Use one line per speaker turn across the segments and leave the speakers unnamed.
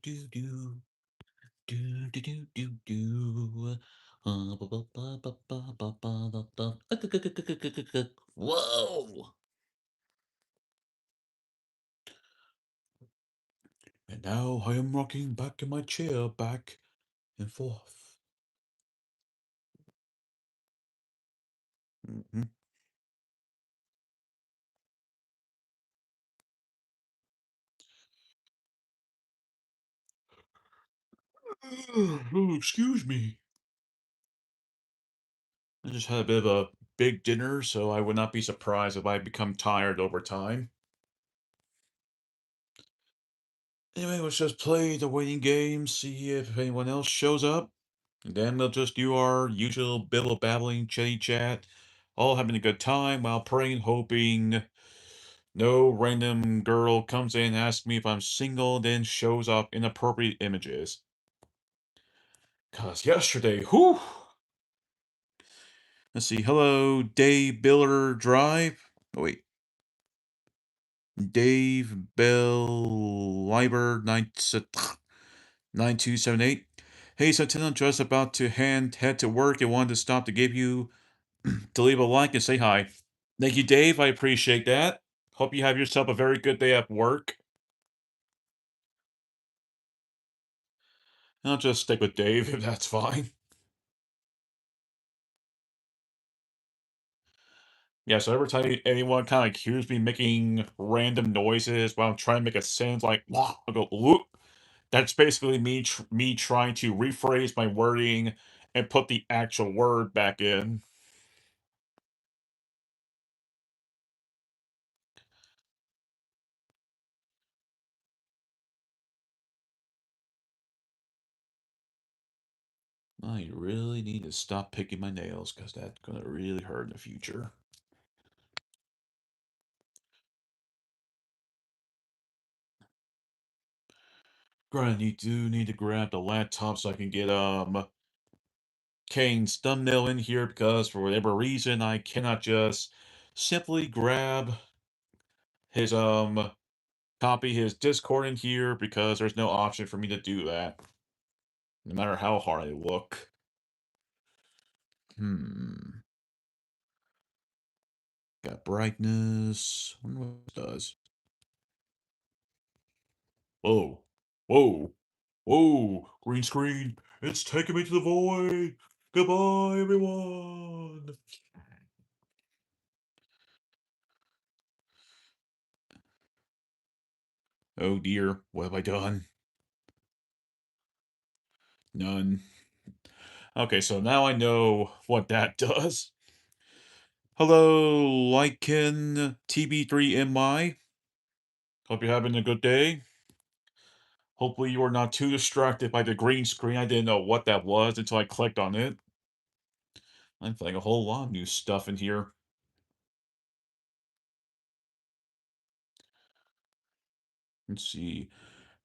do do do do do do do. Ba ba ba ba ba ba ba ba ba. Whoa! And now I am rocking back in my chair, back and forth. Mhm. Oh, excuse me. I just had a bit of a big dinner, so I would not be surprised if I become tired over time. Anyway, let's just play the waiting game, see if anyone else shows up. And then we'll just do our usual bibble babbling chitty chat, all having a good time while praying, hoping no random girl comes in and asks me if I'm single, then shows up inappropriate images. Cause yesterday, whew. Let's see. Hello, Dave Biller Drive. Oh, wait. Dave Bell Liber 9278. Hey, so I'm just about to head to work and wanted to stop to give you to leave a like and say hi. Thank you, Dave. I appreciate that. Hope you have yourself a very good day at work. I'll just stick with Dave if that's fine. Yeah, so every time anyone kind of accuse me making random noises while I'm trying to make a sentence like "Wah," I go "Whoop," that's basically me trying to rephrase my wording and put the actual word back in. I really need to stop picking my nails because that's gonna really hurt in the future. Granted, you do need to grab the laptop so I can get Kane's thumbnail in here because for whatever reason I cannot just simply grab his copy his Discord in here because there's no option for me to do that, no matter how hard I look. Hmm. Got brightness. Wonder what it does. Whoa. Whoa. Whoa. Green screen. It's taking me to the void. Goodbye, everyone. Oh dear. What have I done? None. Okay, so now I know what that does. Hello, Lycan TB3MI. Hope you're having a good day. Hopefully you are not too distracted by the green screen. I didn't know what that was until I clicked on it. I'm finding a whole lot of new stuff in here. Let's see.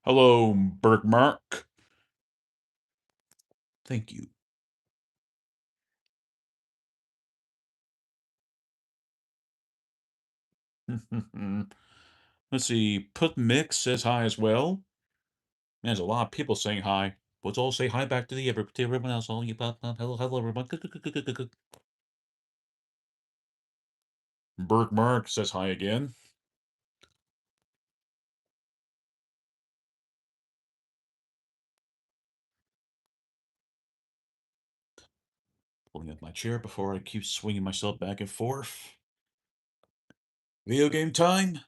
Hello, Bergmark. Thank you. Let's see. Put Mix says hi as well. Man, there's a lot of people saying hi. Let's all say hi back to to everyone else. All you hello, hello, everyone. Bergmark says hi again. Pulling up my chair before I keep swinging myself back and forth. Video game time?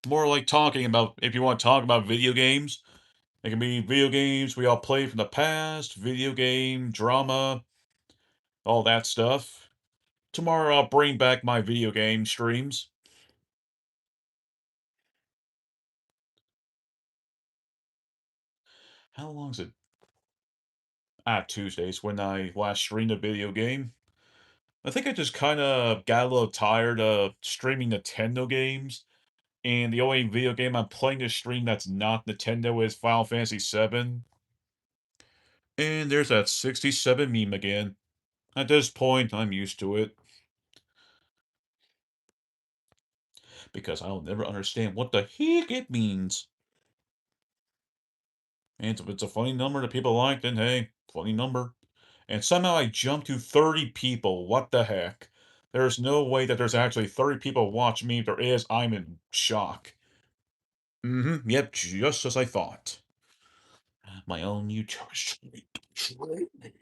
More like talking about, if you want to talk about video games, it can be video games we all played from the past, video game, drama, all that stuff. Tomorrow I'll bring back my video game streams. How long is it? Tuesdays when I last streamed a video game. I think I just kind of got a little tired of streaming Nintendo games, and the only video game I'm playing to stream that's not Nintendo is Final Fantasy VII. And there's that 67 meme again. At this point, I'm used to it. Because I'll never understand what the heck it means. And if it's a funny number that people like, then hey, funny number. And somehow I jumped to 30 people. What the heck? There's no way that there's actually 30 people watching me. If there is, I'm in shock. Yep, just as I thought. My own YouTube street betrayed me.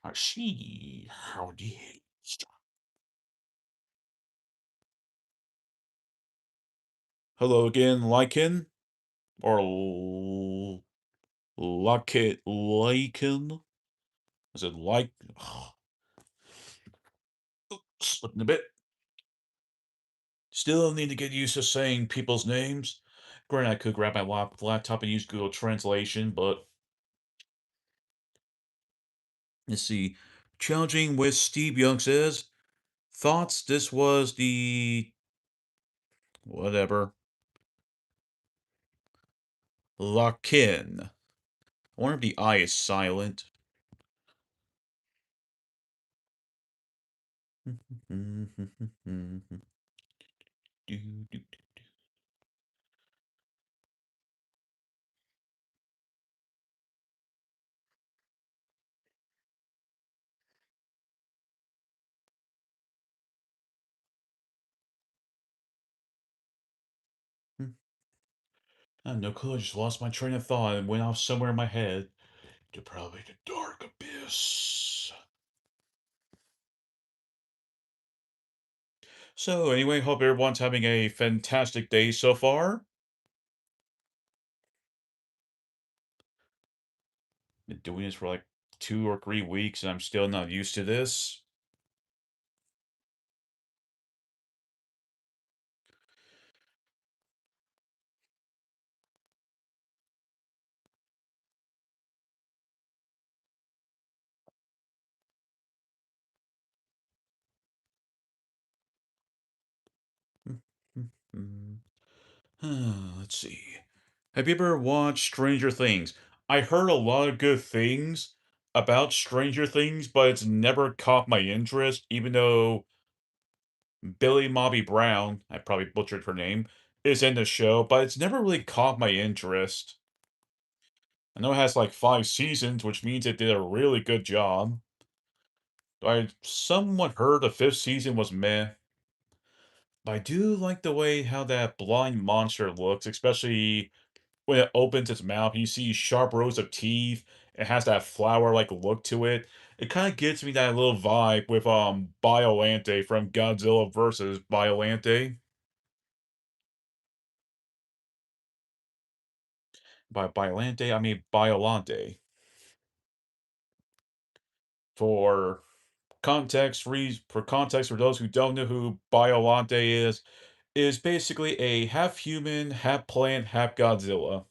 I see how it is. Hello again, Lycan? Or Lycan? Is it like... Slipping a bit. Still need to get used to saying people's names. Granted, I could grab my laptop and use Google Translation, but let's see. Challenging with Steve Young says, thoughts this was the whatever. Lakin. I wonder if the I is silent. I have no clue. I just lost my train of thought and went off somewhere in my head to probably the dark abyss. So anyway, hope everyone's having a fantastic day so far. Been doing this for like 2 or 3 weeks and I'm still not used to this. Let's see. Have you ever watched Stranger Things? I heard a lot of good things about Stranger Things, but it's never caught my interest, even though Billy Bobby Brown, I probably butchered her name, is in the show, but it's never really caught my interest. I know it has like 5 seasons, which means it did a really good job. I somewhat heard the 5th season was meh, but I do like the way how that blind monster looks, especially when it opens its mouth and you see sharp rows of teeth. It has that flower-like look to it. It kind of gives me that little vibe with Biolante from Godzilla versus Biolante. By Biolante, I mean Biolante. For for those who don't know who Biolante is basically a half human, half plant, half Godzilla.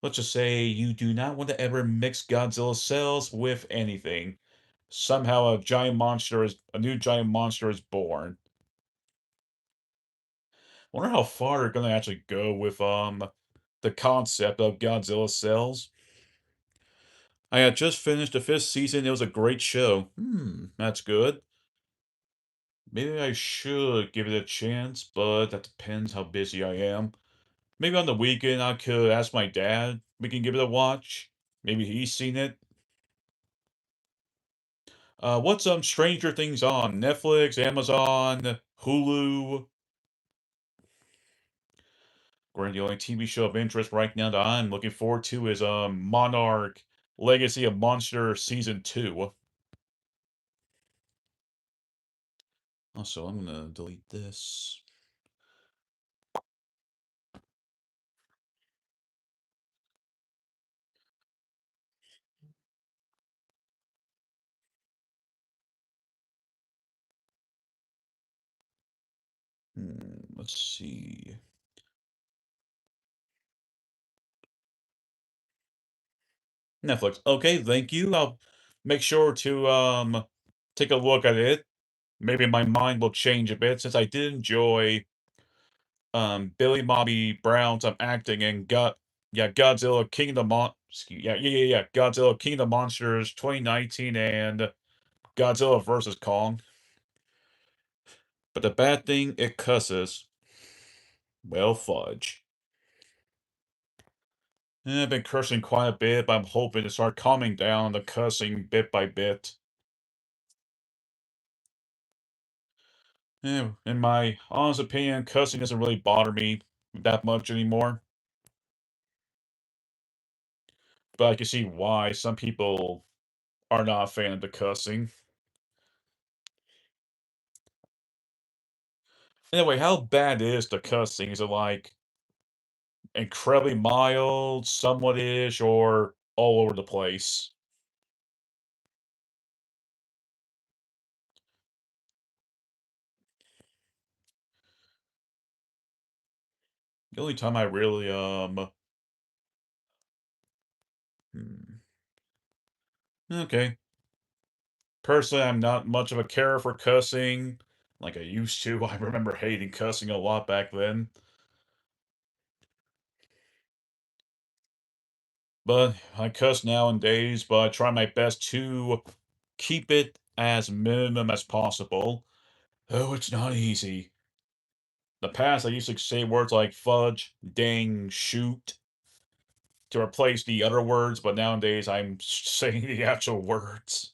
Let's just say you do not want to ever mix Godzilla cells with anything. Somehow a new giant monster is born. Wonder how far they're gonna actually go with the concept of Godzilla cells. I had just finished the 5th season. It was a great show. That's good. Maybe I should give it a chance, but that depends how busy I am. Maybe on the weekend I could ask my dad. We can give it a watch. Maybe he's seen it. What's Stranger Things on? Netflix, Amazon, Hulu? Granted, the only TV show of interest right now that I'm looking forward to is Monarch Legacy of Monster Season 2. Also, I'm gonna delete this. Let's see. Netflix. Okay, thank you. I'll make sure to take a look at it. Maybe my mind will change a bit since I did enjoy Billy Bobby Brown's acting in Godzilla King of the Godzilla King of the Monsters 2019 and Godzilla vs. Kong. But the bad thing, it cusses. Well, fudge. I've been cursing quite a bit, but I'm hoping to start calming down the cussing bit by bit. In my honest opinion, cussing doesn't really bother me that much anymore. But I can see why some people are not a fan of the cussing. Anyway, how bad is the cussing? Is it like incredibly mild, somewhat-ish, or all over the place? The only time I really, hmm, okay. Personally, I'm not much of a carer for cussing like I used to. I remember hating cussing a lot back then. But I cuss nowadays, but I try my best to keep it as minimum as possible. Oh, it's not easy. The past, I used to say words like fudge, dang, shoot to replace the other words, but nowadays I'm saying the actual words.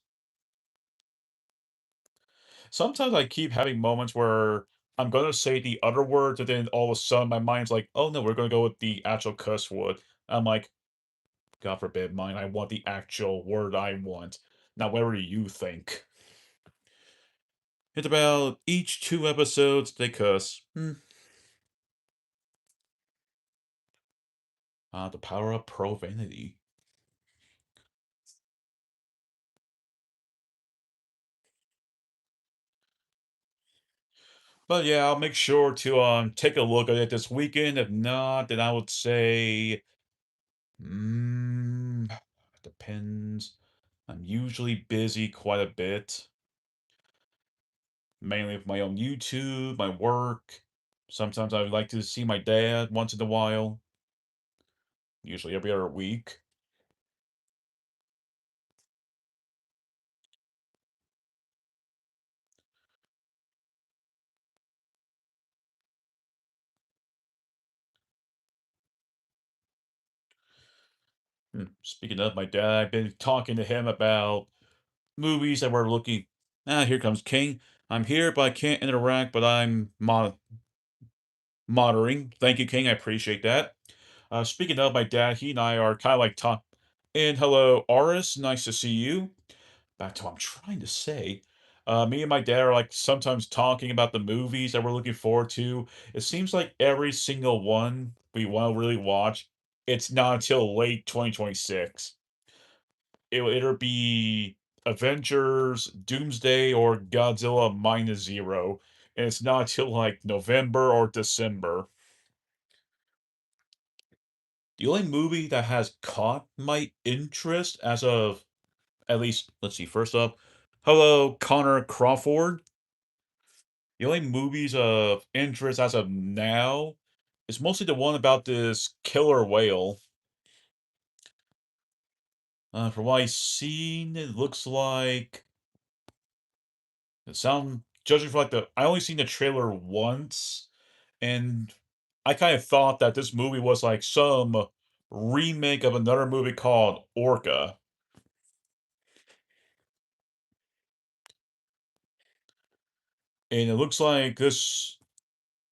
Sometimes I keep having moments where I'm gonna say the other words, and then all of a sudden my mind's like, "Oh no, we're gonna go with the actual cuss word." I'm like, "God forbid, mine. I want the actual word I want, not whatever you think." It's about each 2 episodes they cuss. The power of profanity. But yeah, I'll make sure to take a look at it this weekend. If not, then I would say, mm, depends. I'm usually busy quite a bit, mainly with my own YouTube, my work. Sometimes I would like to see my dad once in a while, usually every other week. Speaking of my dad, I've been talking to him about movies that we're looking. Here comes King. I'm here, but I can't interact, but I'm monitoring. Thank you, King. I appreciate that. Speaking of my dad, he and I are kind of like talk. And hello, Aris. Nice to see you. Back to what I'm trying to say. Me and my dad are like sometimes talking about the movies that we're looking forward to. It seems like every single one we want to really watch, it's not until late 2026. It'll either be Avengers, Doomsday, or Godzilla Minus Zero. And it's not until like November or December. The only movie that has caught my interest as of at least, let's see, first up, hello, Connor Crawford. The only movies of interest as of now is mostly the one about this killer whale. From what I've seen, it looks like it sound judging for like the I only seen the trailer once, and I kind of thought that this movie was like some remake of another movie called Orca. And it looks like this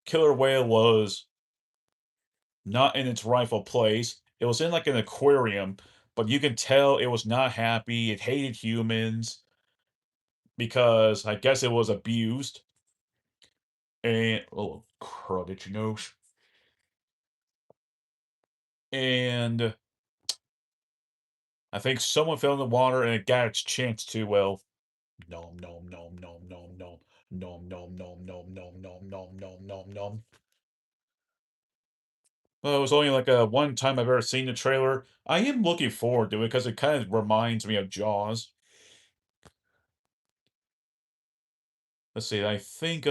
killer whale was not in its rightful place. It was in like an aquarium, but you can tell it was not happy. It hated humans because I guess it was abused. And oh crud, did you know? And I think someone fell in the water and it got its chance to, well, nom nom nom nom nom nom nom nom nom nom nom nom nom nom nom nom. Well, it was only like a one time I've ever seen the trailer. I am looking forward to it because it kind of reminds me of Jaws. Let's see, I think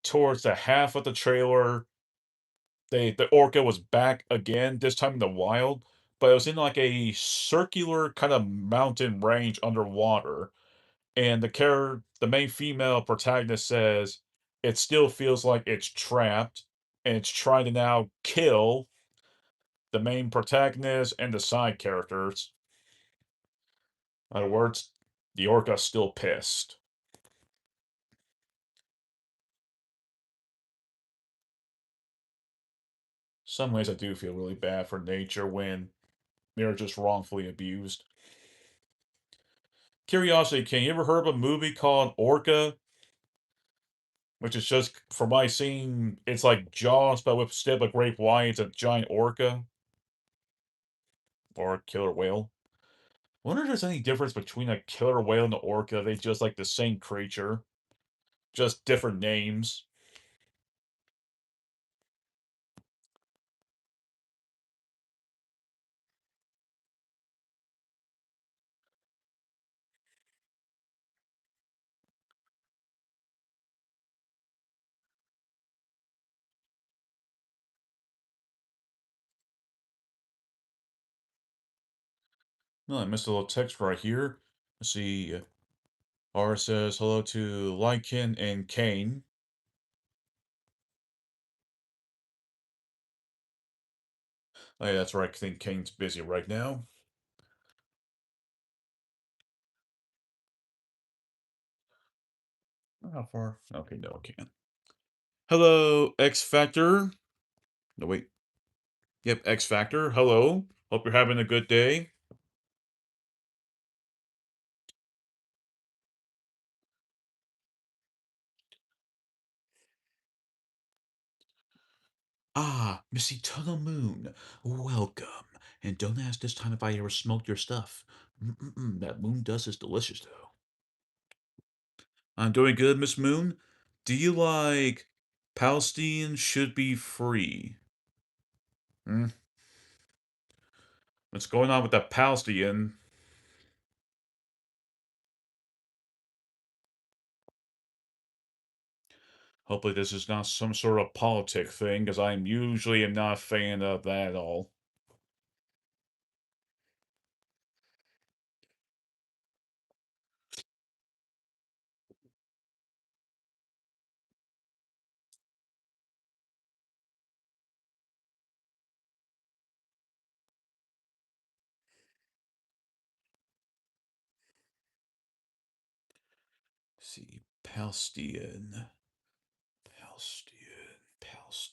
towards the half of the trailer, the orca was back again, this time in the wild, but it was in like a circular kind of mountain range underwater. And the main female protagonist says it still feels like it's trapped and it's trying to now kill the main protagonist and the side characters. In other words, the orca's still pissed. Some ways I do feel really bad for nature when they're just wrongfully abused. Curiosity, King, you ever heard of a movie called Orca? Which is just, from my scene, it's like Jaws, but with instead of a great white, it's a giant orca or a killer whale. I wonder if there's any difference between a killer whale and an orca. They just like the same creature, just different names. No, I missed a little text right here. Let's see. R says hello to Lycan and Kane. Oh, yeah, that's right. I think Kane's busy right now. How far? Okay, no, I can't. Hello, X Factor. No, wait. Yep, X Factor. Hello. Hope you're having a good day. Ah, Miss Eternal Moon, welcome. And don't ask this time if I ever smoked your stuff. That moon dust is delicious, though. I'm doing good, Miss Moon. Do you like Palestine should be free? Hmm? What's going on with that Palestine? Hopefully this is not some sort of politic thing, because I'm usually am not a fan of that at all. Let's see, Palestine. Palestine.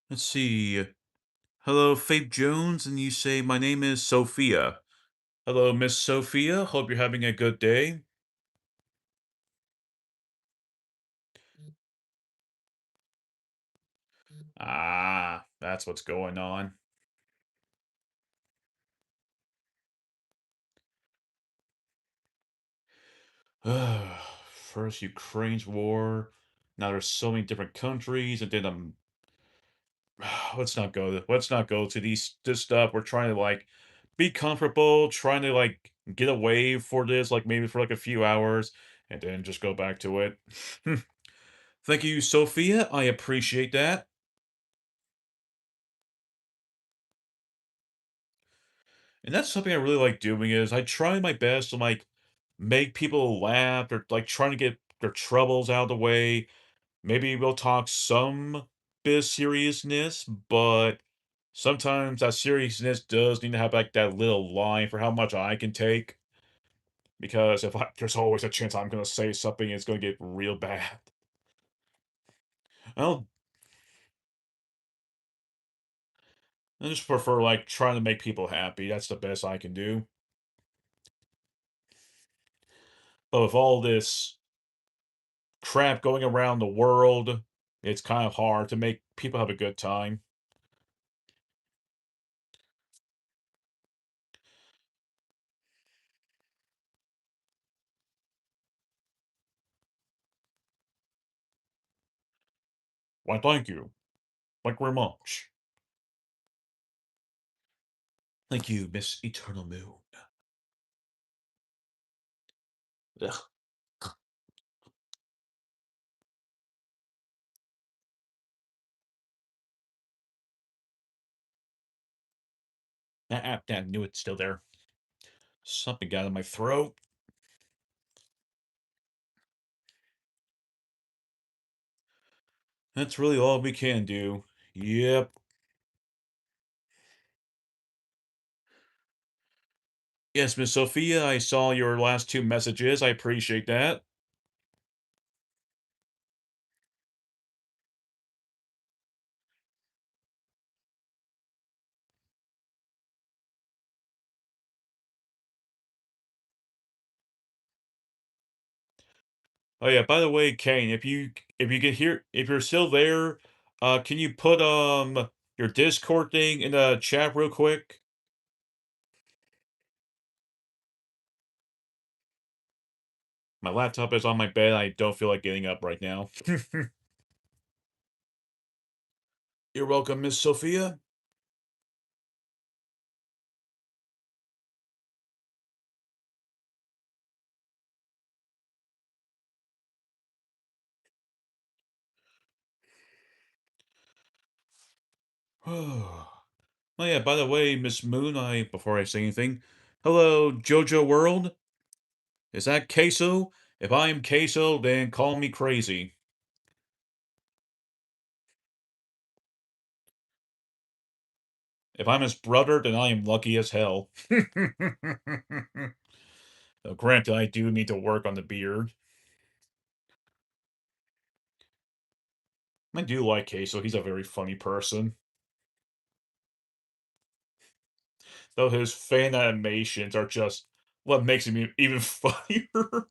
Let's see. Hello, Faith Jones, and you say, my name is Sophia. Hello, Miss Sophia. Hope you're having a good day. Ah, that's what's going on. First Ukraine's war. Now there's so many different countries, and then let's not go to this stuff. We're trying to like be comfortable, trying to like get away for this, like maybe for like a few hours, and then just go back to it. Thank you, Sophia. I appreciate that. And that's something I really like doing is I try my best to like make people laugh or like trying to get their troubles out of the way. Maybe we'll talk some bit of seriousness, but sometimes that seriousness does need to have like that little line for how much I can take. Because if I, there's always a chance I'm gonna say something, it's gonna get real bad. I'll I just prefer like trying to make people happy. That's the best I can do. But with all this crap going around the world, it's kind of hard to make people have a good time. Why, thank you. Thank you very much. Thank you, Miss Eternal Moon. Ugh. That knew it's still there. Something got in my throat. That's really all we can do. Yep. Yes, Miss Sophia, I saw your last two messages. I appreciate that. Oh yeah, by the way, Kane, if you can hear if you're still there, can you put your Discord thing in the chat real quick? My laptop is on my bed. I don't feel like getting up right now. You're welcome, Miss Sophia. Oh yeah, by the way, Miss Moon, before I say anything, hello, Jojo World. Is that Queso? If I am Queso, then call me crazy. If I'm his brother, then I am lucky as hell. Now, granted, I do need to work on the beard. I do like Queso. He's a very funny person. Though his fan animations are just what makes him even funnier.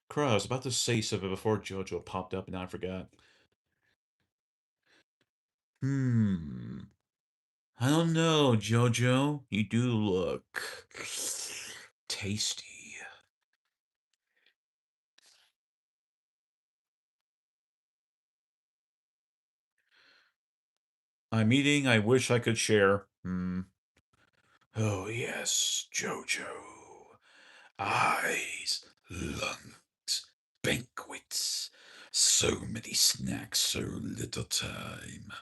Crow, I was about to say something before Jojo popped up and I forgot. Hmm. I don't know, Jojo. You do look tasty. I'm eating. I wish I could share. Hmm. Oh, yes, Jojo. Eyes, lungs, banquets. So many snacks, so little time.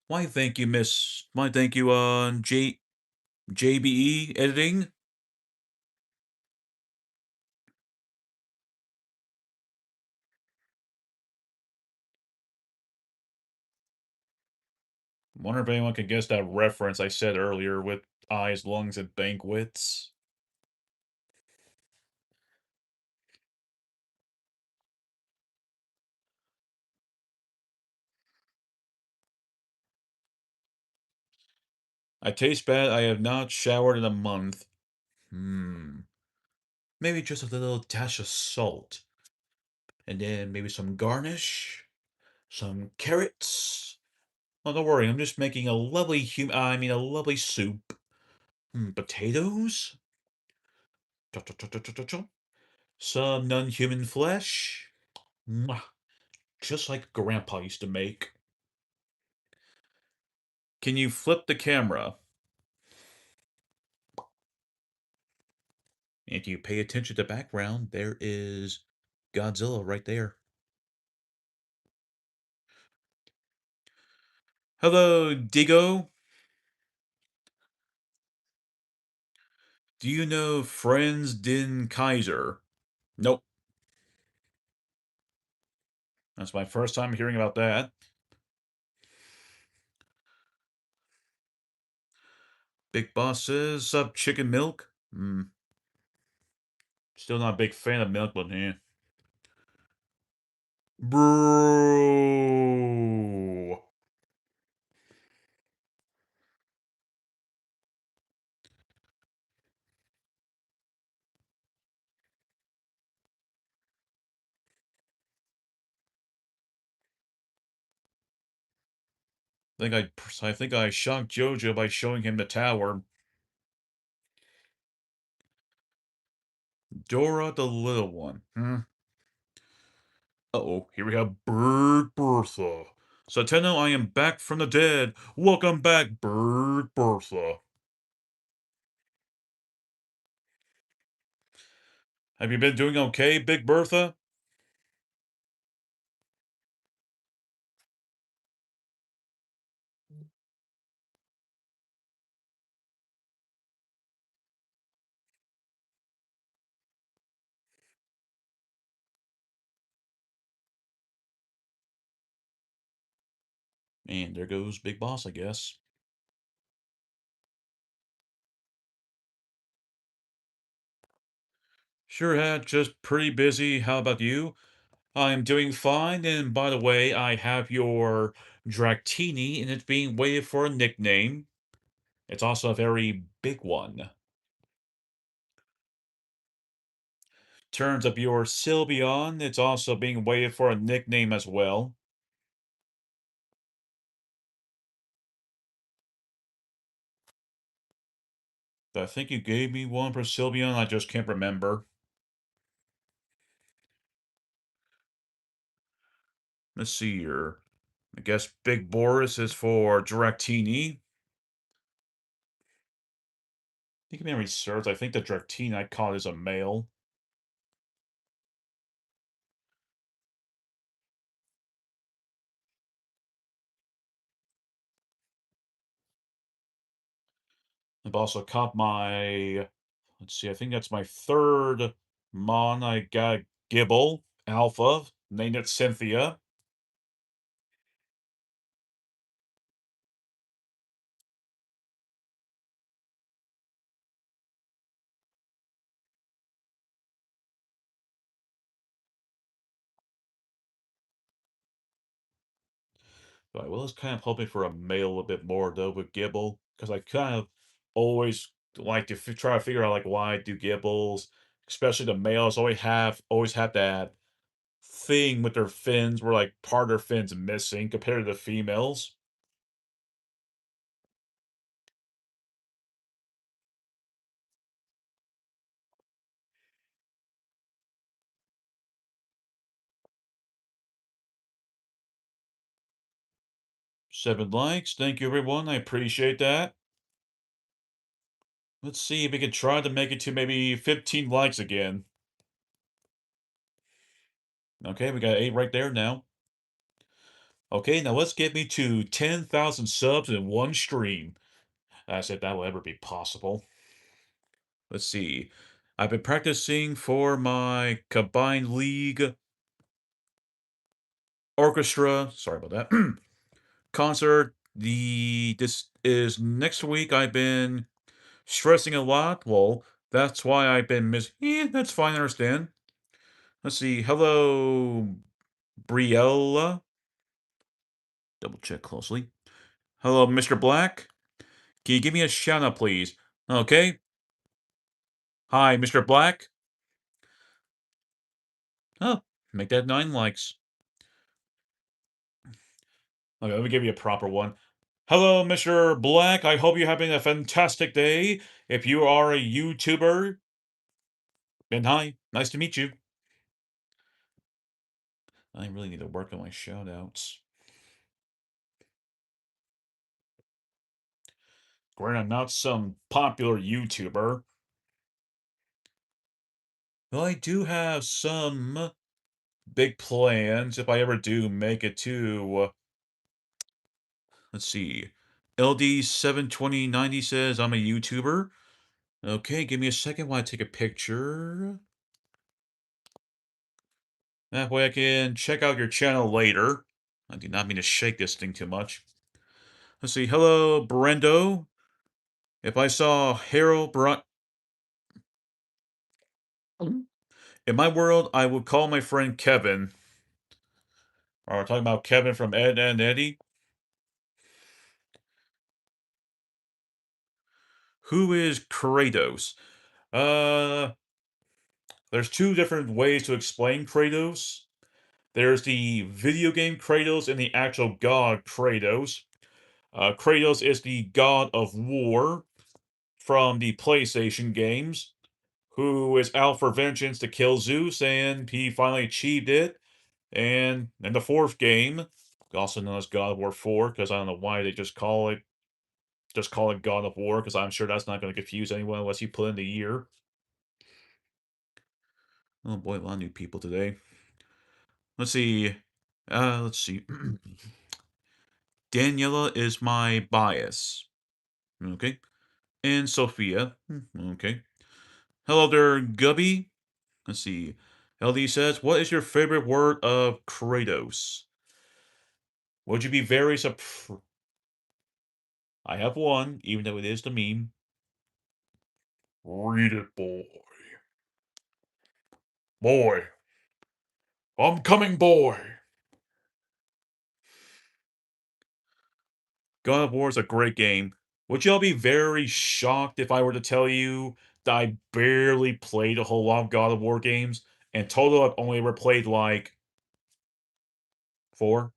Why, thank you, Miss. Why, thank you, JBE editing. Wonder if anyone can guess that reference I said earlier with eyes, lungs, and banquets. I taste bad. I have not showered in a month. Hmm. Maybe just a little dash of salt. And then maybe some garnish. Some carrots. Oh, don't worry. I'm just making a lovely a lovely soup. Potatoes. Cha-cha-cha-cha-cha-cha. Some non-human flesh. Mwah. Just like Grandpa used to make. Can you flip the camera? If you pay attention to the background, there is Godzilla right there. Hello, Digo. Do you know Franz den Kaiser? Nope. That's my first time hearing about that. Big Boss says, sup, chicken milk? Still not a big fan of milk, but yeah. Bro. I think I shocked Jojo by showing him the tower. Dora the Little One. Uh-oh, here we have Bird Bertha. Sateno, I am back from the dead. Welcome back, Bird Bertha. Have you been doing okay, Big Bertha? And there goes Big Boss, I guess. Sure had just pretty busy. How about you? I'm doing fine, and by the way, I have your Dratini, and it's being waited for a nickname. It's also a very big one. Turns up your Sylveon, it's also being waited for a nickname as well. I think you gave me one for Sylveon, I just can't remember. Let's see here. I guess Big Boris is for Dratini. I think memory serves, I think the Dratini I caught is a male. I've also caught my, let's see, I think that's my third Mon. I got Gibble, Alpha, named it Cynthia. But I was kind of hoping for a male a bit more, though, with Gibble, because I kind of always like to try to figure out, like, why do Gibbles, especially the males, always have that thing with their fins where, like, part of their fins missing compared to the females. 7 likes. Thank you, everyone. I appreciate that. Let's see if we can try to make it to maybe 15 likes again. Okay, we got 8 right there now. Okay, now let's get me to 10,000 subs in one stream. I said that will ever be possible. Let's see. I've been practicing for my combined league orchestra. Sorry about that. Concert. This is next week. I've been stressing a lot. Well, that's why I've been that's fine, I understand. Let's see. Hello, Briella. Double check closely. Hello, Mr. Black. Can you give me a shout out, please? Okay. Hi, Mr. Black. Oh, make that 9 likes. Okay, let me give you a proper one. Hello, Mr. Black. I hope you're having a fantastic day. If you are a YouTuber, then hi. Nice to meet you. I really need to work on my shout outs. Granted, I'm not some popular YouTuber. Well, I do have some big plans if I ever do make it to, let's see. LD72090 says I'm a YouTuber. Okay, give me a second while I take a picture. That way I can check out your channel later. I do not mean to shake this thing too much. Let's see. Hello, Brendo. If I saw Harold in my world, I would call my friend Kevin. Are we talking about Kevin from Ed and Eddie? Who is Kratos? Uh, there's two different ways to explain Kratos. There's the video game Kratos and the actual god Kratos. Kratos is the god of war from the PlayStation games, who is out for vengeance to kill Zeus, and he finally achieved it. And in the fourth game, also known as God of War 4, because I don't know why they just call it God of War, because I'm sure that's not going to confuse anyone unless you put in the year. Oh boy, a lot of new people today. Let's see. Let's see. Daniela is my bias. Okay. And Sophia. Okay. Hello there, Gubby. Let's see. LD says, what is your favorite word of Kratos? Would you be very surprised? I have one, even though it is the meme. Read it, boy. Boy. I'm coming, boy. God of War is a great game. Would y'all be very shocked if I were to tell you that I barely played a whole lot of God of War games? And total, I've only ever played like four?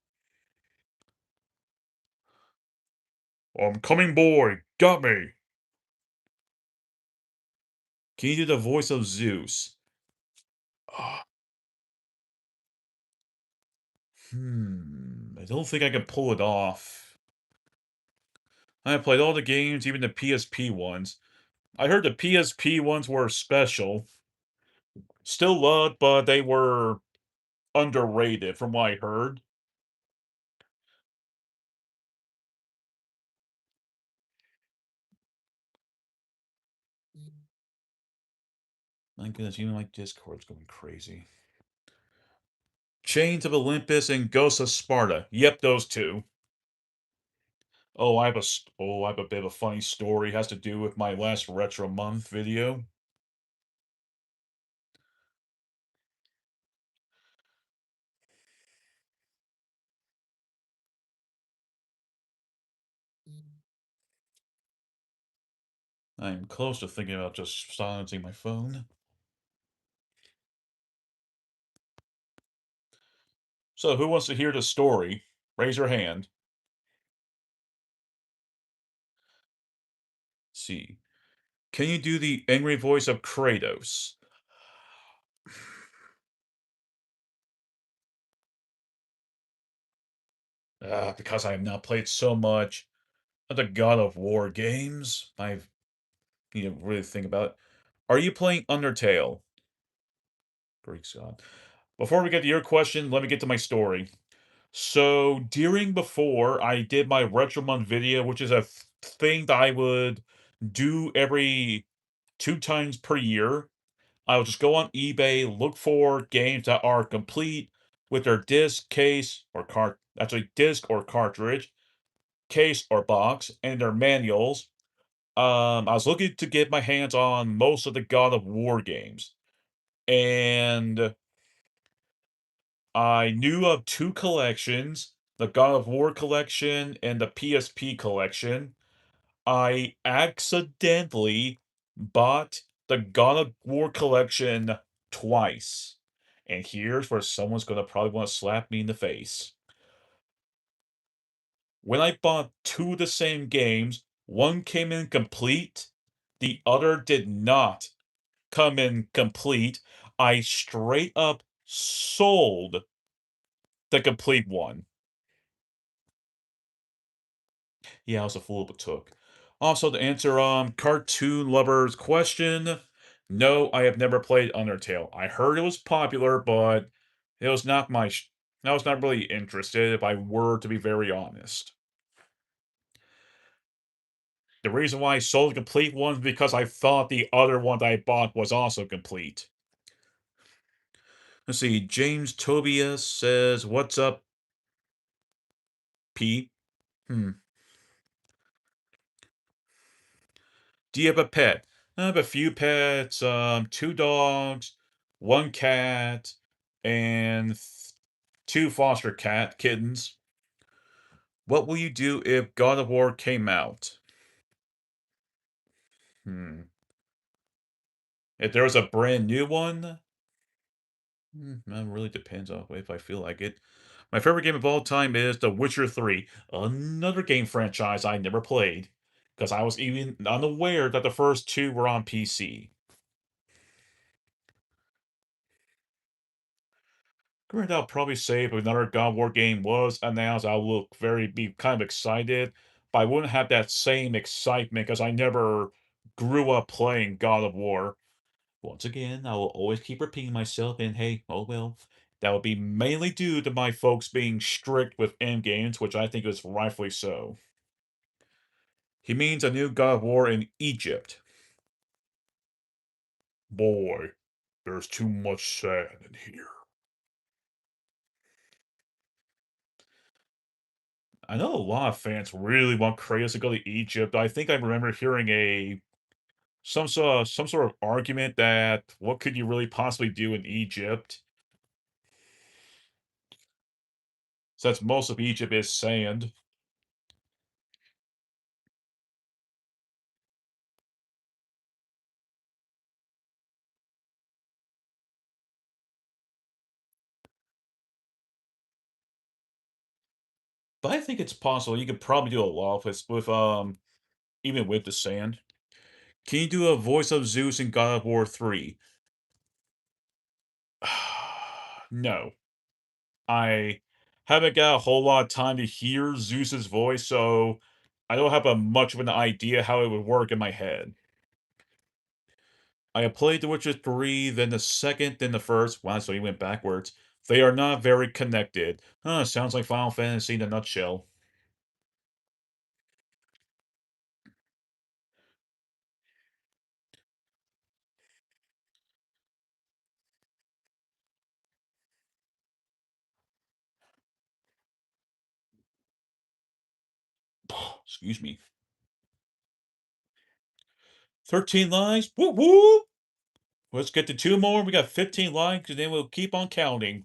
I'm coming, boy. Got me. Can you do the voice of Zeus? Ah, I don't think I can pull it off. I have played all the games, even the PSP ones. I heard the PSP ones were special. Still loved, but they were underrated from what I heard. My goodness, you know my Discord's going crazy. Chains of Olympus and Ghosts of Sparta. Yep, those two. I have a bit of a funny story. It has to do with my last Retro Month video. I am close to thinking about just silencing my phone. So, who wants to hear the story? Raise your hand. Let's see. Can you do the angry voice of Kratos? Because I have not played so much of the God of War games, I've need to really think about it. Are you playing Undertale? Great God. Before we get to your question, let me get to my story. So, during before I did my Retro Month video, which is a thing that I would do every 2 times per year, I will just go on eBay, look for games that are complete with their disc, case, or disc or cartridge, case or box, and their manuals. I was looking to get my hands on most of the God of War games, and I knew of two collections, the God of War collection and the PSP collection. I accidentally bought the God of War collection twice. And here's where someone's gonna probably want to slap me in the face. When I bought two of the same games, one came in complete, the other did not come in complete. I straight up sold the complete one. Yeah, I was a fool but took. Also, to answer cartoon lovers question, no, I have never played Undertale. I heard it was popular, but it was not I was not really interested if I were to be very honest. The reason why I sold the complete one is because I thought the other one that I bought was also complete. Let's see, James Tobias says, "What's up, Pete? Hmm. Do you have a pet?" I have a few pets, two dogs, one cat, and two foster cat kittens. What will you do if God of War came out? Hmm. If there was a brand new one? That really depends on if I feel like it. My favorite game of all time is The Witcher 3, another game franchise I never played, because I was even unaware that the first two were on PC. Granted, I'll probably say if another God of War game was announced, I will be kind of excited, but I wouldn't have that same excitement because I never grew up playing God of War. Once again, I will always keep repeating myself, and hey, oh well, that would be mainly due to my folks being strict with end games, which I think is rightfully so. He means a new God of War in Egypt. Boy, there's too much sand in here. I know a lot of fans really want Kratos to go to Egypt. I think I remember hearing some sort of argument that what could you really possibly do in Egypt? Since most of Egypt is sand. But I think it's possible you could probably do a lot with even with the sand. Can you do a voice of Zeus in God of War 3? No. I haven't got a whole lot of time to hear Zeus's voice, so I don't have a much of an idea how it would work in my head. I have played The Witcher 3, then the second, then the first. Wow, so you went backwards. They are not very connected. Sounds like Final Fantasy in a nutshell. Excuse me. 13 lives? Woo woo! Let's get to 2 more. We got 15 likes, and then we'll keep on counting.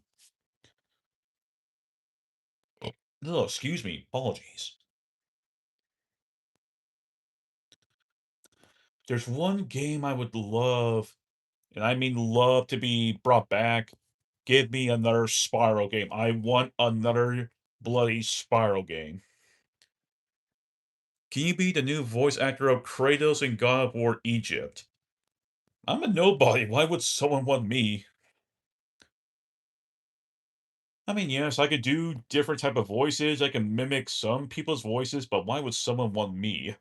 Oh, excuse me. Apologies. There's one game I would love, and I mean love, to be brought back. Give me another Spiral game. I want another bloody Spiral game. Can you be the new voice actor of Kratos in God of War Egypt? I'm a nobody. Why would someone want me? I mean, yes, I could do different type of voices. I can mimic some people's voices, but why would someone want me?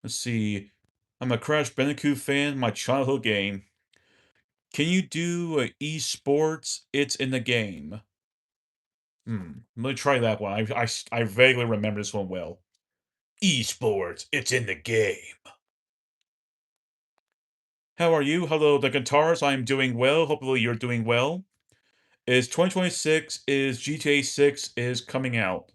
Let's see. I'm a Crash Bandicoot fan, my childhood game. Can you do esports? It's in the game. Let me try that one. I vaguely remember this one well. Esports, it's in the game. How are you? Hello, the guitars. I'm doing well. Hopefully you're doing well. Is 2026 is GTA 6 is coming out.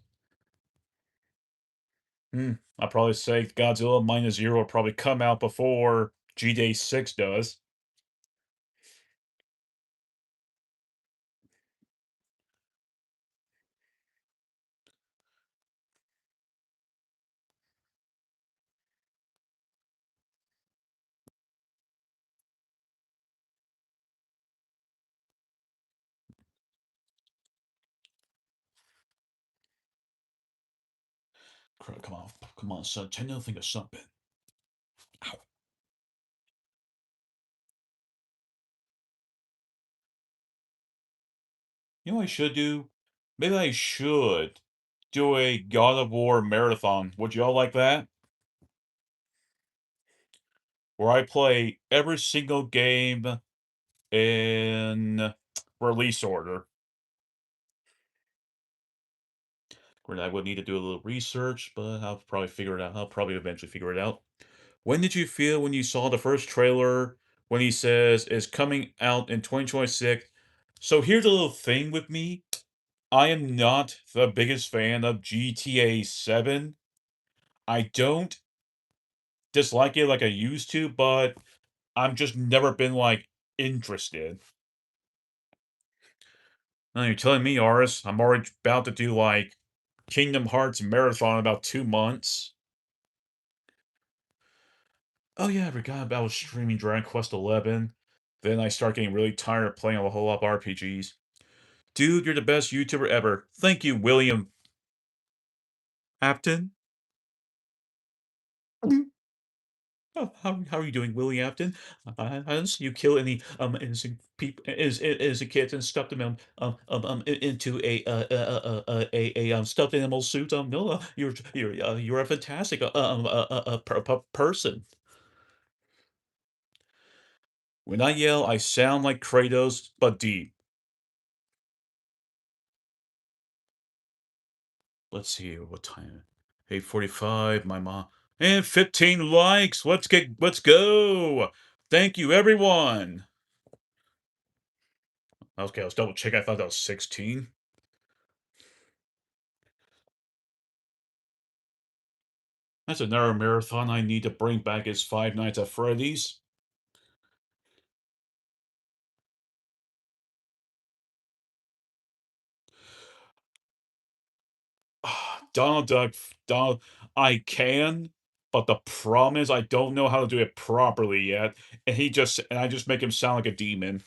I'll probably say Godzilla Minus Zero will probably come out before GTA 6 does. Come on, son. Tell me to think of something. Ow. You know what I should do? Maybe I should do a God of War marathon. Would y'all like that? Where I play every single game in release order. Granted, I would need to do a little research, but I'll probably figure it out. I'll probably eventually figure it out. When did you feel when you saw the first trailer when he says it's coming out in 2026? So here's a little thing with me. I am not the biggest fan of GTA 7. I don't dislike it like I used to, but I'm just never been like interested. Now you're telling me, Aris, I'm already about to do like Kingdom Hearts marathon in about 2 months. Oh yeah, I forgot about streaming Dragon Quest 11. Then I start getting really tired of playing a whole lot of RPGs. Dude, you're the best YouTuber ever. Thank you, William Apton. How are you doing, Willie Apton? I didn't see you kill any innocent people, innocent kids, and stuff them into a stuffed animal suit. No, you're a fantastic person. When I yell, I sound like Kratos, but deep. Let's see what time. 8:45, my mom. And 15 likes. Let's go. Thank you, everyone. Okay, let's double check. I thought that was 16. That's another marathon I need to bring back is Five Nights at Freddy's. Donald Duck, Donald, I can, but the problem is I don't know how to do it properly yet, and I just make him sound like a demon.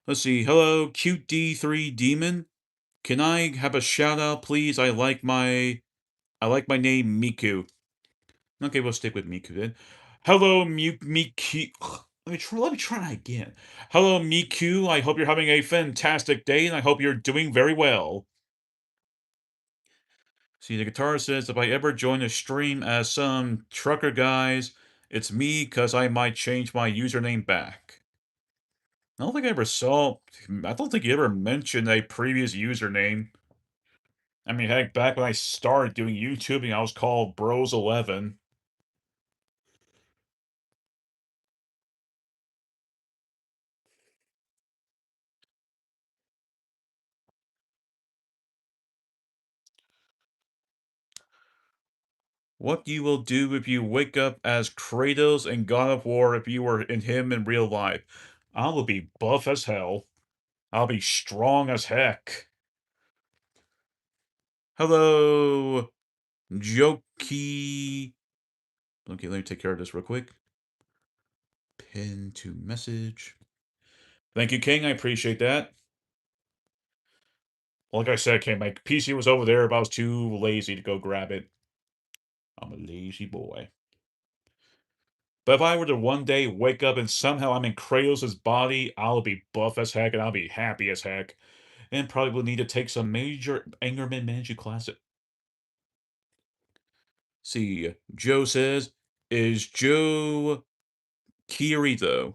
Let's see. Hello, cute D3 demon. Can I have a shout out, please? I like my name Miku. Okay, we'll stick with Miku then. Hello, Miku. Let me try that again. Hello, Miku. I hope you're having a fantastic day, and I hope you're doing very well. See, the guitar says, if I ever join a stream as some trucker guys, it's me, because I might change my username back. I don't think you ever mentioned a previous username. I mean, heck, back when I started doing YouTubing, I was called Bros11. What you will do if you wake up as Kratos in God of War if you were in him in real life. I will be buff as hell. I'll be strong as heck. Hello, Jokey. Okay, let me take care of this real quick. Pin to message. Thank you, King. I appreciate that. Like I said, King, my PC was over there, but I was too lazy to go grab it. I'm a lazy boy. But if I were to one day wake up and somehow I'm in Kratos' body, I'll be buff as heck and I'll be happy as heck. And probably will need to take some major anger management classes. See, Joe says, is Joe Kirito?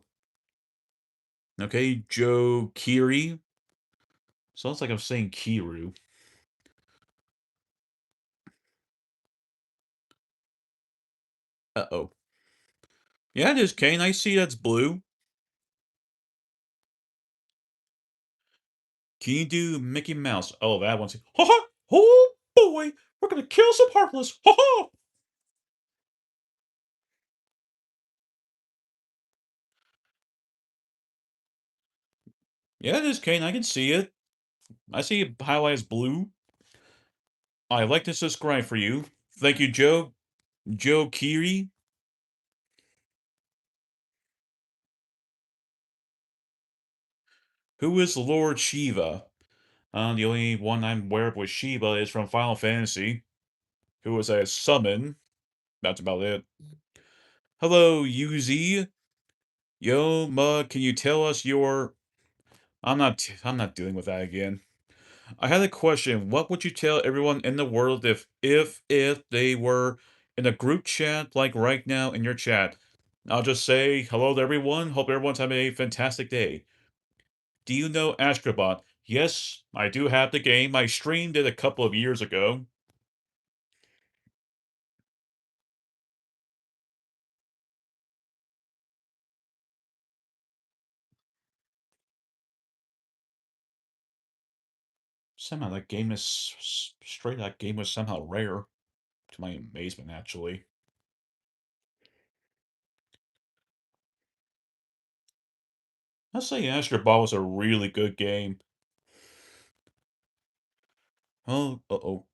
Okay, Joe Kiri. Sounds like I'm saying Kiru. Uh-oh. Yeah, it is, Kane. I see that's blue. Can you do Mickey Mouse? Oh, that one's... Ha ha! Oh, boy! We're gonna kill some Heartless! Ha ha! Yeah, it is, Kane. I can see it. I see it highlighted as blue. I like to subscribe for you. Thank you, Joe. Joe Kiri. Who is Lord Shiva? The only one I'm aware of with Shiva is from Final Fantasy, who was a summon. That's about it. Hello, UZ. Yo, Mug, can you tell us your... I'm not dealing with that again. I had a question. What would you tell everyone in the world if they were in a group chat like right now in your chat? I'll just say hello to everyone. Hope everyone's having a fantastic day. Do you know Astrobot? Yes, I do have the game. I streamed it a couple of years ago. Somehow that game is straight. That game was somehow rare, to my amazement, actually. I'd say Astrobot was a really good game. Oh, uh-oh.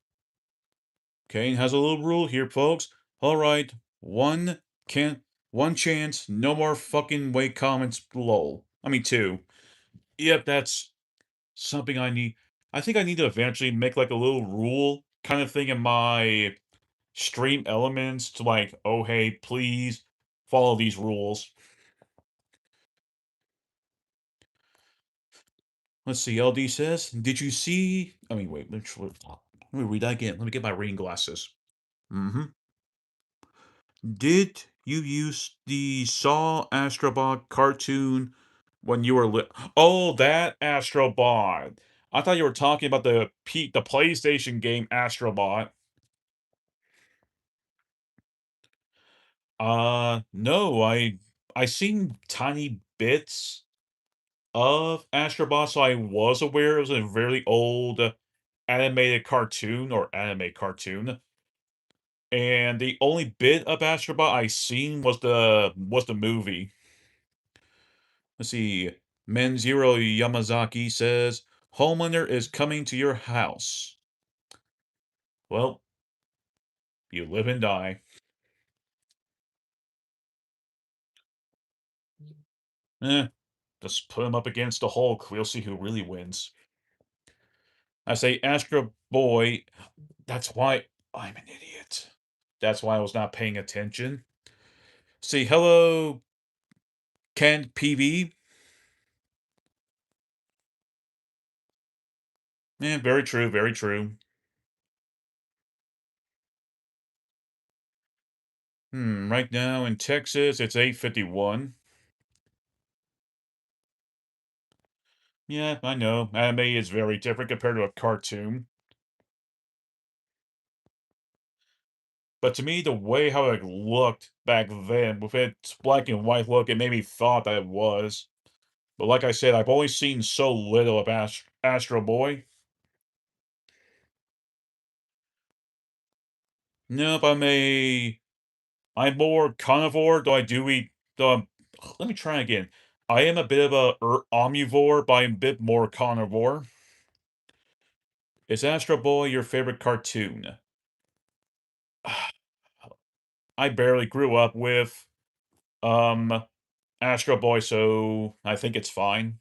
Kane has a little rule here, folks. All right, can one chance, no more fucking way comments. Lol. I mean two. Yep, that's something I need. I think I need to eventually make like a little rule kind of thing in my stream elements to like, oh hey, please follow these rules. Let's see. LD says, "Did you see?" I mean, wait. Let me read that again. Let me get my reading glasses. Mm-hmm. Did you use the Saw Astrobot cartoon when you were Oh, that Astrobot. I thought you were talking about the PlayStation game Astrobot. No, I seen tiny bits of Astro Bot, so I was aware it was a very old animated cartoon or anime cartoon. And the only bit of Astro Bot I seen was the movie. Let's see. Menziro Yamazaki says, Homelander is coming to your house. Well, you live and die. Eh, just put him up against the Hulk. We'll see who really wins. I say Astro Boy. That's why I'm an idiot. That's why I was not paying attention. See, hello, Ken PV. Very true, very true. Right now in Texas, it's 8:51. Yeah, I know. Anime is very different compared to a cartoon. But to me, the way how it looked back then, with its black and white look, it made me thought that it was. But like I said, I've only seen so little of Astro Boy. Nope, I'm more carnivore, though I do eat, let me try again. I am a bit of a omnivore, but I'm a bit more carnivore. Is Astro Boy your favorite cartoon? I barely grew up with, um, Astro Boy, so I think it's fine.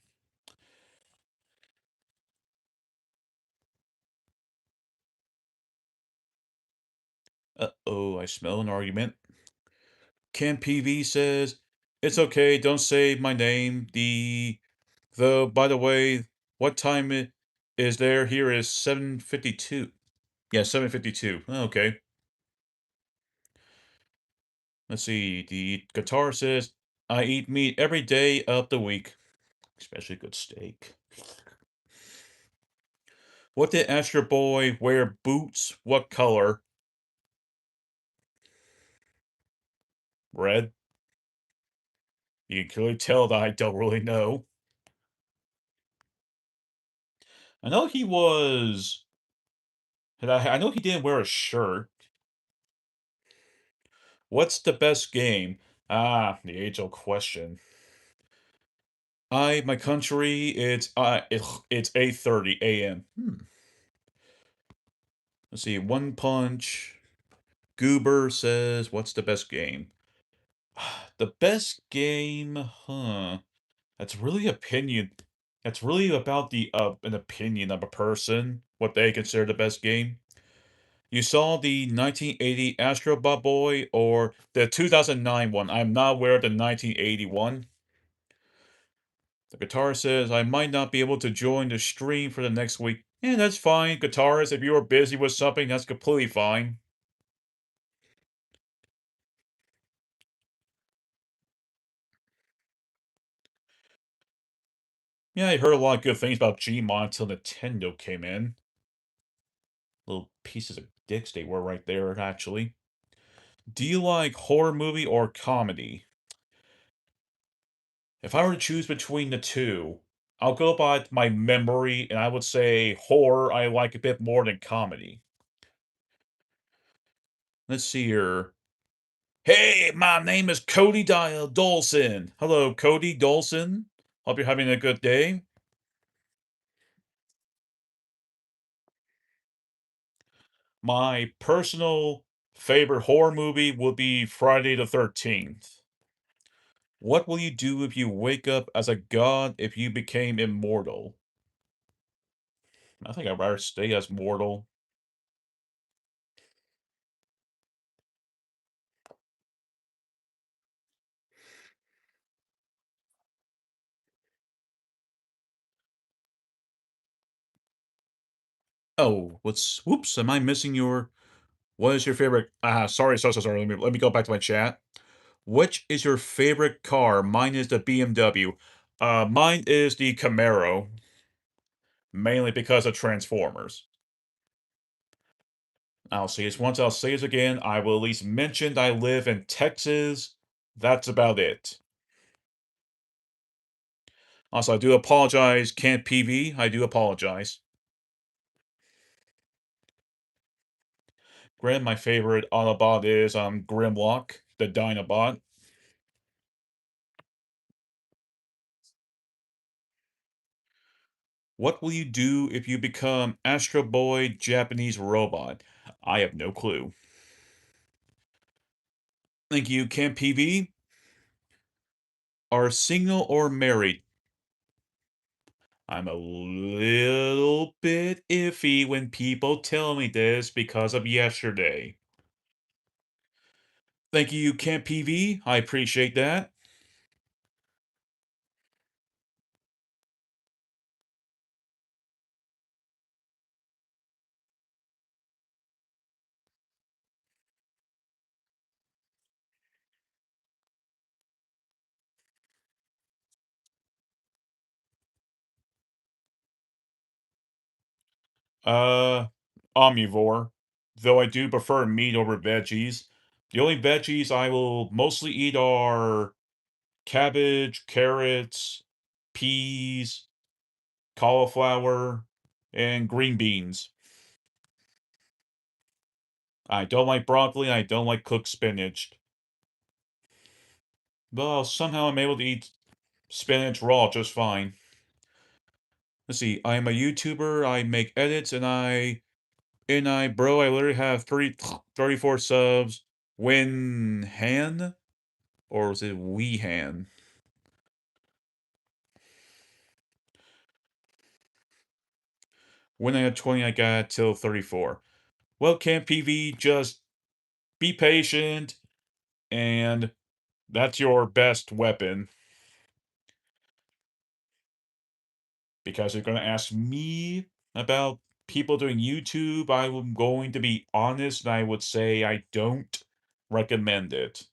Uh-oh, I smell an argument. Ken PV says, "It's okay, don't say my name. Though, by the way, what time it is there? Here is 7:52. Yeah, 7:52. Okay. Let's see. The guitar says, I eat meat every day of the week, especially good steak. What did Astro Boy wear boots? What color? Red. You can clearly tell that I don't really know. I know he was. And I know he didn't wear a shirt. What's the best game? Ah, the age-old question. My country, it's 8:30 a.m. Let's see. One Punch. Goober says, "What's the best game?" The best game, huh? That's really opinion. That's really about the an opinion of a person, what they consider the best game. You saw the 1980 Astro Bot Boy or the 2009 one. I'm not aware of the 1981. The guitarist says, I might not be able to join the stream for the next week. Yeah, that's fine, guitarist. If you are busy with something, that's completely fine. Yeah, I heard a lot of good things about Gmod until Nintendo came in. Little pieces of dicks they were right there, actually. Do you like horror movie or comedy? If I were to choose between the two, I'll go by my memory, and I would say horror I like a bit more than comedy. Let's see here. Hey, my name is Cody Dial Dolson. Hello, Cody Dolson. Hope you're having a good day. My personal favorite horror movie would be Friday the 13th. What will you do if you wake up as a god if you became immortal? I think I'd rather stay as mortal. Oh, whoops, am I missing what is your favorite, sorry, let me go back to my chat. Which is your favorite car? Mine is the BMW. Mine is the Camaro, mainly because of Transformers. I'll say this once, I'll say this again. I will at least mention I live in Texas. That's about it. Also, I do apologize, Camp PV. I do apologize. Granted, my favorite Autobot is Grimlock, the Dinobot. What will you do if you become Astro Boy Japanese robot? I have no clue. Thank you, Camp PV. Are single or married? I'm a little bit iffy when people tell me this because of yesterday. Thank you, Camp PV. I appreciate that. Uh, Omnivore. Though I do prefer meat over veggies. The only veggies I will mostly eat are cabbage, carrots, peas, cauliflower, and green beans. I don't like broccoli, I don't like cooked spinach. Well, somehow I'm able to eat spinach raw just fine. Let's see, I am a YouTuber, I make edits, bro, I literally have 34 subs. Win Han? Or was it Wee Han? When I had 20, I got till 34. Well, Camp PV, just be patient, and that's your best weapon. Because you're going to ask me about people doing YouTube, I'm going to be honest and I would say I don't recommend it.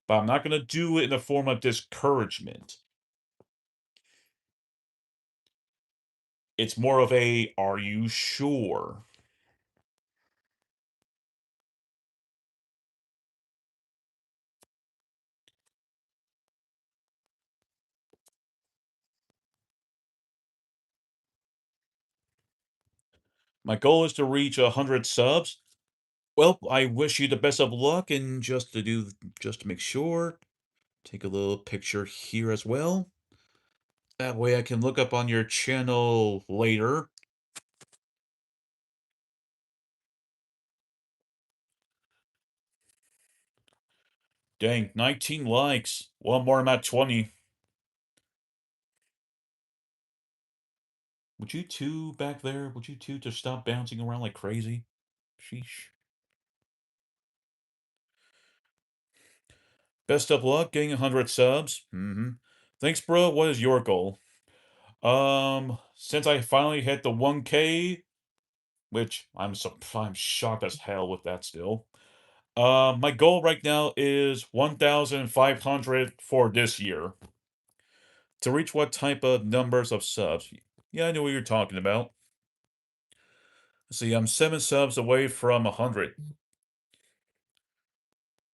But I'm not going to do it in the form of discouragement. It's more of a, are you sure? My goal is to reach 100 subs. Well, I wish you the best of luck, and just to make sure, take a little picture here as well. That way I can look up on your channel later. Dang, 19 likes. One more, I'm at 20. Would you two back there, would you two just stop bouncing around like crazy? Sheesh. Best of luck getting 100 subs. Thanks, bro. What is your goal? Since I finally hit the 1K, which I'm shocked as hell with that still. My goal right now is 1,500 for this year. To reach what type of numbers of subs? Yeah, I know what you're talking about. See, I'm 7 subs away from 100.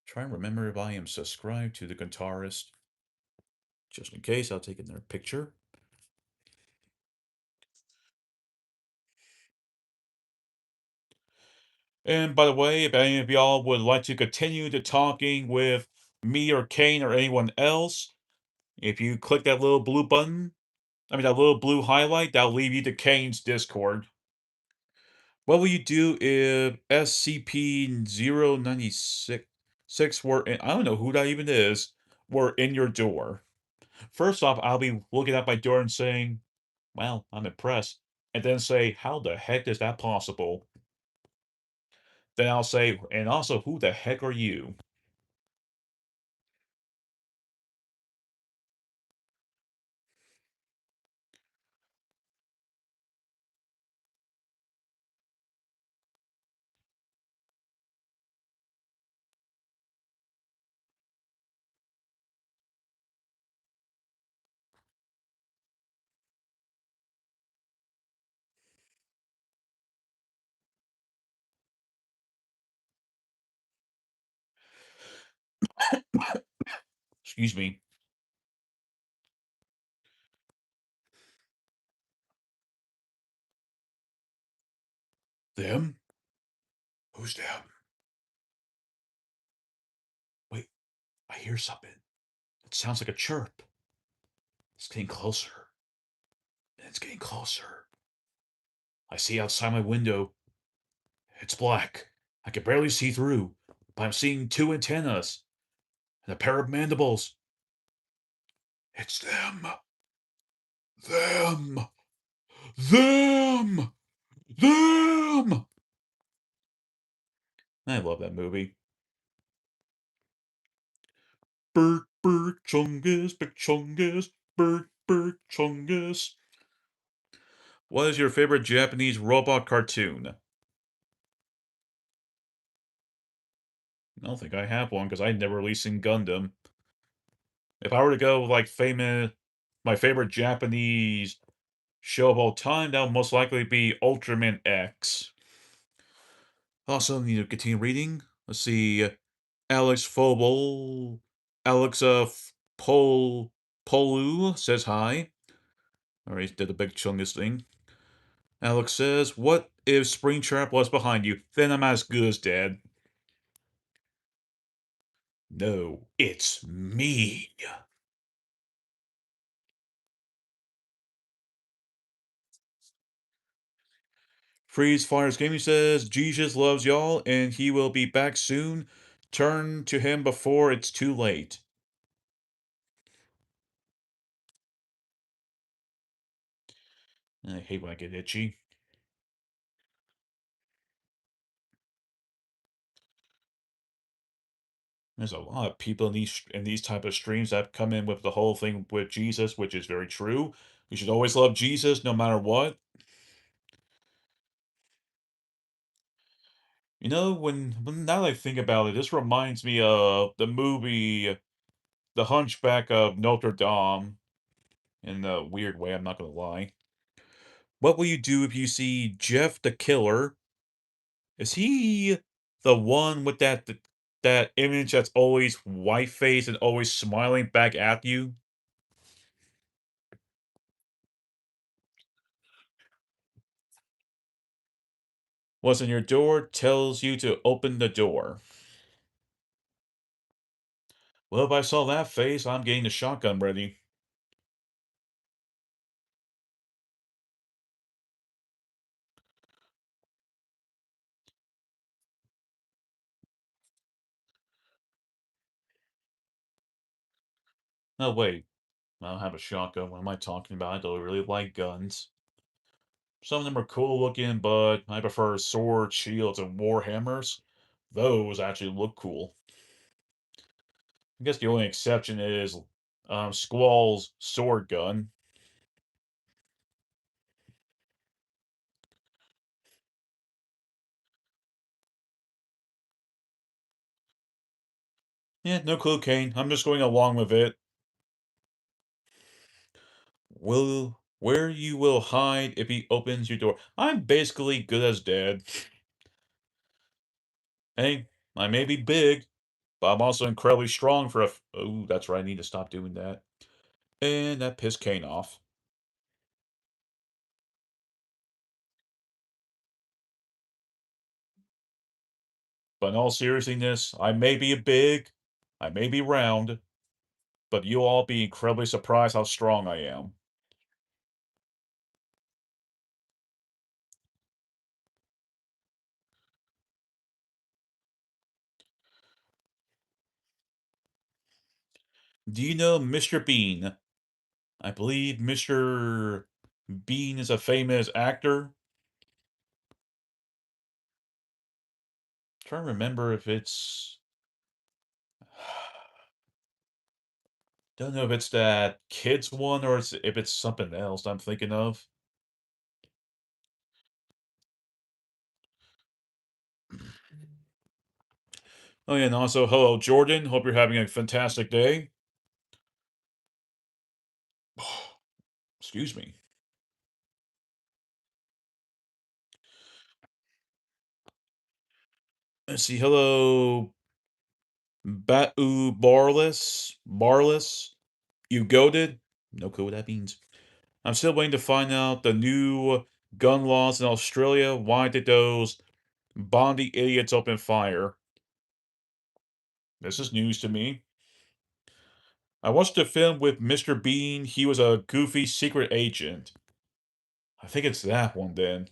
Try and remember if I am subscribed to the guitarist. Just in case, I'll take another picture. And by the way, if any of y'all would like to continue to talking with me or Kane or anyone else, if you click that little blue button, that little blue highlight, that'll lead you to Kane's Discord. What will you do if SCP-096 were in, I don't know who that even is, were in your door? First off, I'll be looking at my door and saying, well, I'm impressed. And then say, how the heck is that possible? Then I'll say, and also, who the heck are you? Excuse me. Them? Who's them? Wait, I hear something. It sounds like a chirp. It's getting closer. And it's getting closer. I see outside my window. It's black. I can barely see through, but I'm seeing two antennas and a pair of mandibles. It's them. Them. Them. Them. I love that movie. Bert Chungus, Bert Chungus, Bert Chungus. What is your favorite Japanese robot cartoon? I don't think I have one because I never really seen Gundam. If I were to go like famous, my favorite Japanese show of all time, that would most likely be Ultraman X. Also, need to continue reading. Let's see. Alex Phobel, Alex Polu says hi. Alright, did the big chungus thing. Alex says, "What if Springtrap was behind you? Then I'm as good as dead." No, it's me. Freeze Fires Gaming says, Jesus loves y'all and he will be back soon. Turn to him before it's too late. I hate when I get itchy. There's a lot of people in these type of streams that come in with the whole thing with Jesus, which is very true. We should always love Jesus no matter what. You know, when now that I think about it, this reminds me of the movie The Hunchback of Notre Dame in a weird way, I'm not gonna lie. What will you do if you see Jeff the Killer? Is he the one with that image that's always white face and always smiling back at you? What's in your door tells you to open the door. Well, if I saw that face, I'm getting the shotgun ready. Oh, wait. I don't have a shotgun. What am I talking about? I don't really like guns. Some of them are cool looking, but I prefer swords, shields, and warhammers. Those actually look cool. I guess the only exception is Squall's sword gun. Yeah, no clue, Kane. I'm just going along with it. Where you will hide if he opens your door. I'm basically good as dead. Hey, I may be big, but I'm also incredibly strong for a. Oh, that's right. I need to stop doing that. And that pissed Kane off. But in all seriousness, I may be big, I may be round, but you'll all be incredibly surprised how strong I am. Do you know Mr. Bean? I believe Mr. Bean is a famous actor. Trying to remember if it's. Don't know if it's that kids one or if it's something else I'm thinking of. Oh yeah, and also hello Jordan. Hope you're having a fantastic day. Excuse me. Let's see. Hello Batu Barless, you goaded? No clue what that means. I'm still waiting to find out the new gun laws in Australia. Why did those Bondi idiots open fire? This is news to me. I watched a film with Mr. Bean. He was a goofy secret agent. I think it's that one then.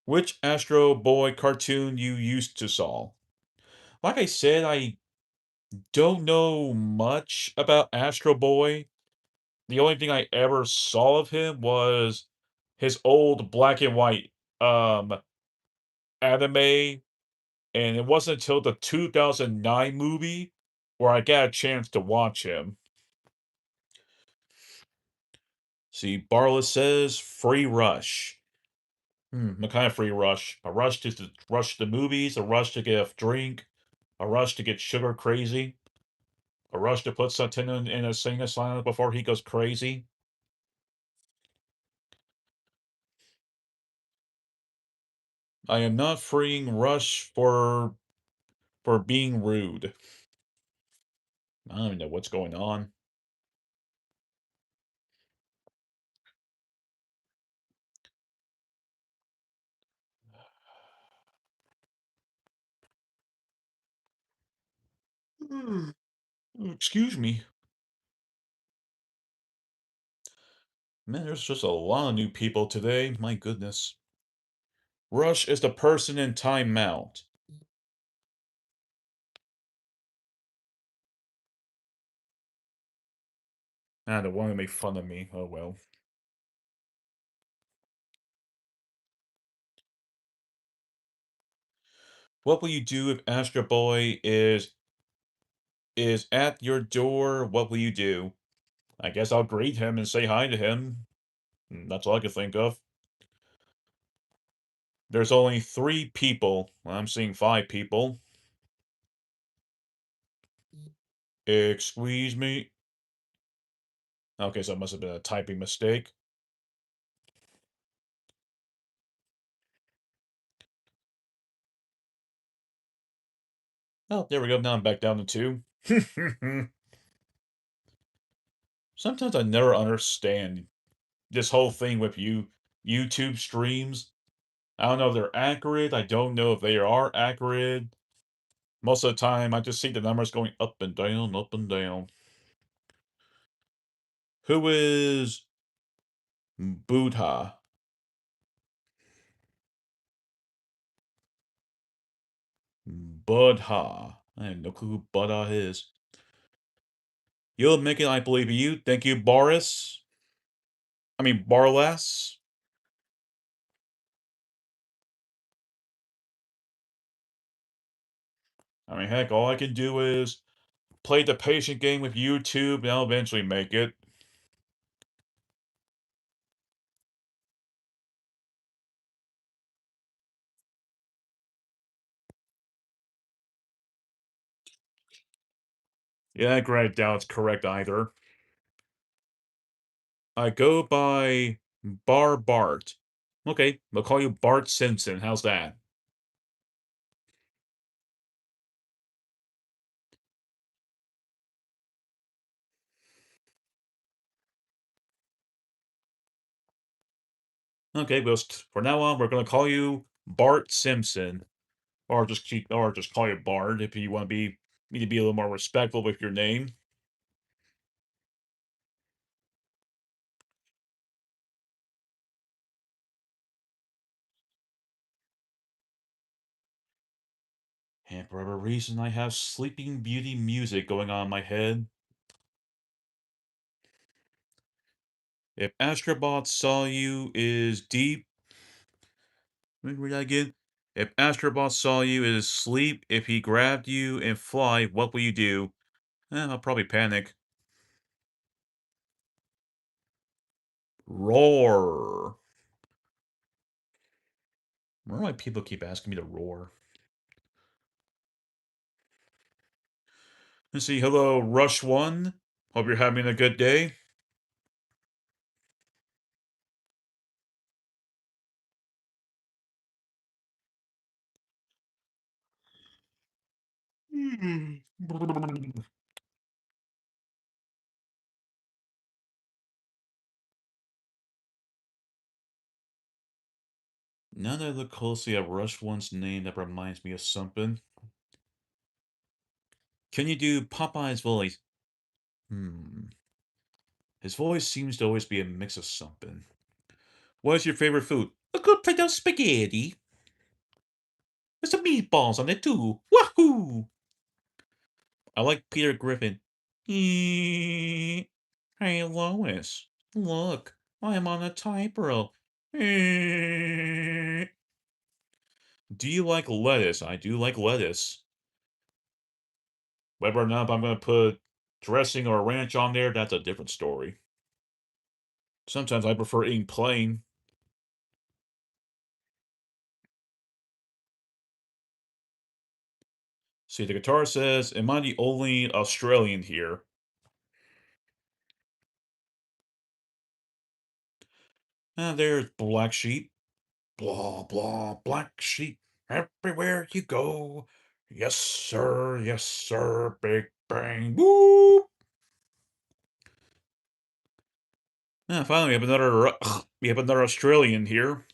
Which Astro Boy cartoon you used to saw? Like I said, I don't know much about Astro Boy. The only thing I ever saw of him was his old black and white anime, and it wasn't until the 2009 movie where I got a chance to watch him. See, Barla says free rush. What kind of free rush? A rush to rush the movies, a rush to get a drink, a rush to get sugar crazy, a rush to put something in a sing asylum before he goes crazy. I am not freeing Rush for being rude. I don't even know what's going on. Excuse me. Man, there's just a lot of new people today. My goodness. Rush is the person in timeout. Ah, they want to make fun of me. Oh well. What will you do if Astro Boy is at your door? What will you do? I guess I'll greet him and say hi to him. That's all I can think of. There's only 3 people. Well, I'm seeing 5 people. Excuse me. Okay, so it must have been a typing mistake. Oh, there we go. Now I'm back down to 2. Sometimes I never understand this whole thing with YouTube streams. I don't know if they're accurate. I don't know if they are accurate. Most of the time, I just see the numbers going up and down, up and down. Who is Buddha? Buddha. I have no clue who Buddha is. You'll make it, I believe in you. Thank you, Boris. I mean, Barless. I mean, heck, all I can do is play the patient game with YouTube, and I'll eventually make it. Yeah, granted, doubt it's correct either. I go by Bart. Okay, we'll call you Bart Simpson. How's that? Okay, well, for now on, we're gonna call you Bart Simpson, or just call you Bart if you want to be need to be a little more respectful with your name. And for whatever reason, I have Sleeping Beauty music going on in my head. If Astrobot saw you is deep. Let me read that again. If Astrobot saw you is sleep, if he grabbed you and fly, what will you do? I'll probably panic. Roar. Why do my people keep asking me to roar? Let's see. Hello, Rush One. Hope you're having a good day. Now that I look closely at Rush One's name, that reminds me of something. Can you do Popeye's voice? His voice seems to always be a mix of something. What is your favorite food? A good plate of spaghetti. There's some meatballs on it too. Wahoo! I like Peter Griffin. Hey, Lois. Look, I'm on a tightrope. Do you like lettuce? I do like lettuce. Whether or not I'm going to put dressing or ranch on there, that's a different story. Sometimes I prefer eating plain. See, the guitar says, am I the only Australian here? There's Black Sheep. Blah, blah, Black Sheep. Everywhere you go. Yes, sir. Yes, sir. Big bang. Woo! Finally, we have another Australian here.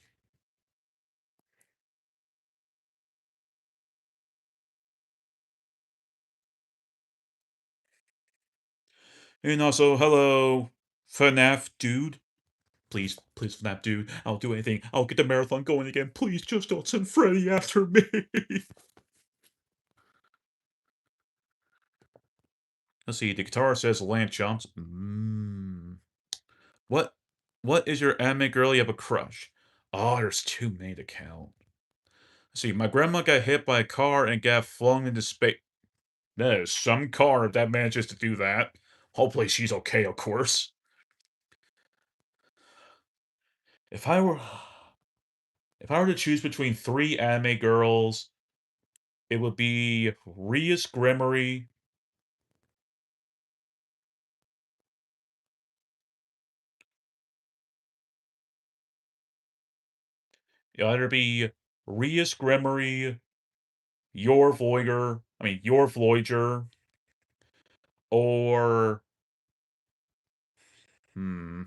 And also, hello, FNAF dude. Please, please, FNAF dude. I'll do anything. I'll get the marathon going again. Please, just don't send Freddy after me. Let's see. The guitar says lamp jumps. What? What is your anime girl you have a crush? Oh, there's too many to count. Let's see. My grandma got hit by a car and got flung into space. There's some car that manages to do that. Hopefully she's okay, of course. If I were if I were to choose between three anime girls, it would be Rias Gremory. It'll either be Rias Gremory, Your Voyager, Your Voyager, or hmm,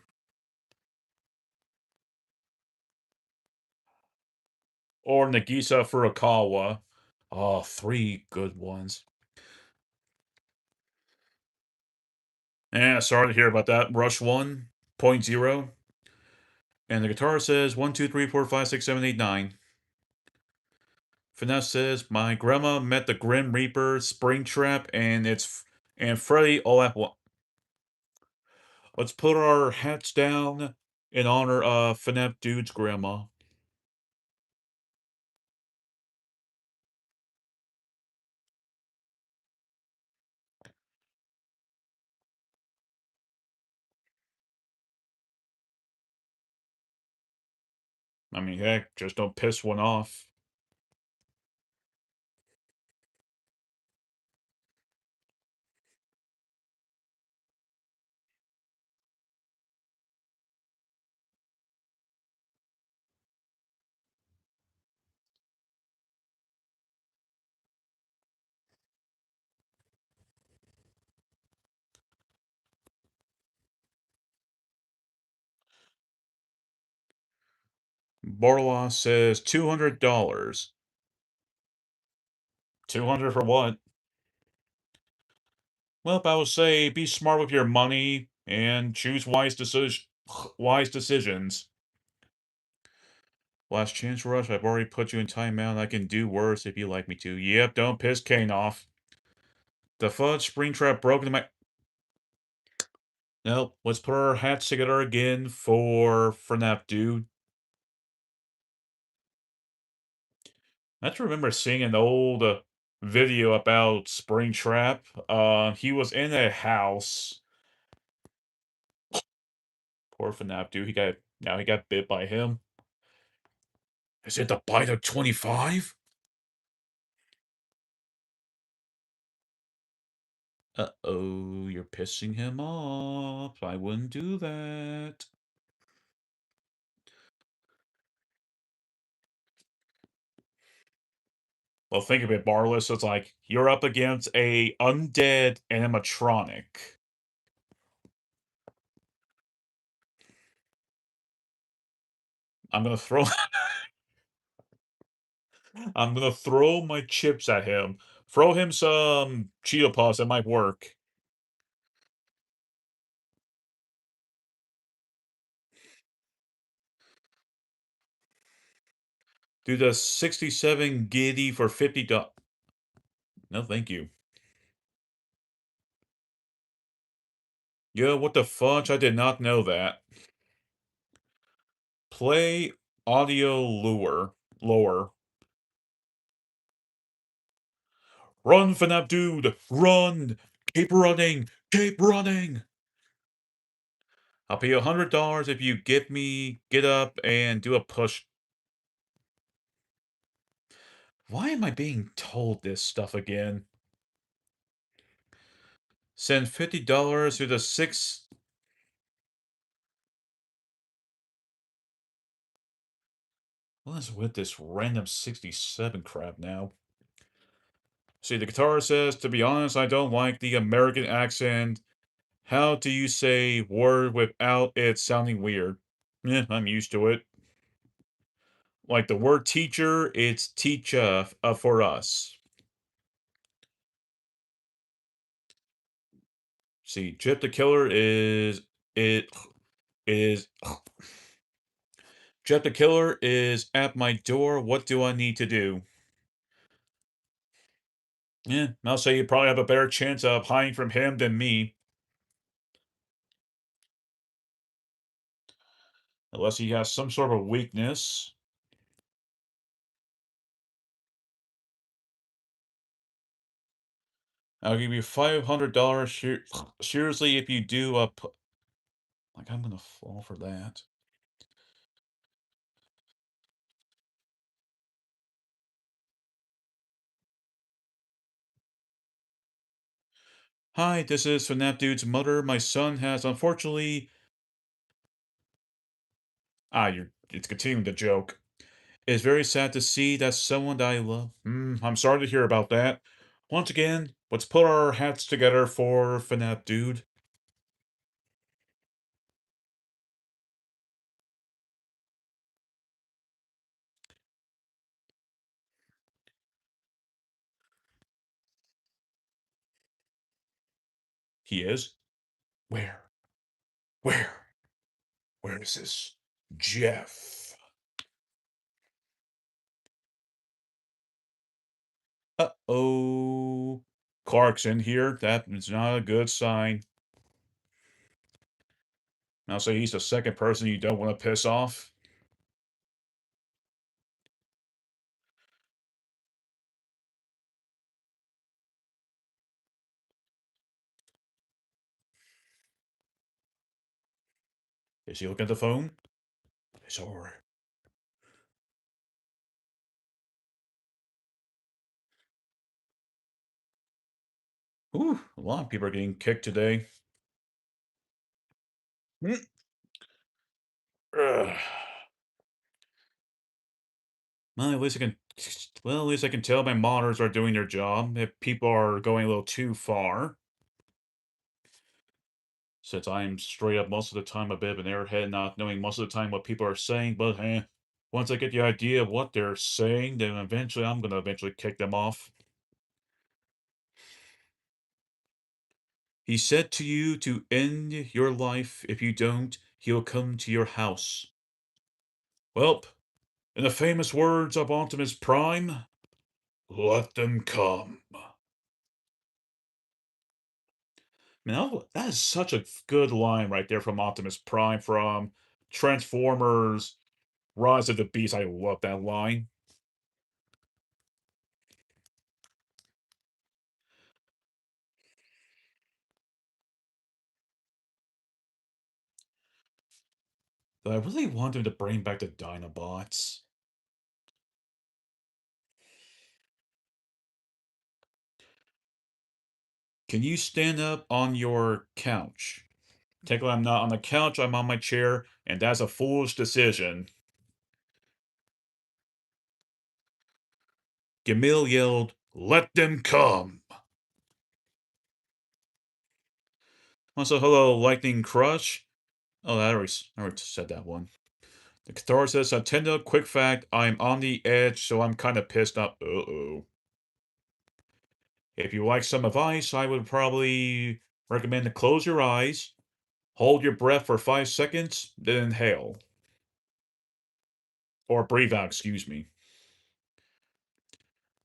or Nagisa Furukawa. Oh, three good ones. Sorry to hear about that. Rush 1.0. And the guitar says 1, 2, 3, 4, 5, 6, 7, 8, 9. Finesse says, my grandma met the Grim Reaper, Springtrap, and Freddy all at once. Let's put our hats down in honor of FNAF Dude's grandma. Heck, just don't piss one off. Borla says $200. 200 for what? Well, I would say be smart with your money and choose wise decisions. Last chance, Rush. I've already put you in timeout. I can do worse if you like me to. Yep, don't piss Kane off. The fudge Springtrap broke into my... Nope, let's put our hats together again for FNAF Dude. I just remember seeing an old video about Springtrap. He was in a house. Poor FNAF Dude. Now he got bit by him. Is it the bite of 25? Uh-oh, you're pissing him off. I wouldn't do that. Well, think of it, Barless. It's like you're up against a undead animatronic. I'm gonna throw I'm gonna throw my chips at him. Throw him some Cheeto Puffs, that might work. Do the 67 giddy for $50. No, thank you. Yo, what the fudge? I did not know that. Play audio lower. Run, FNAF dude! Run! Keep running! Keep running! I'll pay you $100 if you get up and do a push. Why am I being told this stuff again? Send $50 to the six. What is with this random 67 crap now? See, the guitar says, to be honest, I don't like the American accent. How do you say word without it sounding weird? I'm used to it. Like the word teacher, it's teacher for us. See, Chip the Killer it is Chip the Killer is at my door. What do I need to do? Yeah, I'll say you probably have a better chance of hiding from him than me. Unless he has some sort of weakness. I'll give you $500. Seriously, if you do like I'm gonna fall for that. Hi, this is FNAF Dude's mother. My son has unfortunately it's continuing the joke. It's very sad to see that someone that I love. I'm sorry to hear about that. Once again, let's put our hats together for FNAF Dude. He is? Where? Where? Where is this? Jeff. Uh-oh. Clark's in here. That is not a good sign. I'll say he's the second person you don't want to piss off. Is he looking at the phone? It's over. Ooh, a lot of people are getting kicked today. Mm. Ugh. Well, at least I can. Well, at least I can tell my monitors are doing their job. If people are going a little too far, since I'm straight up most of the time a bit of an airhead, not knowing most of the time what people are saying. But once I get the idea of what they're saying, then eventually I'm gonna eventually kick them off. He said to you to end your life. If you don't, he'll come to your house. Welp, in the famous words of Optimus Prime, let them come. Man, that is such a good line right there from Optimus Prime from Transformers Rise of the Beast. I love that line. But I really want them to bring back the Dinobots. Can you stand up on your couch? Technically, I'm not on the couch, I'm on my chair, and that's a foolish decision. Gamil yelled, "Let them come!" Also, hello, Lightning Crush. Oh, I already said that one. The Cathar says, Nintendo, quick fact, I'm on the edge, so I'm kind of pissed off. Uh-oh. If you like some advice, I would probably recommend to close your eyes, hold your breath for 5 seconds, then inhale. Or breathe out, excuse me.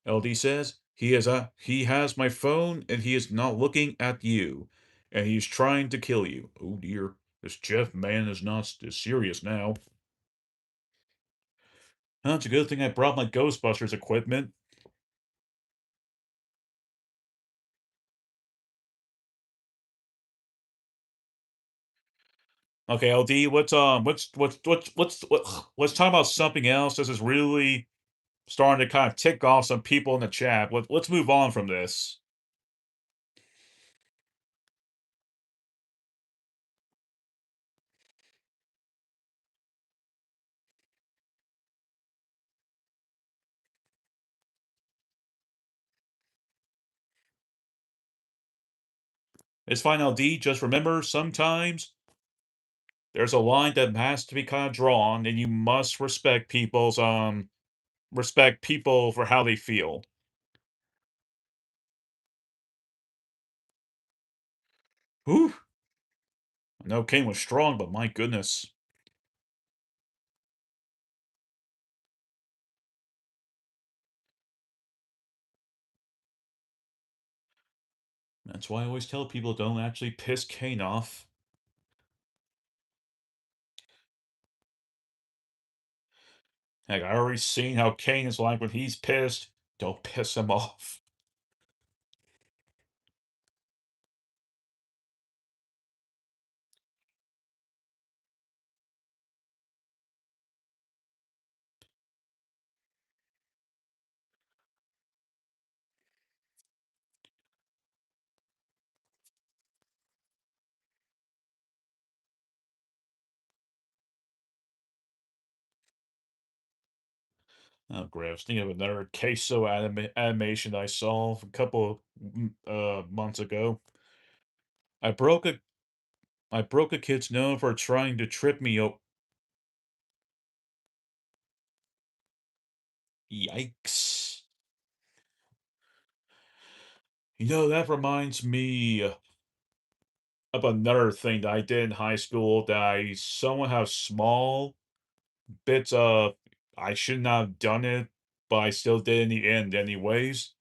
LD says, he has my phone and he is not looking at you. And he's trying to kill you. Oh dear. This Jeff man is not as serious now. It's a good thing I brought my Ghostbusters equipment. Okay, LD, let's talk about something else. This is really starting to kind of tick off some people in the chat. Let's move on from this. It's fine, LD. Just remember, sometimes there's a line that has to be kind of drawn, and you must respect people for how they feel. Whew. I know Kane was strong, but my goodness. That's why I always tell people don't actually piss Kane off. Heck, I already seen how Kane is like when he's pissed. Don't piss him off. Oh, great. I was thinking of another queso animation I saw a couple months ago. I broke a I broke a kid's nose for trying to trip me up. Yikes. That reminds me of another thing that I did in high school that I somewhat have small bits of I should not have done it, but I still did in the end anyways.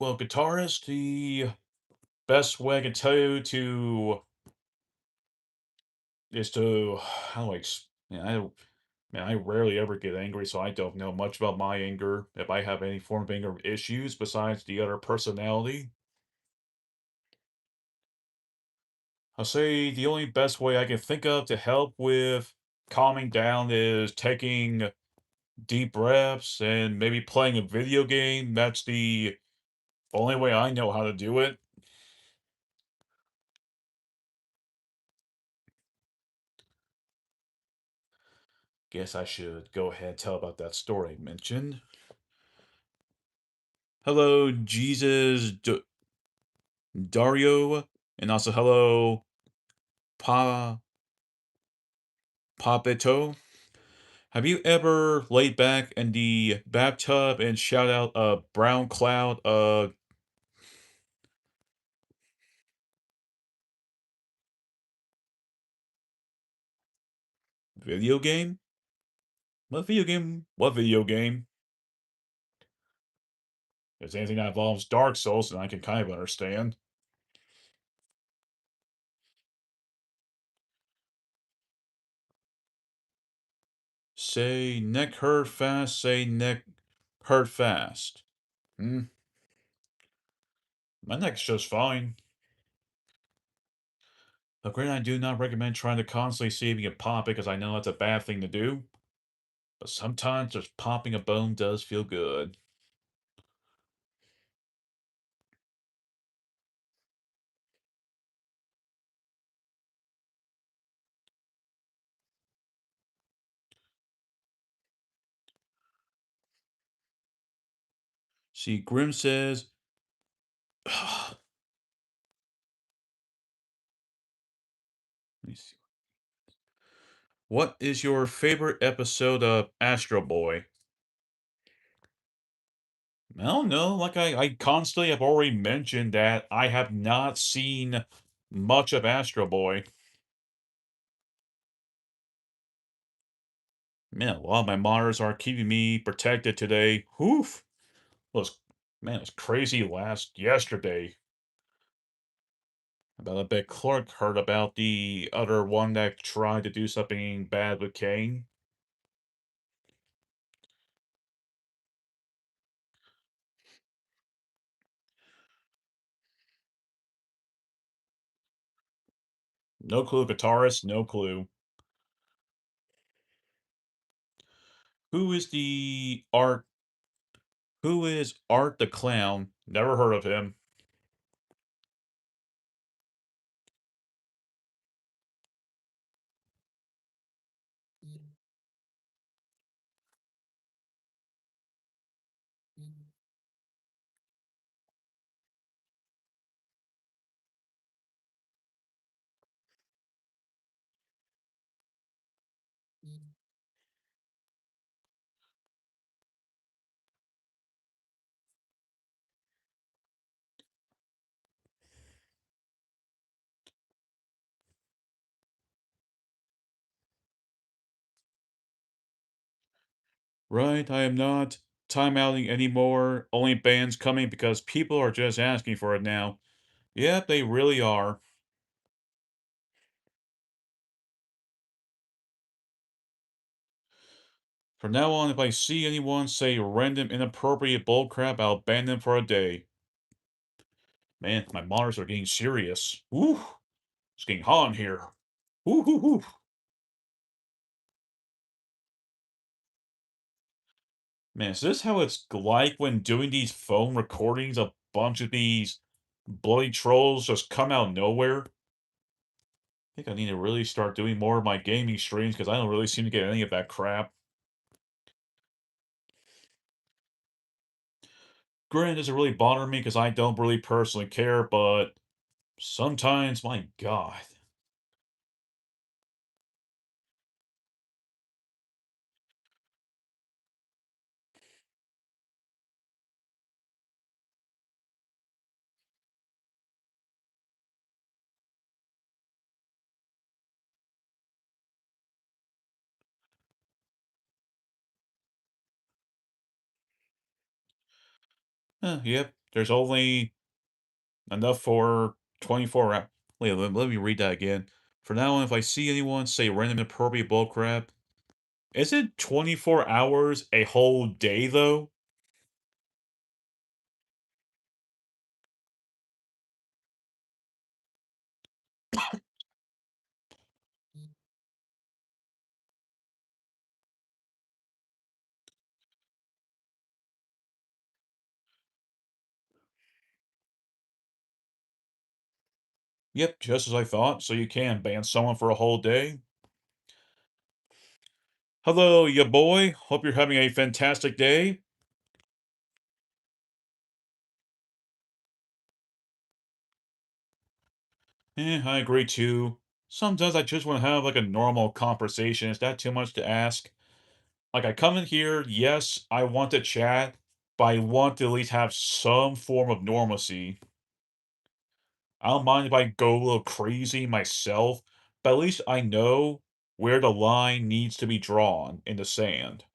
Well, guitarist, the best way I can tell you to is to how do I man, I rarely ever get angry, so I don't know much about my anger. If I have any form of anger issues besides the other personality, I'll say the only best way I can think of to help with calming down is taking deep breaths and maybe playing a video game. That's the only way I know how to do it. Guess I should go ahead and tell about that story I mentioned. Hello, Dario, and also hello, Pa Papito. Have you ever laid back in the bathtub and shout out a brown cloud video game? What video game? What video game? If it's anything that involves Dark Souls, then I can kind of understand. Say neck hurt fast, say neck hurt fast. Hmm, my neck's just fine. But granted, I do not recommend trying to constantly see if you can pop it because I know that's a bad thing to do. But sometimes just popping a bone does feel good. See, Grim says, let me see. What is your favorite episode of Astro Boy? I don't know. Like I constantly have already mentioned that I have not seen much of Astro Boy. Man, a lot of my monitors are keeping me protected today. Woof. Man, it was crazy yesterday. About I bet Clark heard about the other one that tried to do something bad with Kane. No clue, guitarist, no clue. Who is the Art? Who is Art the Clown? Never heard of him. Right, I am not timeouting anymore. Only bands coming because people are just asking for it now. Yep, they really are. From now on, if I see anyone say random inappropriate bullcrap, I'll ban them for a day. Man, my monitors are getting serious. Woo! It's getting hot in here. Woo hoo hoo. Man, is this how it's like when doing these phone recordings? A bunch of these bloody trolls just come out of nowhere? I think I need to really start doing more of my gaming streams because I don't really seem to get any of that crap. Granted, it doesn't really bother me because I don't really personally care, but sometimes, my God. Yep, there's only enough for 24 hours. Wait, let me read that again. For now on, if I see anyone say random inappropriate bullcrap, is it 24 hours a whole day, though? Yep, just as I thought, so you can ban someone for a whole day. Hello, ya boy. Hope you're having a fantastic day. I agree too. Sometimes I just want to have like a normal conversation. Is that too much to ask? Like I come in here, yes, I want to chat, but I want to at least have some form of normalcy. I don't mind if I go a little crazy myself, but at least I know where the line needs to be drawn in the sand.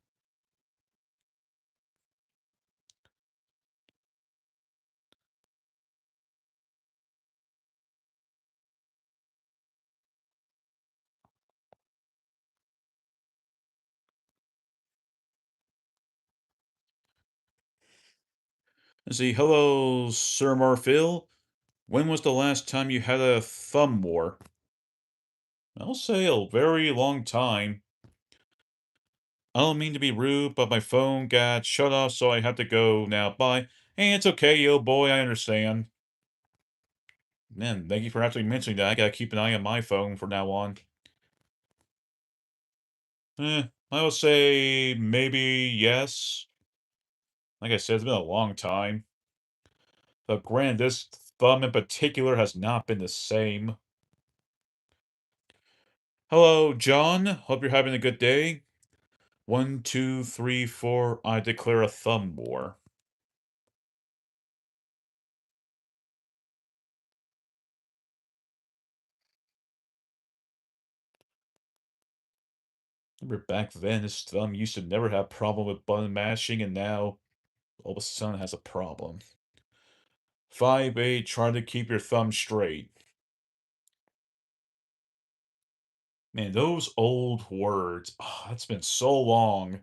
Let's see, hello, Sir Marfil. When was the last time you had a thumb war? I'll say a very long time. I don't mean to be rude, but my phone got shut off, so I have to go now. Bye. Hey, it's okay, yo boy, I understand. Man, thank you for actually mentioning that. I gotta keep an eye on my phone from now on. I would say maybe yes. Like I said, it's been a long time. But granted, this thumb in particular has not been the same. Hello, John. Hope you're having a good day. 1, 2, 3, 4. I declare a thumb war. Remember back then, this thumb used to never have problem with button mashing, and now all of a sudden has a problem. 5-8, try to keep your thumb straight. Man, those old words. Oh, it's been so long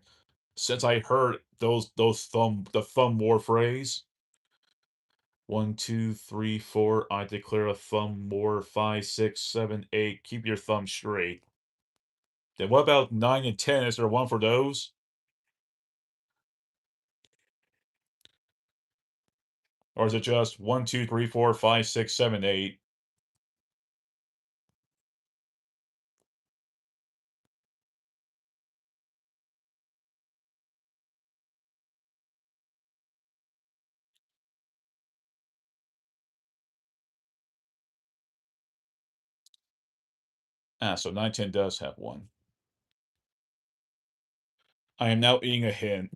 since I heard the thumb war phrase. 1, 2, 3, 4. I declare a thumb war. 5, 6, 7, 8. Keep your thumb straight. Then what about 9 and 10? Is there one for those? Or is it just 1, 2, 3, 4, 5, 6, 7, 8? Ah, so 9, 10 does have one. I am now eating a hen.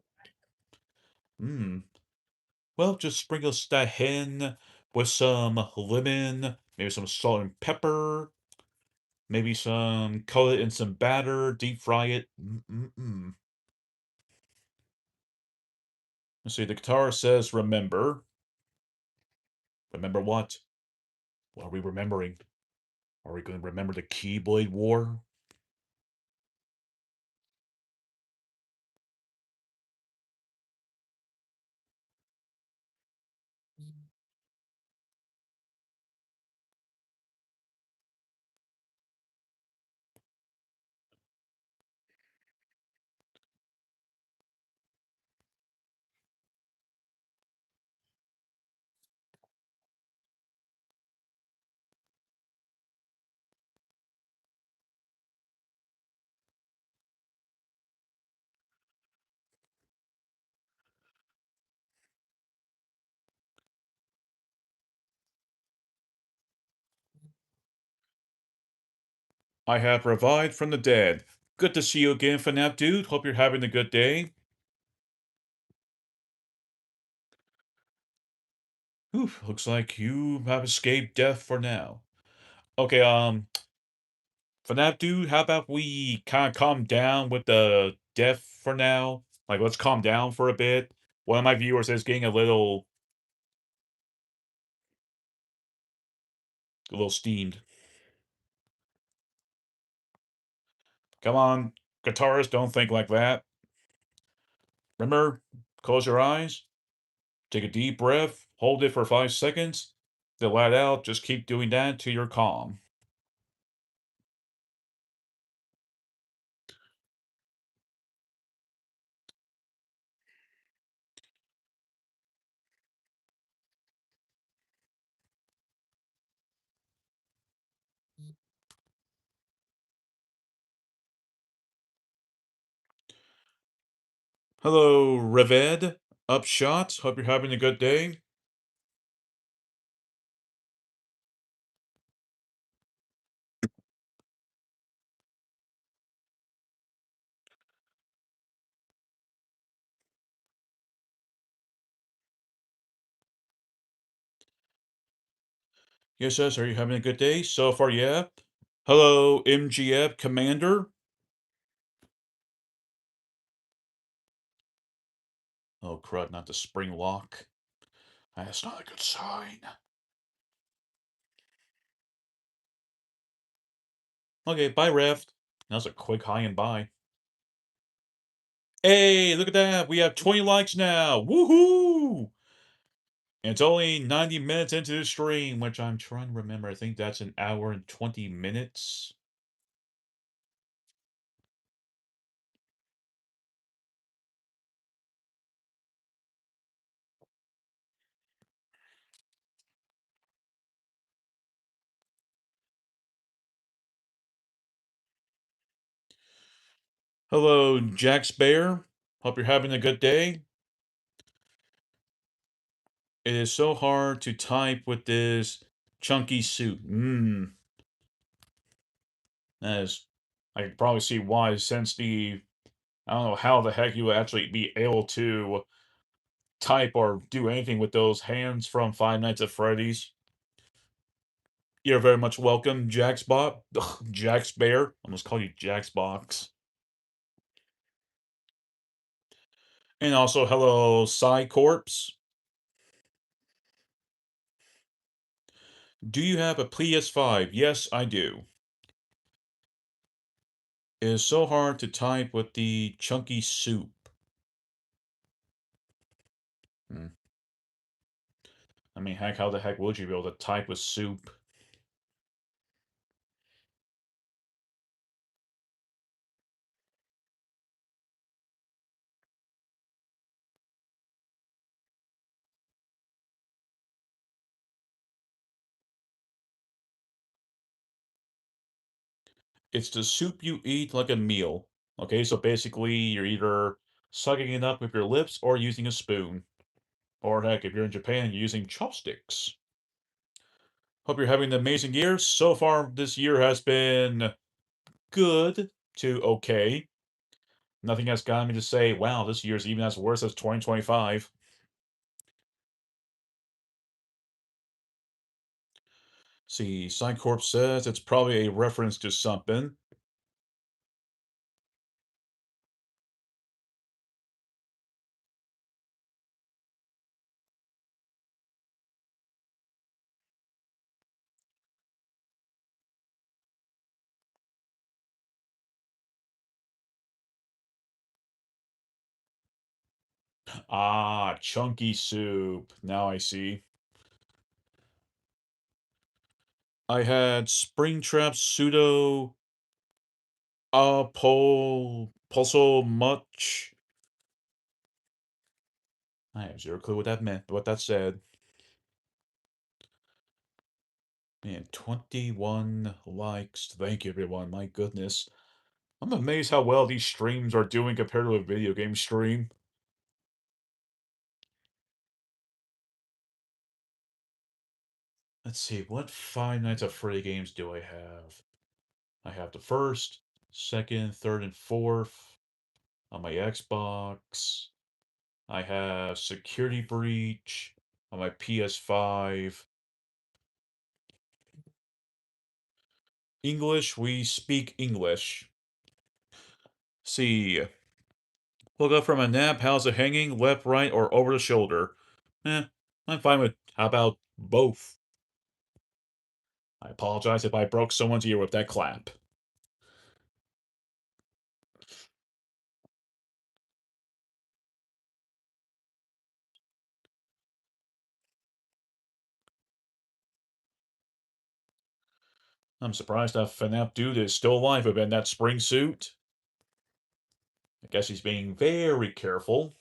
Hmm. Well, just sprinkle that hen with some lemon, maybe some salt and pepper, maybe coat it in some batter, deep fry it. Mm-mm-mm. Let's see, the guitar says remember. Remember what? What are we remembering? Are we going to remember the Keyblade War? I have revived from the dead. Good to see you again, FNAF dude. Hope you're having a good day. Whew, looks like you have escaped death for now. Okay, FNAF dude, how about we kind of calm down with the death for now? Like, let's calm down for a bit. One of my viewers is getting a little steamed. Come on, guitarists, don't think like that. Remember, close your eyes, take a deep breath, hold it for 5 seconds, then let out. Just keep doing that till you're calm. Hello, Reved. Upshot. Hope you're having a good day. Yes, yes, are you having a good day? So far, yeah. Hello, MGF Commander. Oh, crud, not the spring lock. That's not a good sign. Okay, bye, Rev. That was a quick hi and bye. Hey, look at that. We have 20 likes now. Woohoo! And it's only 90 minutes into the stream, which I'm trying to remember. I think that's an hour and 20 minutes. Hello, Jax Bear. Hope you're having a good day. It is so hard to type with this chunky suit. That is, I can probably see why, since I don't know how the heck you would actually be able to type or do anything with those hands from Five Nights at Freddy's. You're very much welcome, Jaxbot. Ugh, Jax Bear. I must call you Jaxbox. And also, hello, Psycorps. Do you have a PS5? Yes, I do. It is so hard to type with the chunky soup. Hmm. I mean, heck, how the heck would you be able to type with soup? It's the soup you eat like a meal. Okay, so basically, you're either sucking it up with your lips or using a spoon. Or heck, if you're in Japan, you're using chopsticks. Hope you're having an amazing year. So far, this year has been good to okay. Nothing has gotten me to say, wow, this year's even as worse as 2025. See, Psycorp says it's probably a reference to something. Ah, chunky soup. Now I see. I had Springtrap pseudo pulso much. I have zero clue what that meant, what that said. Man, 21 likes. Thank you, everyone. My goodness. I'm amazed how well these streams are doing compared to a video game stream. Let's see, what Five Nights at Freddy games do I have? I have the first, second, third, and fourth on my Xbox. I have Security Breach on my PS5. English, we speak English. See, look up from a nap, how's it hanging? Left, right, or over the shoulder? Eh, I'm fine with, how about both? I apologize if I broke someone's ear with that clap. I'm surprised that FNAF dude is still alive within that spring suit. I guess he's being very careful.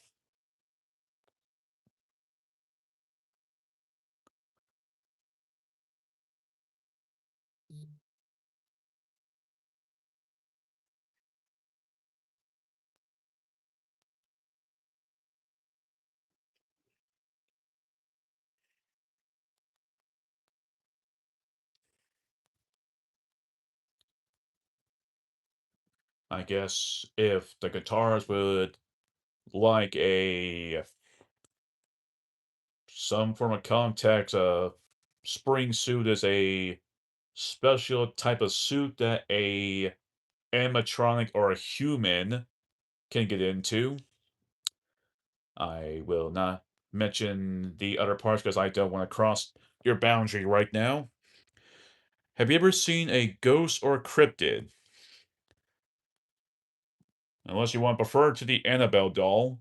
I guess if the guitars would like a some form of context, a spring suit is a special type of suit that a animatronic or a human can get into. I will not mention the other parts because I don't want to cross your boundary right now. Have you ever seen a ghost or a cryptid? Unless you want to prefer to the Annabelle doll.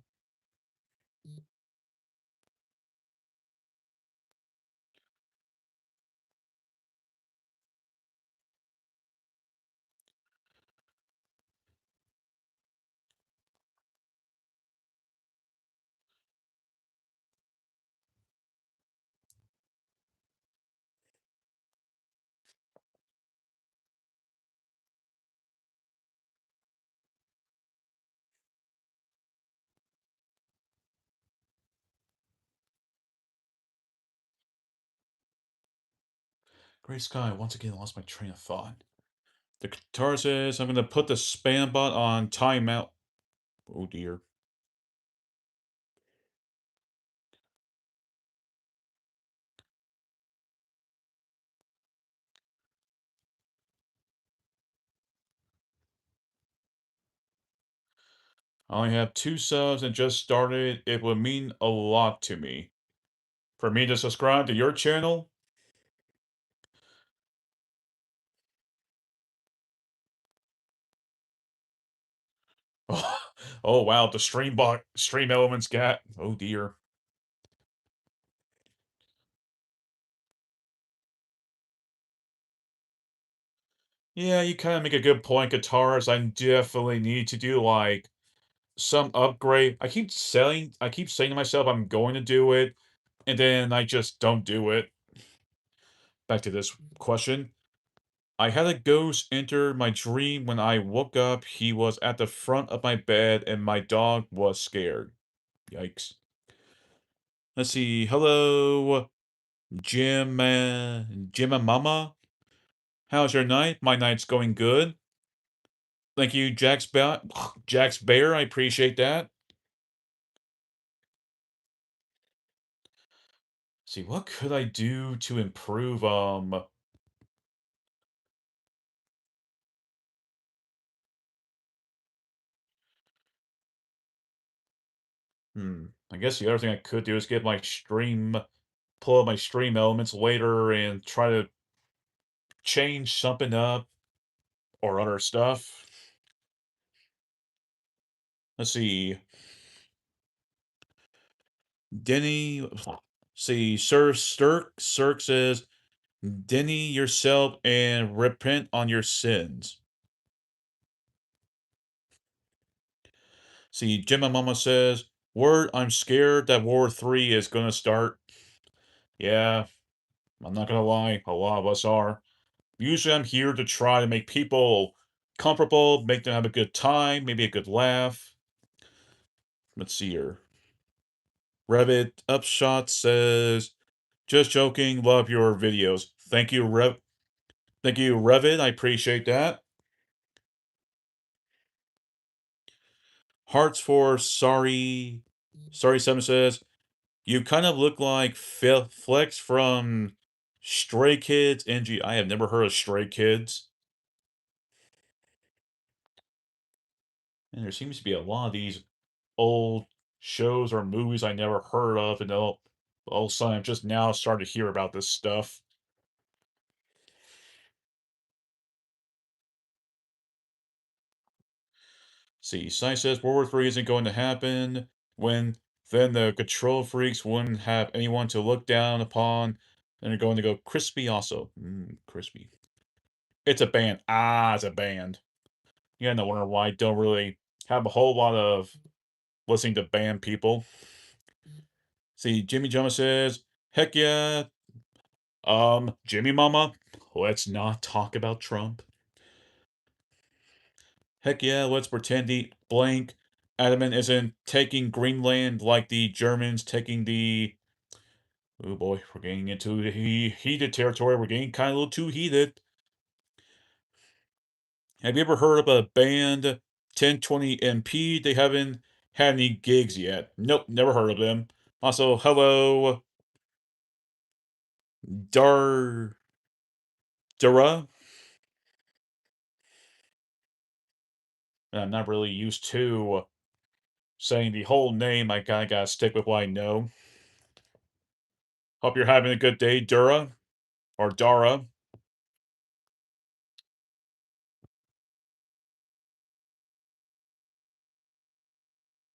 Gray Sky, once again, lost my train of thought. The guitar says, I'm going to put the spam bot on timeout. Oh dear. I only have 2 subs and just started. It would mean a lot to me. For me to subscribe to your channel? Oh, oh wow, the stream elements got. Oh dear. Yeah, you kind of make a good point, guitars. I definitely need to do like some upgrade. I keep saying to myself I'm going to do it, and then I just don't do it. Back to this question. I had a ghost enter my dream. When I woke up, he was at the front of my bed and my dog was scared. Yikes. Let's see. Hello, Jim and Mama. How's your night? My night's going good. Thank you, Jax Bear. I appreciate that. See, what could I do to improve, I guess the other thing I could do is get my stream, pull up my stream elements later and try to change something up or other stuff. Let's see. Denny, see, Sir Stirk says, Denny yourself and repent on your sins. See, Jimma Mama says, Word, I'm scared that War 3 is gonna start. Yeah, I'm not gonna lie, a lot of us are. Usually I'm here to try to make people comfortable, make them have a good time, maybe a good laugh. Let's see here. Revit Upshot says, just joking, love your videos. Thank you, Revit, I appreciate that. Hearts for Sorry 7 says, you kind of look like Flex from Stray Kids. NG, I have never heard of Stray Kids. And there seems to be a lot of these old shows or movies I never heard of, and all of a sudden I'm just now starting to hear about this stuff. See, Science says World War III isn't going to happen. When then the control freaks wouldn't have anyone to look down upon. And they're going to go crispy also. Crispy. It's a band. Ah, it's a band. Yeah, no wonder why I don't really have a whole lot of listening to band people. See, Jimmy Jama says, heck yeah. Jimmy Mama, let's not talk about Trump. Heck yeah, let's pretend the blank Adamant isn't taking Greenland like the Germans taking the. Oh boy, we're getting into the heated territory. We're getting kind of a little too heated. Have you ever heard of a band 1020 MP? They haven't had any gigs yet. Nope, never heard of them. Also, hello, Dar Dara. I'm not really used to saying the whole name. I kinda gotta stick with what I know. Hope you're having a good day, Dura or Dara.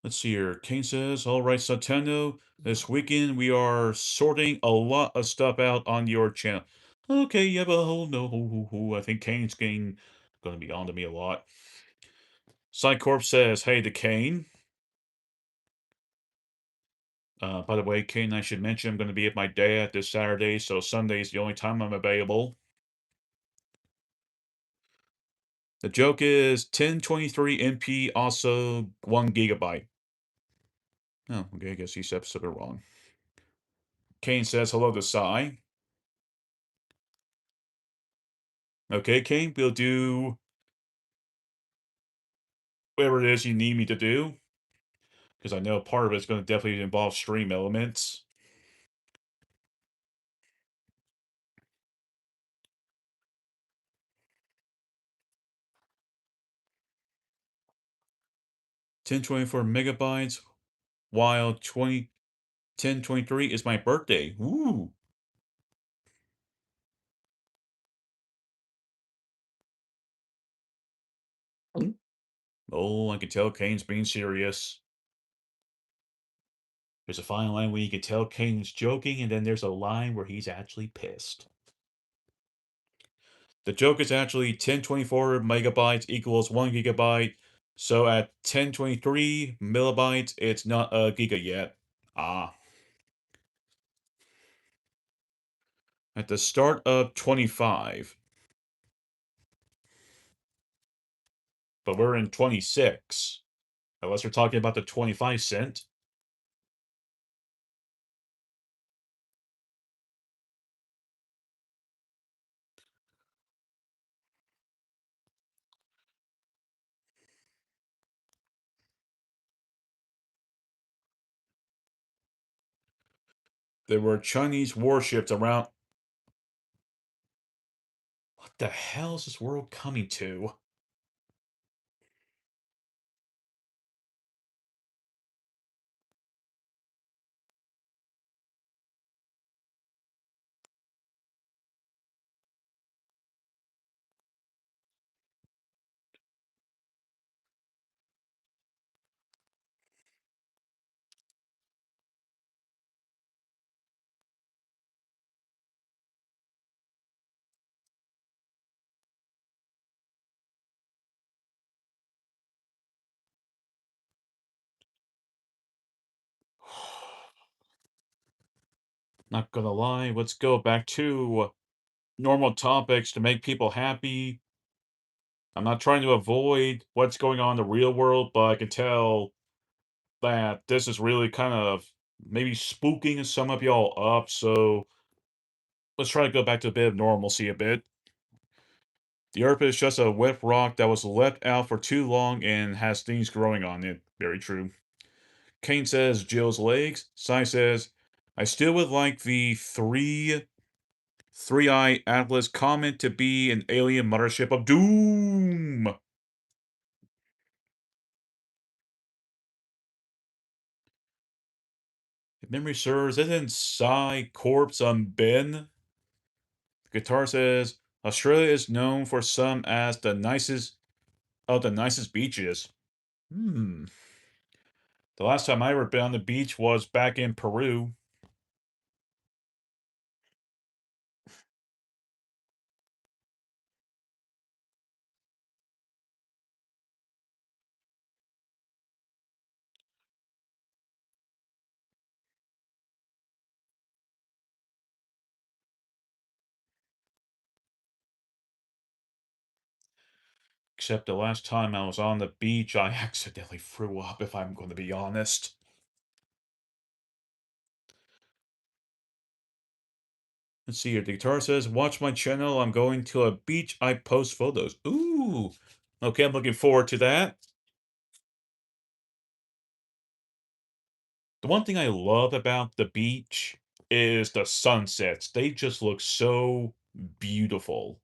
Let's see here. Kane says, all right, Satano, this weekend we are sorting a lot of stuff out on your channel. Okay, yeah, but oh no, I think Kane's gonna be on to me a lot. Psycorp says, hey to Kane. By the way, Kane, I should mention I'm gonna be at my dad this Saturday, so Sunday's the only time I'm available. The joke is 1023 MP, also 1 gigabyte. Oh, okay, I guess he said something wrong. Kane says hello to Sai. Okay, Kane, we'll do whatever it is you need me to do, because I know part of it's going to definitely involve stream elements. $1024 MB, while 1023 is my birthday. Ooh. Oh, I can tell Kane's being serious. There's a fine line where you can tell Kane's joking, and then there's a line where he's actually pissed. The joke is actually 1024 MB equals 1 GB. So at 1023 MB, it's not a giga yet. Ah. At the start of 25. But we're in 26. Unless we're talking about the 25 cent. There were Chinese warships around. What the hell is this world coming to? Not gonna lie, let's go back to normal topics to make people happy. I'm not trying to avoid what's going on in the real world, but I can tell that this is really kind of maybe spooking some of y'all up, so let's try to go back to a bit of normalcy a bit. The Earth is just a wet rock that was left out for too long and has things growing on it. Very true. Kane says Jill's legs. Sai says, I still would like the three-eye Atlas comet to be an alien mothership of doom. If memory serves, isn't Sai corpse on Ben? The guitar says, Australia is known for some as the nicest of the nicest beaches. Hmm. The last time I ever been on the beach was back in Peru. Except the last time I was on the beach, I accidentally threw up, if I'm going to be honest. Let's see here. The guitar says, watch my channel. I'm going to a beach. I post photos. Ooh. Okay, I'm looking forward to that. The one thing I love about the beach is the sunsets. They just look so beautiful.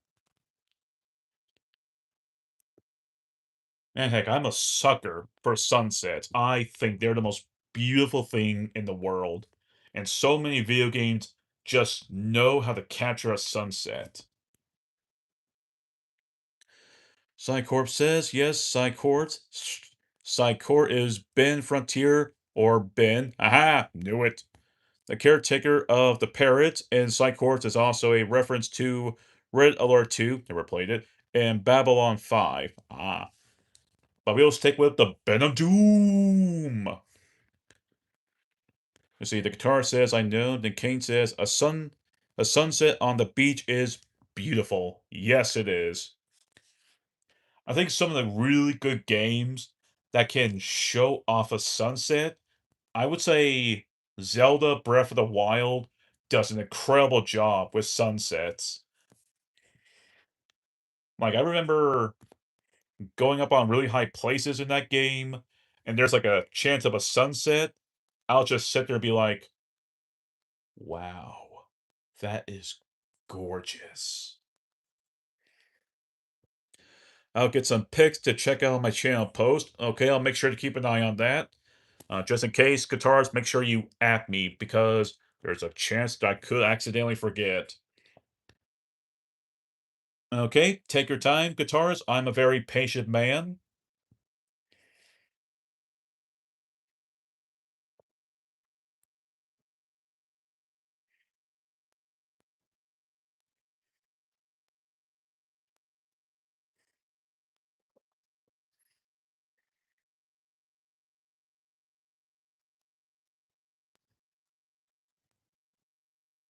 And heck, I'm a sucker for sunsets. I think they're the most beautiful thing in the world. And so many video games just know how to capture a sunset. Psycorp says, yes, Psycorp. Psycorp is Ben Frontier, or Ben. Aha! Knew it. The caretaker of the parrot, and Psycorp is also a reference to Red Alert 2, never played it, and Babylon 5. Ah. But we'll stick with the Ben of Doom. You see, the guitar says, I know. Then Kane says, a sunset on the beach is beautiful. Yes, it is. I think some of the really good games that can show off a sunset, I would say Zelda Breath of the Wild does an incredible job with sunsets. Like, I remember going up on really high places in that game, and there's, like, a chance of a sunset. I'll just sit there and be like, "Wow, that is gorgeous." I'll get some pics to check out on my channel post. Okay, I'll make sure to keep an eye on that. Just in case, guitars, make sure you at me because there's a chance that I could accidentally forget. Okay, take your time, guitars. I'm a very patient man.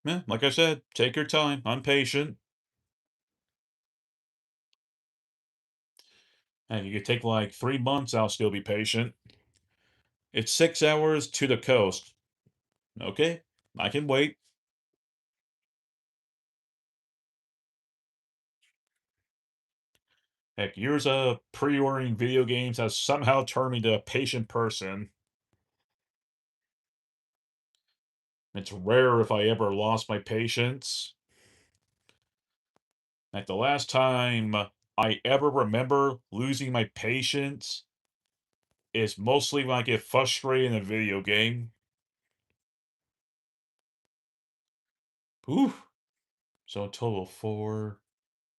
Yeah, like I said, take your time. I'm patient. And you could take like 3 months, I'll still be patient. It's 6 hours to the coast. Okay, I can wait. Heck, years of pre-ordering video games has somehow turned me into a patient person. It's rare if I ever lost my patience. Like the last time I ever remember losing my patience is mostly when I get frustrated in a video game. Ooh. So a total of four,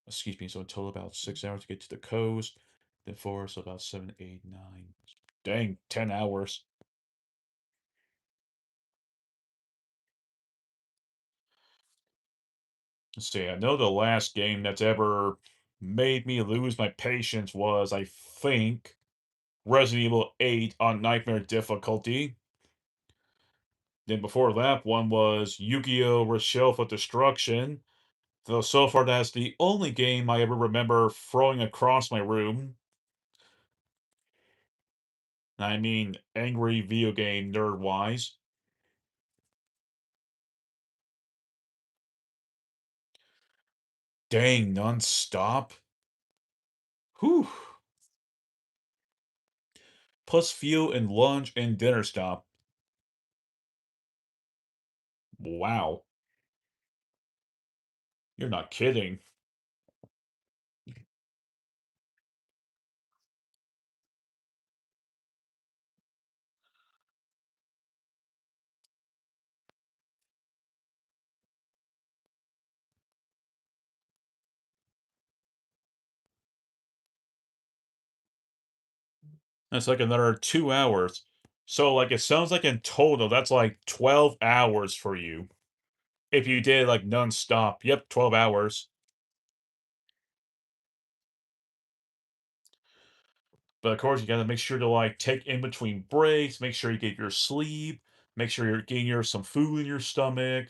excuse me, so a total about 6 hours to get to the coast. Then four, so about seven, eight, nine. Dang, 10 hours. Let's see, I know the last game that's ever made me lose my patience was, I think, Resident Evil 8 on Nightmare difficulty. Then before that one was Yu-Gi-Oh! Shelf of Destruction. Though so far that's the only game I ever remember throwing across my room. I mean, angry video game nerd-wise. Dang, non-stop? Whew. Plus fuel and lunch and dinner stop. Wow. You're not kidding. That's like another 2 hours. So, like, it sounds like in total, that's like 12 hours for you. If you did, like, non-stop. Yep, 12 hours. But, of course, you gotta make sure to, like, take in between breaks, make sure you get your sleep, make sure you're getting your some food in your stomach.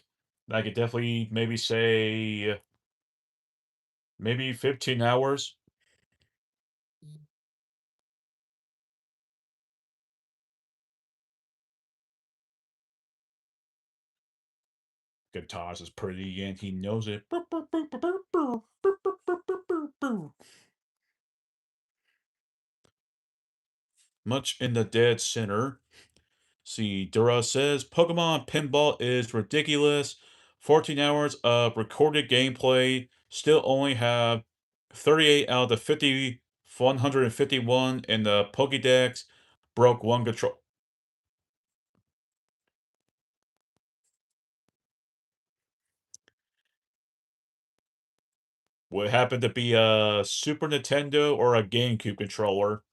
I could definitely maybe say maybe 15 hours. Guitars is pretty, and he knows it. Much in the dead center. See, Dura says Pokemon Pinball is ridiculous. 14 hours of recorded gameplay. Still only have 38 out of the 151 in the Pokédex. Broke one control. Would happen to be a Super Nintendo or a GameCube controller.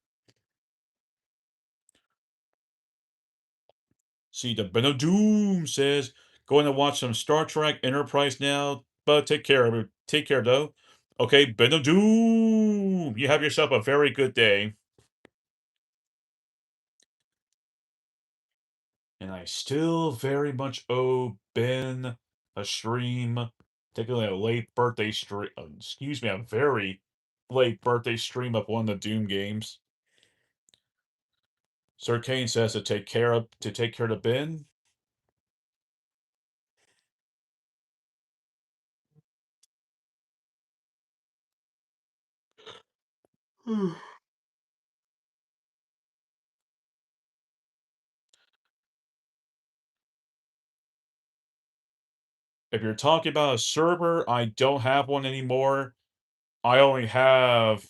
See, the Doom says, going to watch some Star Trek Enterprise now, but take care of it. Take care, though. Okay, Doom, you have yourself a very good day. And I still very much owe Ben a stream, particularly a late birthday stream. Excuse me, a very late birthday stream of one of the Doom games. Sir Kane says to take care of Ben. If you're talking about a server, I don't have one anymore. I only have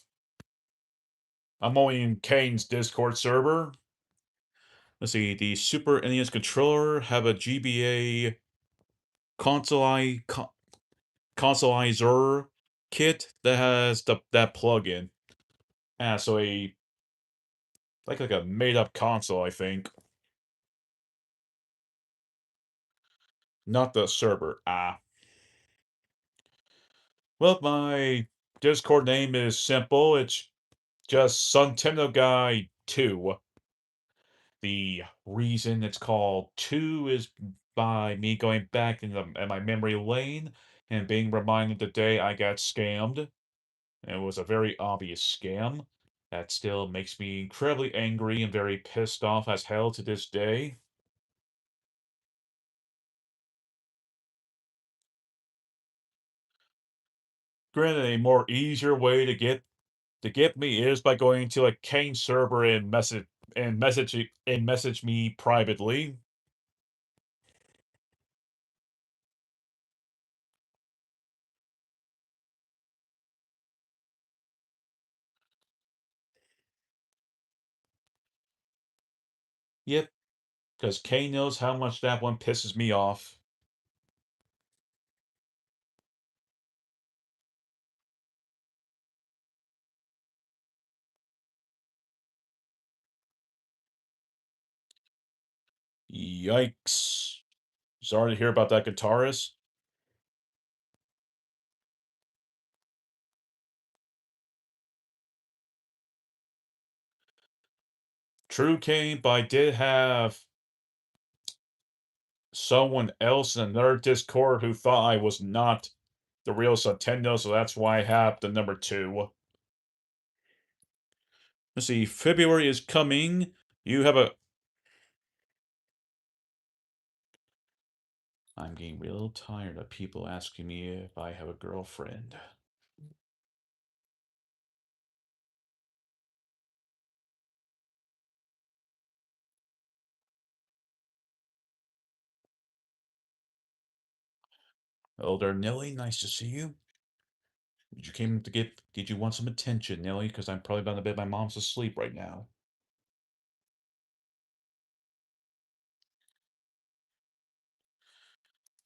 I'm only in Kane's Discord server. Let's see, the Super NES controller have a GBA console consolizer kit that has that plug-in. So a like a made-up console, I think. Not the server. Well, my Discord name is simple. It's just Suntendo Guy 2. The reason it's called 2 is by me going back in my memory lane and being reminded the day I got scammed. And it was a very obvious scam that still makes me incredibly angry and very pissed off as hell to this day. Granted, a more easier way to get me is by going to a Kane server and message me privately. Yep, because Kane knows how much that one pisses me off. Yikes. Sorry to hear about that guitarist. True, Kane, but I did have someone else in another Discord who thought I was not the real Nintendo, so that's why I have the number 2. Let's see, February is coming. You have a... I'm getting real tired of people asking me if I have a girlfriend. Hello there, Nelly. Nice to see you. Did you want some attention, Nelly? Because I'm probably about to bed. My mom's asleep right now.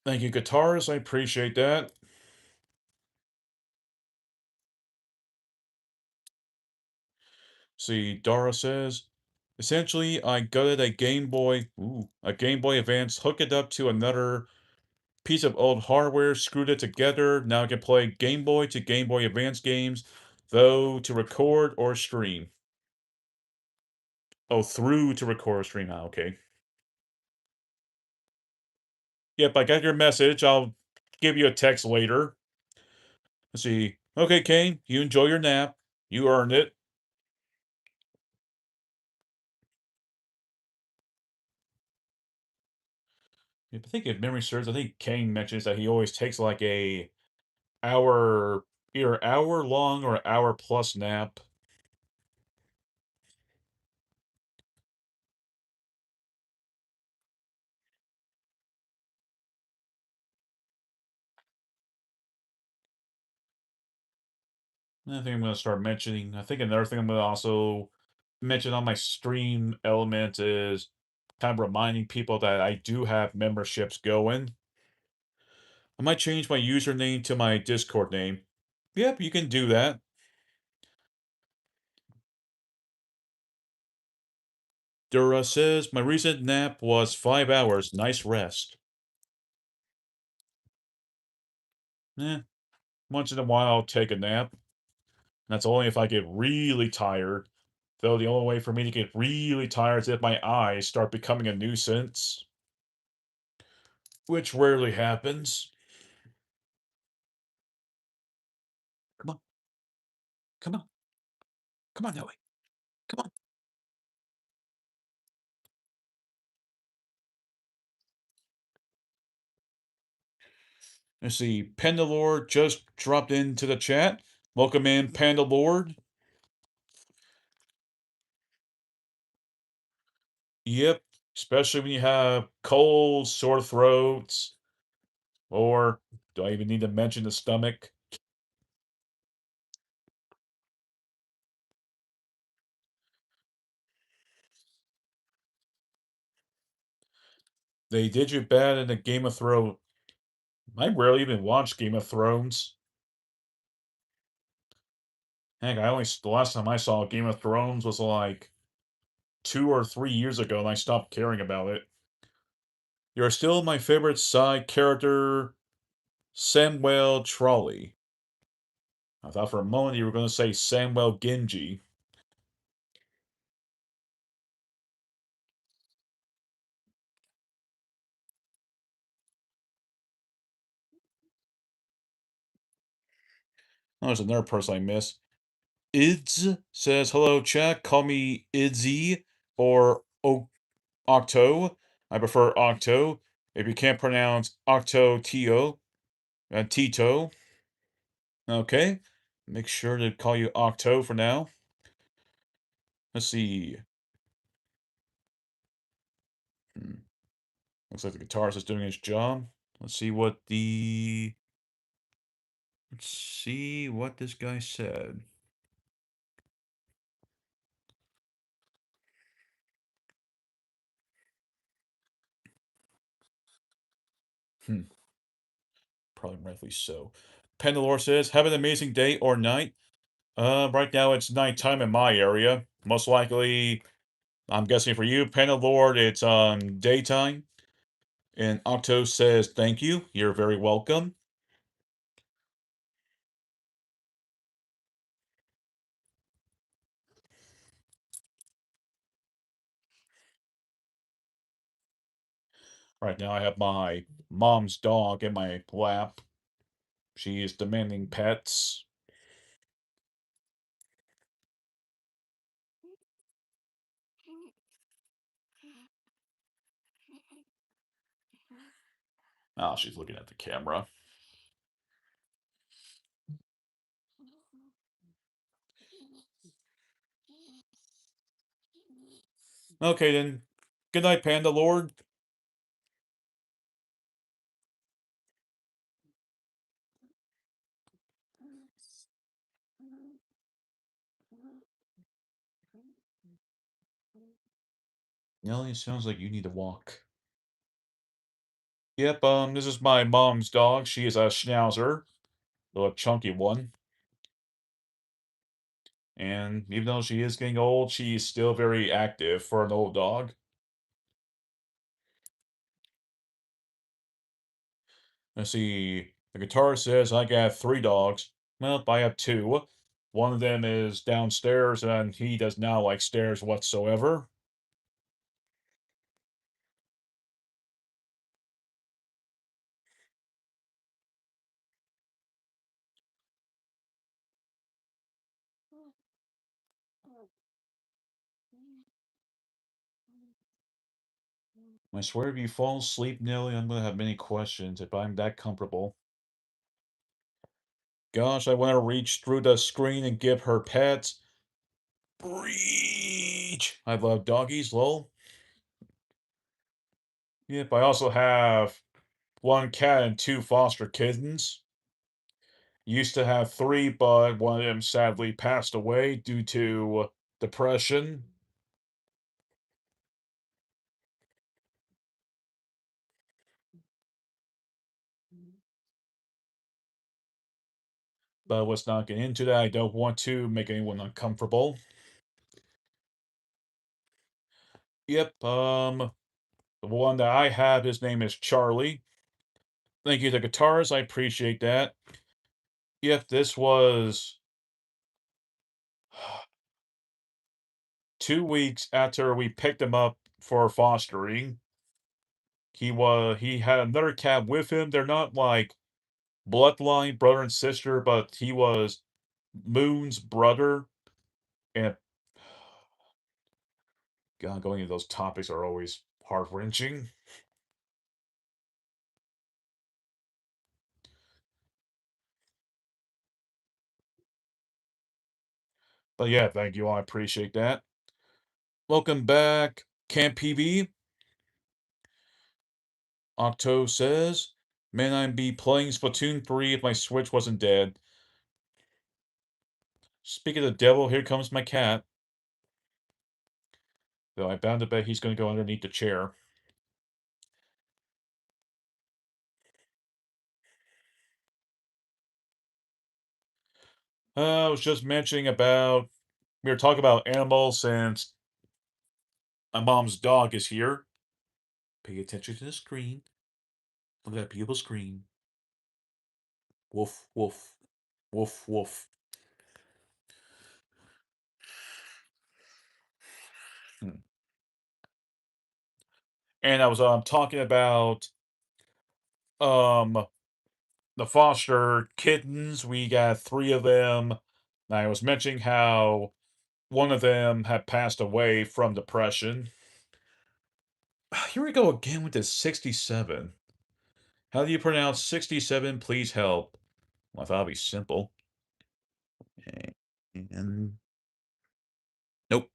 Thank you, guitars. I appreciate that. See, Dara says, essentially, I gutted a Game Boy Advance, hooked it up to another piece of old hardware, screwed it together. Now I can play Game Boy to Game Boy Advance games, though to record or stream. Oh, through to record or stream. Okay. Yep, I got your message. I'll give you a text later. Let's see. Okay, Kane, you enjoy your nap. You earned it. I think if memory serves, I think Kane mentions that he always takes like a hour, either hour long or hour plus nap. I think I'm going to start mentioning. I think another thing I'm going to also mention on my stream element is kind of reminding people that I do have memberships going. I might change my username to my Discord name. Yep, you can do that. Dura says, my recent nap was 5 hours. Nice rest. Once in a while I'll take a nap. That's only if I get really tired. Though the only way for me to get really tired is if my eyes start becoming a nuisance. Which rarely happens. Come on. Come on. Come on, Nelly. Come on. Let's see. Pandalord just dropped into the chat. Welcome in, Pandalord. Yep, especially when you have colds, sore throats, or do I even need to mention the stomach? They did you bad in the Game of Thrones. I rarely even watch Game of Thrones. Heck, the last time I saw Game of Thrones was like 2 or 3 years ago, and I stopped caring about it. You're still my favorite side character, Samwell Trolley. I thought for a moment you were going to say Samwell Genji. Oh, there's another person I miss. Ids says, hello, chat. Call me Idzy or Octo. I prefer Octo. If you can't pronounce Octo Tio, Tito, okay. Make sure to call you Octo for now. Let's see. Hmm. Looks like the guitarist is doing his job. Let's see what the. Let's see what this guy said. Hmm. Probably rightfully so. Pendalore says, have an amazing day or night. Right now it's nighttime in my area. Most likely, I'm guessing for you, Pendalore, it's daytime. And Octo says, thank you. You're very welcome. Right now I have my mom's dog in my lap. She is demanding pets. Oh, she's looking at the camera. Okay then. Good night, Panda Lord. Nelly, it sounds like you need to walk. Yep, this is my mom's dog. She is a Schnauzer, a chunky one. And even though she is getting old, she's still very active for an old dog. Let's see. The guitar says I got 3 dogs. Well, I have 2. One of them is downstairs, and he does not like stairs whatsoever. I swear if you fall asleep, Nelly, I'm gonna have many questions if I'm that comfortable. Gosh, I want to reach through the screen and give her pets. Breach! I love doggies, lol. Yep, I also have 1 cat and 2 foster kittens. Used to have 3, but one of them sadly passed away due to depression. But let's not get into that. I don't want to make anyone uncomfortable. Yep, the one that I have, his name is Charlie. Thank you to guitars, I appreciate that. Yep, this was 2 weeks after we picked him up for fostering. He had another cat with him. They're not like bloodline brother and sister, but he was Moon's brother. And God, going into those topics are always heart wrenching. But yeah, thank you all. I appreciate that. Welcome back, Camp PB, Octo says, man, I'd be playing Splatoon 3 if my Switch wasn't dead. Speaking of the devil, here comes my cat. Though I'm bound to bet he's going to go underneath the chair. I was just mentioning about, we were talking about animals since my mom's dog is here. Pay attention to the screen. Look at that beautiful screen. Woof, woof. Woof, woof. Hmm. And I was talking about um the foster kittens. We got 3 of them. And I was mentioning how one of them had passed away from depression. Here we go again with this 67. How do you pronounce 67? Please help. Well, I thought it'd be simple. And nope.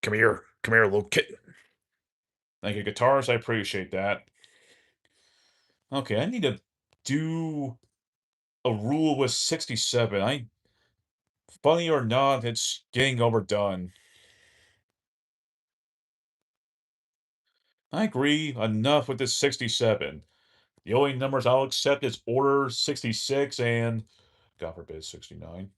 Come here. Come here, little kitten. Thank you, guitars. I appreciate that. Okay, I need to do a rule with 67. Funny or not, it's getting overdone. I agree. Enough with this 67. The only numbers I'll accept is order 66 and, God forbid, 69.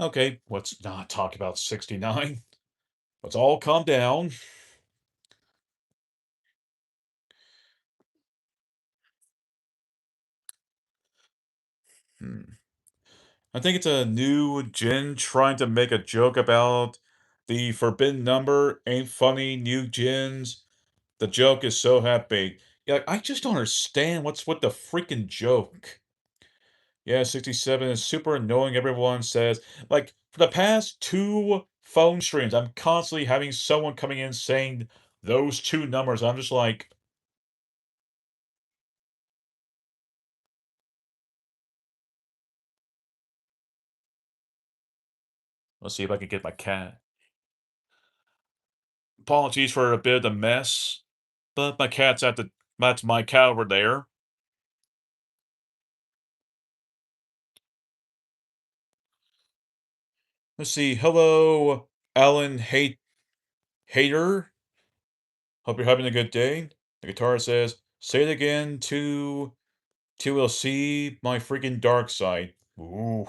Okay, let's not talk about 69. Let's all calm down. Hmm. I think it's a new Jin trying to make a joke about the forbidden number ain't funny, new Jins. The joke is so happy. Yeah, I just don't understand what's with the freaking joke. Yeah, 67 is super annoying, everyone says. Like, for the past 2 phone streams, I'm constantly having someone coming in saying those 2 numbers. I'm just like, let's see if I can get my cat. Apologies for a bit of the mess, but my cat's at the that's my cat over there. Let's see. Hello, Alan Hater. Hope you're having a good day. The guitar says, say it again to will see my freaking dark side. Ooh.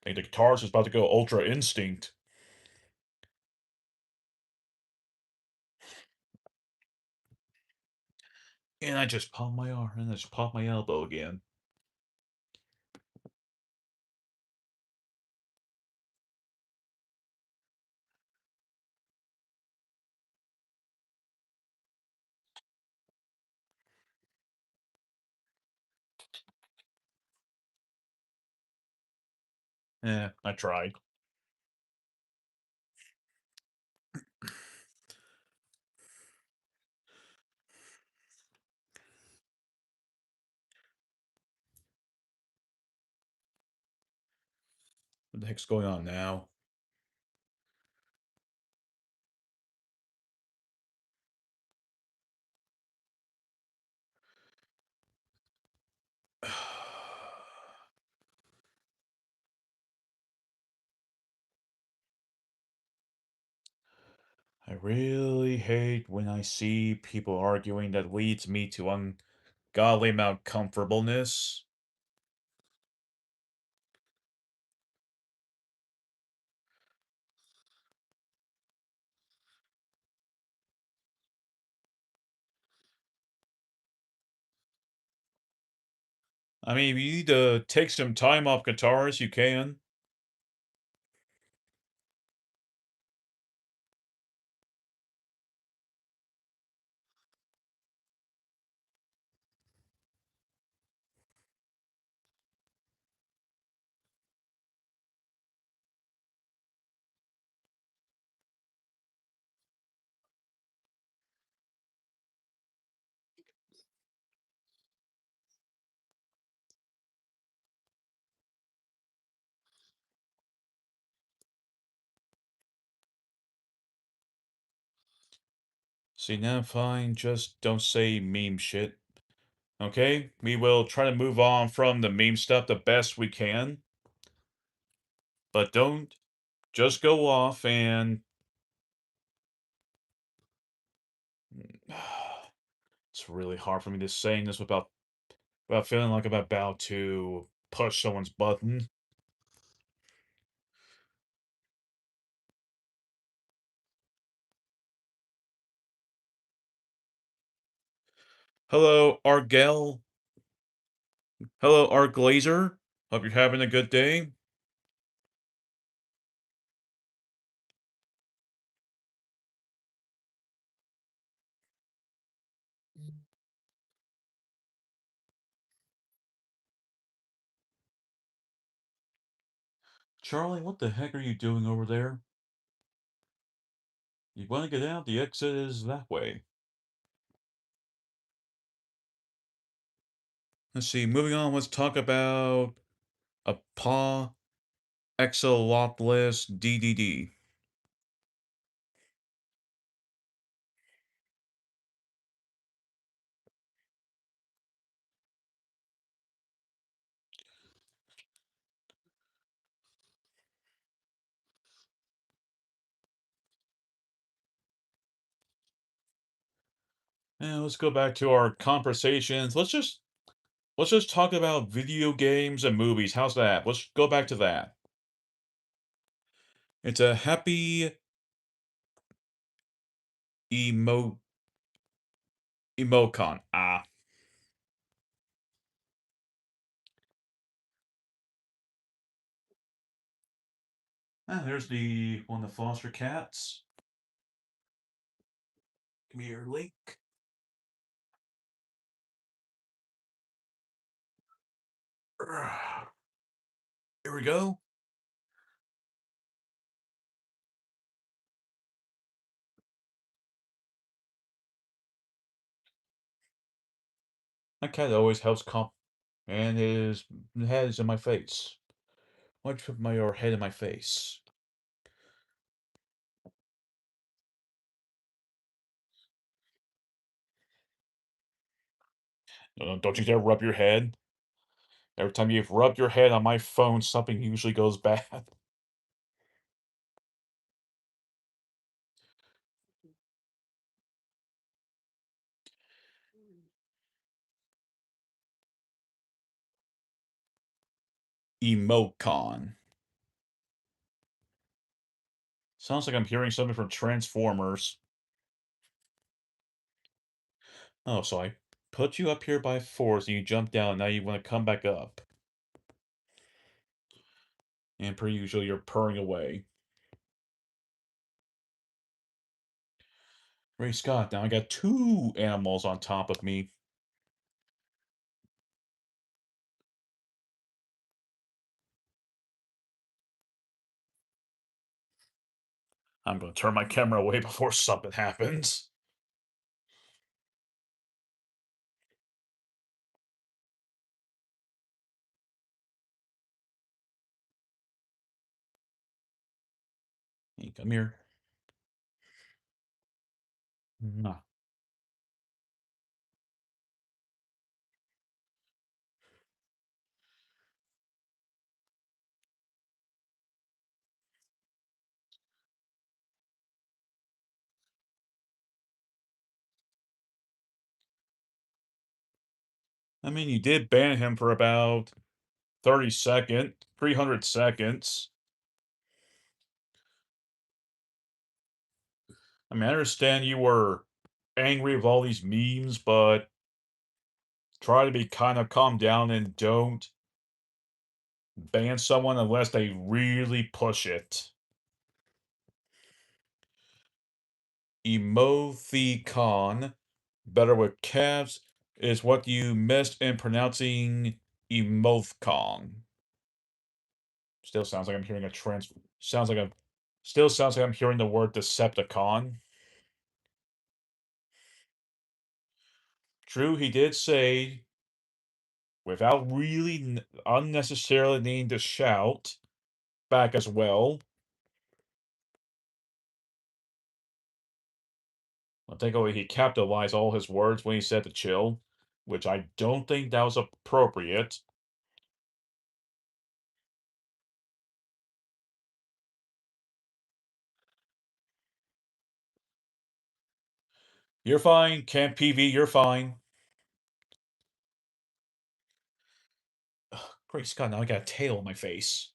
I think the guitarist is about to go Ultra Instinct. And I just popped my arm and I just popped my elbow again. I tried. What the heck's going on now? I really hate when I see people arguing that leads me to ungodly amount comfortableness. I mean, if you need to take some time off guitars, you can. See, now fine, just don't say meme shit. Okay? We will try to move on from the meme stuff the best we can. But don't just go off and it's really hard for me to saying this without feeling like I'm about to push someone's button. Hello, Argel. Hello, Art Glazer. Hope you're having a good day. Charlie, what the heck are you doing over there? You want to get out? The exit is that way. Let's see, moving on, let's talk about a paw Exolothless DDD. And let's go back to our conversations. Let's just talk about video games and movies. How's that? Let's go back to that. It's a happy emo emocon. There's the one of the foster cats. Come here, Link. Here we go. My cat always helps comp and his head is in my face. Why'd you put your head in my face? Don't you dare rub your head. Every time you've rubbed your head on my phone, something usually goes bad. Emocon. Sounds like I'm hearing something from Transformers. Oh, so I put you up here by force and you jump down, now you want to come back up. And per usual, you're purring away. Ray Scott, now I got two animals on top of me. I'm going to turn my camera away before something happens. Hey, come here. Mwah. I mean, you did ban him for about 30 seconds, 300 seconds. I mean, I understand you were angry with all these memes, but try to be kind of calm down and don't ban someone unless they really push it. Emoticon, better with caps, is what you missed in pronouncing emoticon. Still sounds like I'm hearing a trans. Sounds like I'm. Still sounds like I'm hearing the word Decepticon. True, he did say, without really unnecessarily needing to shout, back as well. I think he capitalized all his words when he said to chill, which I don't think that was appropriate. You're fine, Camp PV, you're fine. Ugh, great Scott, now I got a tail on my face.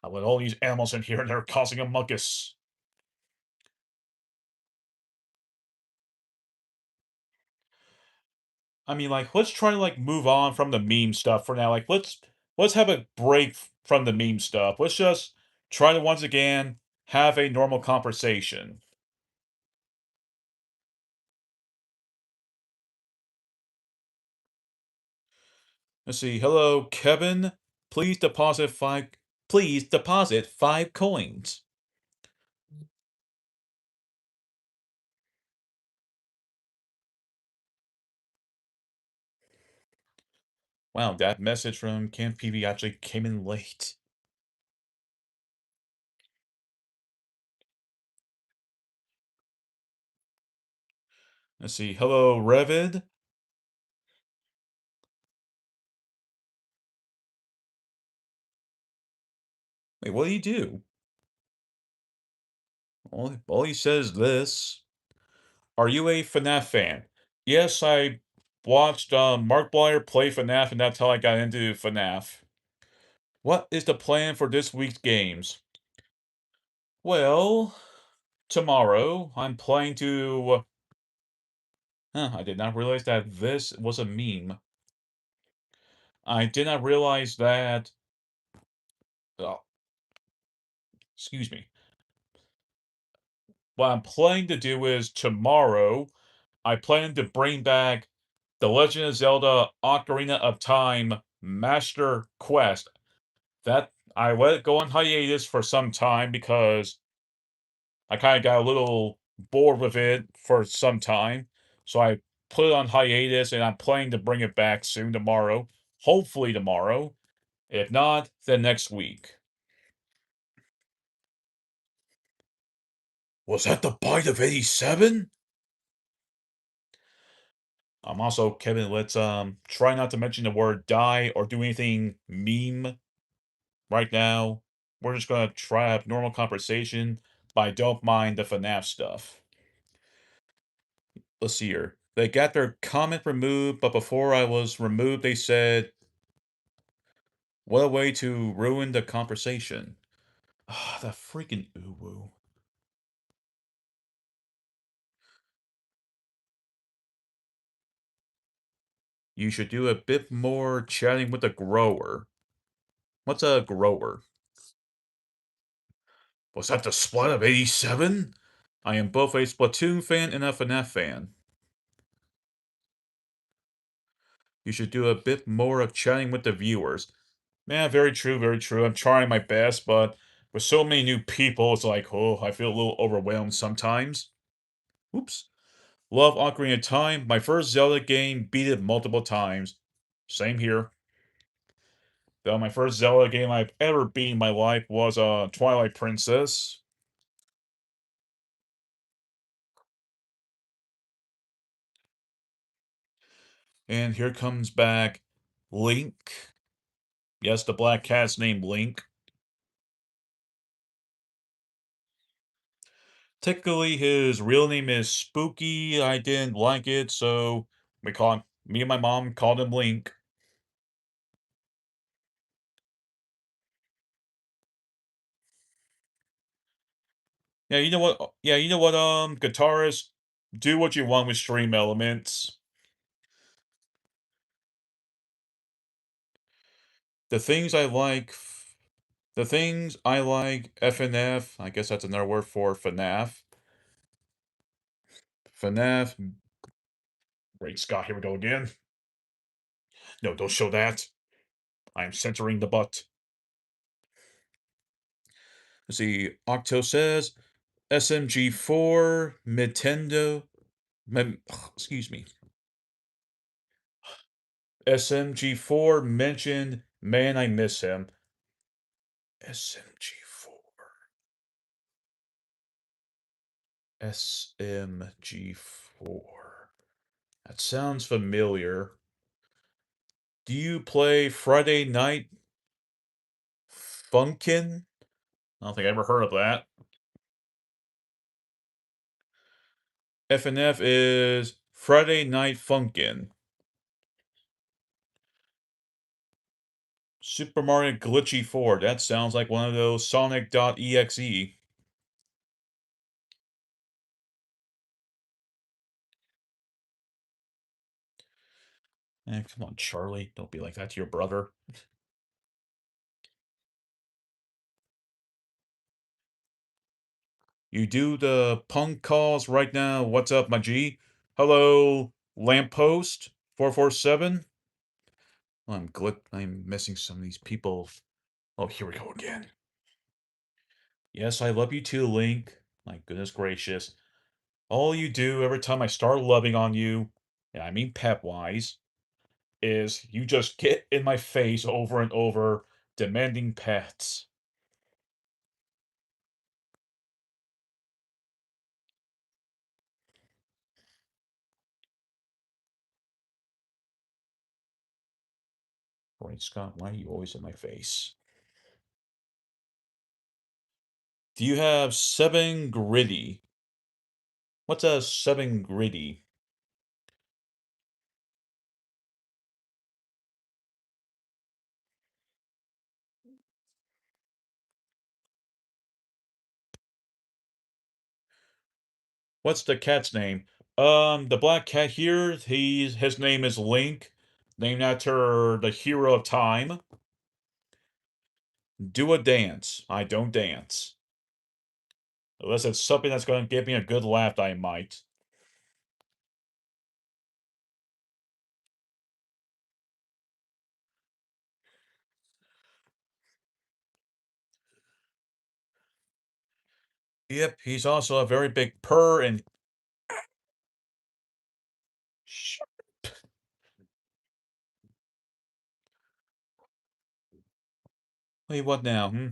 I let all these animals in here and they're causing a muckus. I mean, like, let's try to like move on from the meme stuff for now. Like, let's have a break from the meme stuff. Let's just try to once again have a normal conversation. Let's see. Hello, Kevin. Please deposit five. Please deposit 5 coins. Wow, that message from Camp PV actually came in late. Let's see. Hello, Revid. Wait, what do you do? All he says this. Are you a FNAF fan? Yes, I watched Markiplier play FNAF, and that's how I got into FNAF. What is the plan for this week's games? Well, tomorrow I'm planning to. I did not realize that this was a meme. I did not realize that. Oh, excuse me. What I'm planning to do is tomorrow, I plan to bring back The Legend of Zelda Ocarina of Time Master Quest. That I let it go on hiatus for some time because I kind of got a little bored with it for some time. So I put it on hiatus and I'm planning to bring it back soon tomorrow. Hopefully tomorrow. If not, then next week. Was that the bite of 87? Also, Kevin, let's try not to mention the word die or do anything meme right now. We're just gonna try to have normal conversation, but I don't mind the FNAF stuff. Let's see here. They got their comment removed, but before I was removed, they said, what a way to ruin the conversation. Ah, that freaking uwu. You should do a bit more chatting with the grower. What's a grower? Was that the split of 87? I am both a Splatoon fan and a FNAF fan. You should do a bit more of chatting with the viewers. Yeah, very true, very true. I'm trying my best, but with so many new people, it's like, oh, I feel a little overwhelmed sometimes. Oops. Love Ocarina of Time. My first Zelda game, beat it multiple times. Same here. Though my first Zelda game I've ever beat in my life was Twilight Princess. And here comes back Link. Yes, the black cat's named Link. Technically, his real name is Spooky. I didn't like it, so me and my mom called him Link. Yeah, you know what? Yeah, you know what? Guitarist, do what you want with Stream Elements. The things I like, the things I like, FNF. I guess that's another word for FNAF. FNAF. Great Scott, here we go again. No, don't show that. I am censoring the butt. Let's see. Octo says SMG4, Nintendo. Excuse me. SMG4 mentioned. Man, I miss him. SMG4. SMG4. That sounds familiar. Do you play Friday Night Funkin'? I don't think I ever heard of that. FNF is Friday Night Funkin'. Super Mario Glitchy 4. That sounds like one of those Sonic.exe. Come on, Charlie. Don't be like that to your brother. You do the punk calls right now. What's up, my G? Hello, lamppost 447. I'm missing some of these people. Oh, here we go again. Yes, I love you too, Link. My goodness gracious. All you do every time I start loving on you, and I mean pet-wise, is you just get in my face over and over, demanding pets. Right, Scott, why are you always in my face? Do you have 7 gritty? What's a 7 gritty? What's the cat's name? The black cat here, his name is Link, named after the hero of time. Do a dance. I don't dance. Unless it's something that's going to give me a good laugh, I might. Yep, he's also a very big purr and... Shut. Wait, what now, hmm?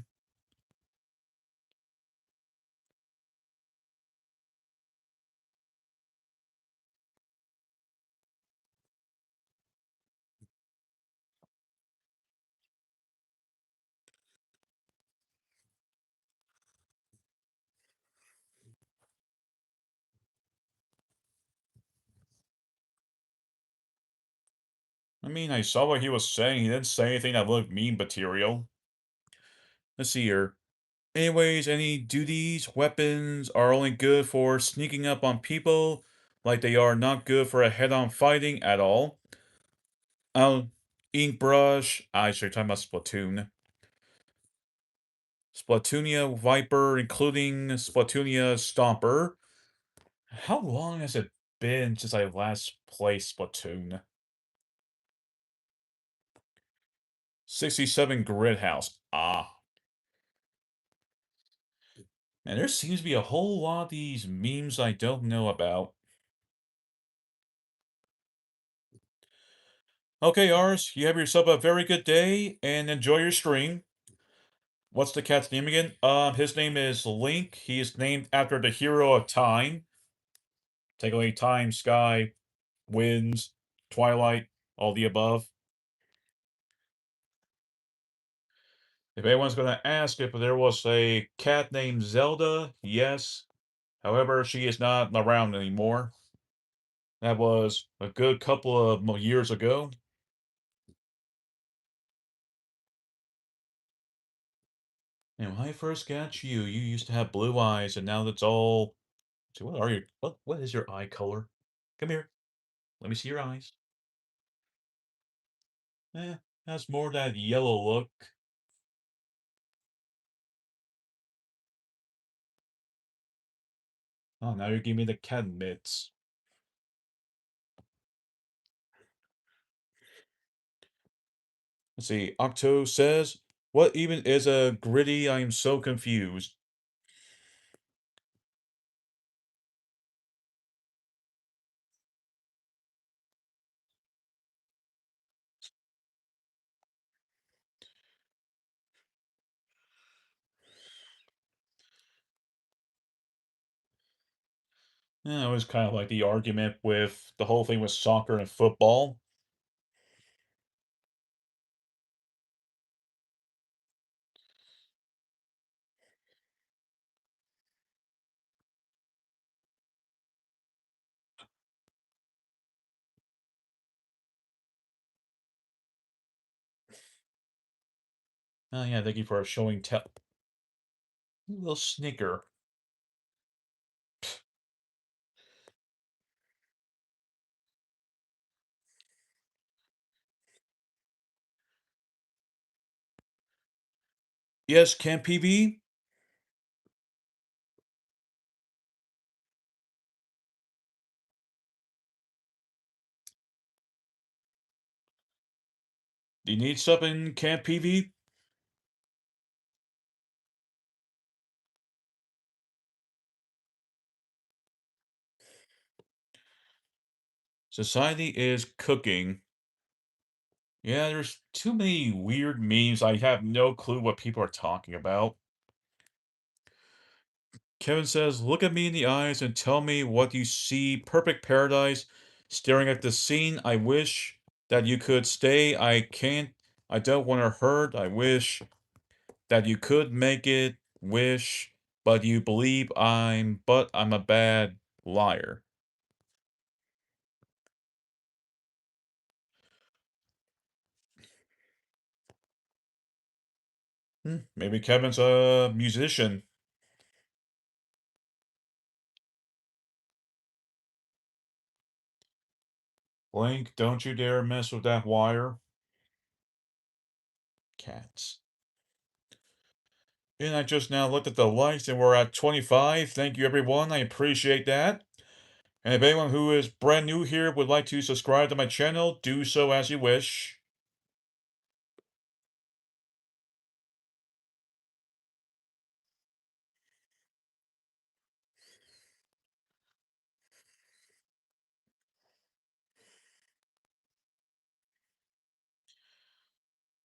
I mean, I saw what he was saying. He didn't say anything that looked mean material. Let's see here. Anyways, any duties, weapons are only good for sneaking up on people, like they are not good for a head-on fighting at all. Ink brush. I should talking about Splatoon. Splatoonia Viper, including Splatoonia Stomper. How long has it been since I last played Splatoon? 67 Grid House. Ah. And there seems to be a whole lot of these memes I don't know about. Okay, Ars, you have yourself a very good day and enjoy your stream. What's the cat's name again? His name is Link. He is named after the hero of time. Take away time, sky, winds, twilight, all the above. If anyone's going to ask if there was a cat named Zelda, yes. However, she is not around anymore. That was a good couple of years ago. And when I first got you, you used to have blue eyes, and now that's all. So what are your what is your eye color? Come here. Let me see your eyes. That's more that yellow look. Oh, now you're giving me the cat mitts. Let's see. Octo says, "What even is a gritty? I am so confused." Yeah, it was kind of like the argument with the whole thing with soccer and football. Oh yeah, thank you for showing tell. Little snicker. Yes, Camp PB? Do you need something, Camp PB? Society is cooking. Yeah, there's too many weird memes. I have no clue what people are talking about. Kevin says, look at me in the eyes and tell me what you see. Perfect paradise. Staring at the scene. I wish that you could stay. I can't. I don't want to hurt. I wish that you could make it. Wish. But you believe I'm a bad liar. Maybe Kevin's a musician. Blink, don't you dare mess with that wire. Cats. And I just now looked at the likes and we're at 25. Thank you, everyone. I appreciate that. And if anyone who is brand new here would like to subscribe to my channel, do so as you wish.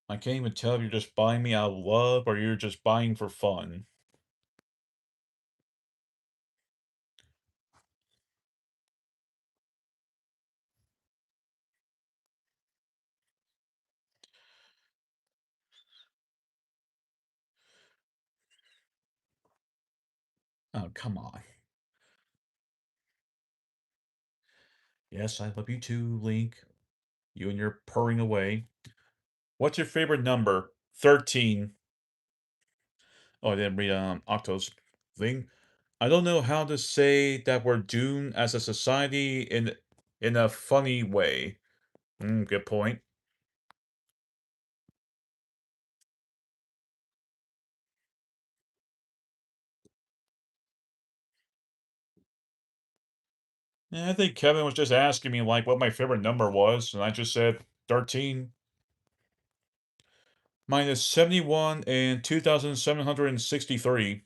I can't even tell if you're just buying me out of love or you're just buying for fun. Oh, come on. Yes, I love you too, Link. You and your purring away. What's your favorite number? 13. Oh, I didn't read Octo's thing. I don't know how to say that we're doomed as a society in a funny way. Good point. Yeah, I think Kevin was just asking me like what my favorite number was, and I just said 13. Mine is 71 and 2,763.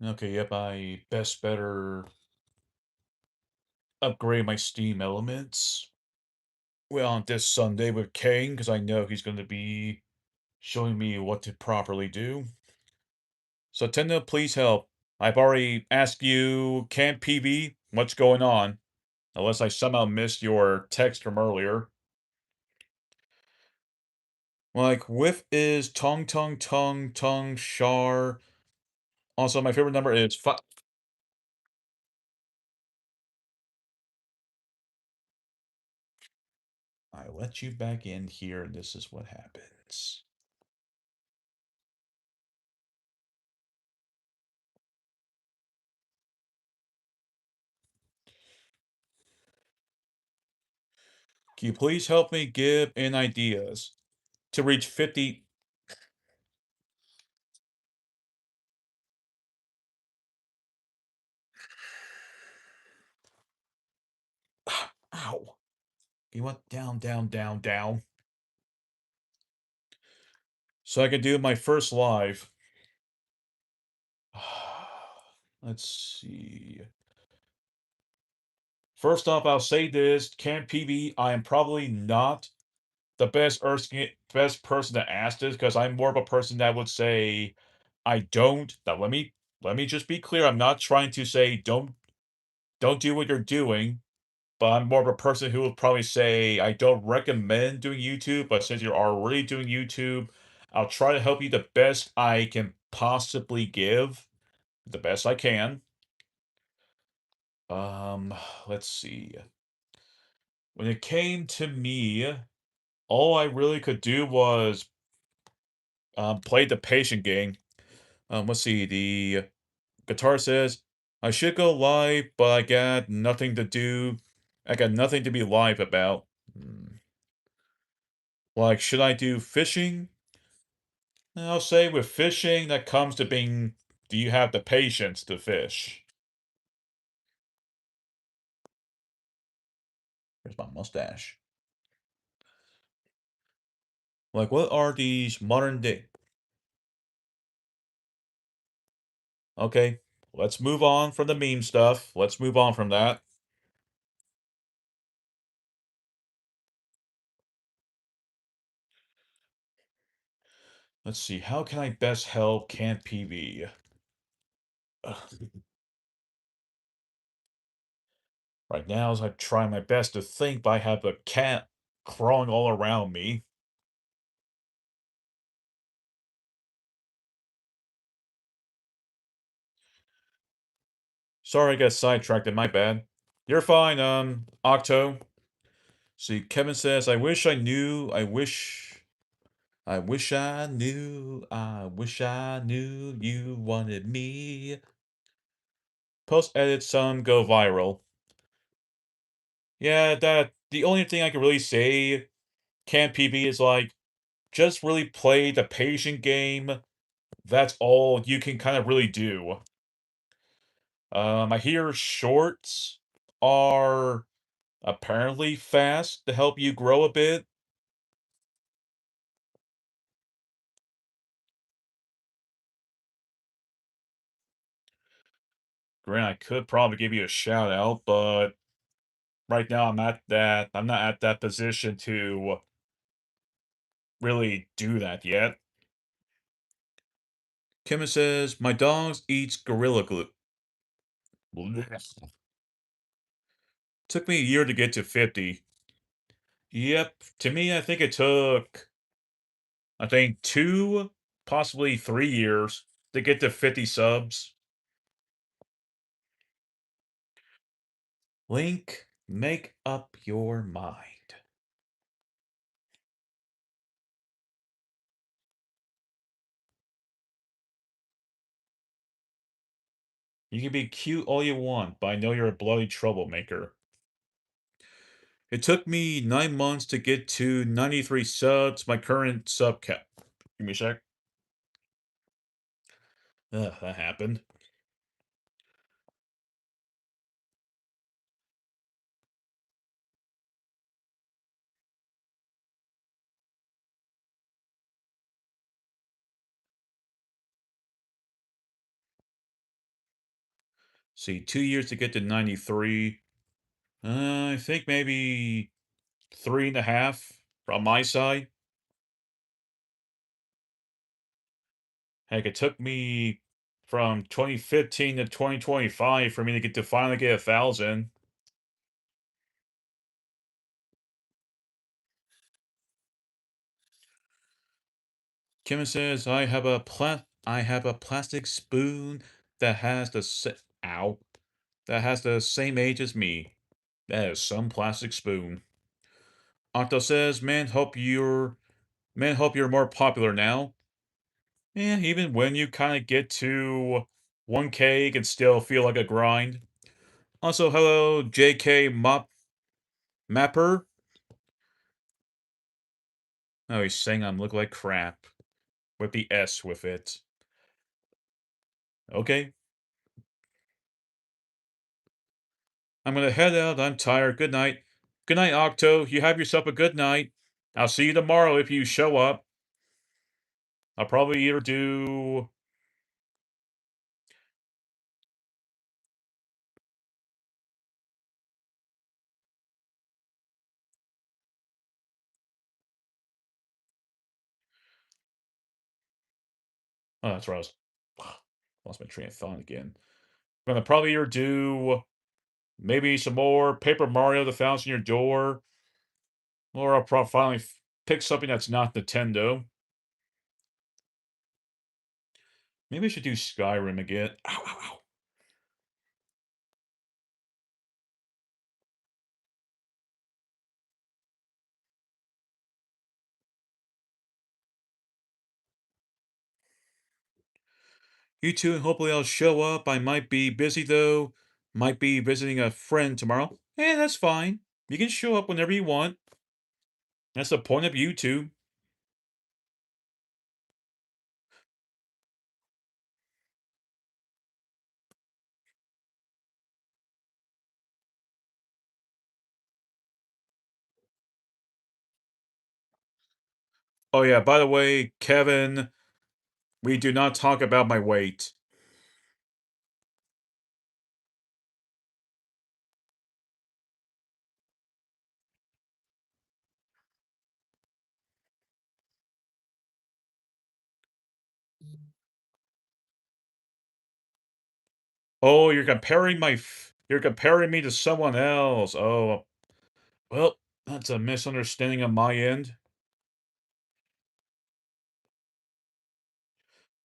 Okay, yep, I best better upgrade my Steam elements. Well, on this Sunday with Kane, because I know he's going to be showing me what to properly do. So, Tendo, please help. I've already asked you, Camp PV, what's going on? Unless I somehow missed your text from earlier. Like, whiff is tong tong tong tong shar. Also, my favorite number is five. I let you back in here, and this is what happens. Can you please help me give in ideas to reach 50? Ow. You want down, down, down, down. So I can do my first live. Let's see. First off, I'll say this, Camp PV, I am probably not the best person to ask this because I'm more of a person that would say, I don't. Now let me just be clear. I'm not trying to say don't do what you're doing, but I'm more of a person who would probably say I don't recommend doing YouTube, but since you're already doing YouTube, I'll try to help you the best I can possibly give, the best I can. Um, let's see. When it came to me, all I really could do was play the patient game. Let's see. The guitar says I should go live, but I got nothing to do. I got nothing to be live about. Like, should I do fishing? I'll say with fishing, that comes to being, do you have the patience to fish? Here's my mustache. Like, what are these modern day? Okay, let's move on from the meme stuff. Let's move on from that. Let's see, how can I best help Camp PV? Ugh. Right now, as I try my best to think, but I have a cat crawling all around me. Sorry I got sidetracked, my bad. You're fine, Octo. See, Kevin says, I wish I knew you wanted me. Post edit some go viral. Yeah, the only thing I can really say, Camp PB is like, just really play the patient game. That's all you can kind of really do. I hear shorts are apparently fast to help you grow a bit. Grant, I could probably give you a shout out, but right now I'm not at that position to really do that yet. Kimmy says, my dog eats Gorilla Glue. Blech. Took me a year to get to 50. Yep, to me, I think 2, possibly 3 years to get to 50 subs. Link, make up your mind. You can be cute all you want, but I know you're a bloody troublemaker. It took me 9 months to get to 93 subs, my current sub cap. Give me a sec. Ugh, that happened. See, 2 years to get to 93. I think maybe 3.5 from my side. Heck, it took me from 2015 to 2025 for me to get to finally get 1,000. Kim says, I have a plastic spoon that has ow, that has the same age as me. That is some plastic spoon. Octo says, man, hope you're more popular now. Yeah, even when you kind of get to 1K, it can still feel like a grind. Also, hello, JK Mapper. Oh, he's saying I look like crap. With the S with it. Okay. I'm gonna head out. I'm tired. Good night. Good night, Octo. You have yourself a good night. I'll see you tomorrow if you show up. I'll probably either do Oh, that's right. Lost my train of thought again. I'm gonna probably either do maybe some more Paper Mario: The Thousand Year Door, or I'll probably finally pick something that's not Nintendo. Maybe I should do Skyrim again. Ow, ow, ow. You too, and hopefully I'll show up. I might be busy though. Might be visiting a friend tomorrow. Eh, that's fine. You can show up whenever you want. That's the point of YouTube. Oh yeah, by the way, Kevin, we do not talk about my weight. Oh, you're comparing me to someone else. Oh, well, that's a misunderstanding on my end.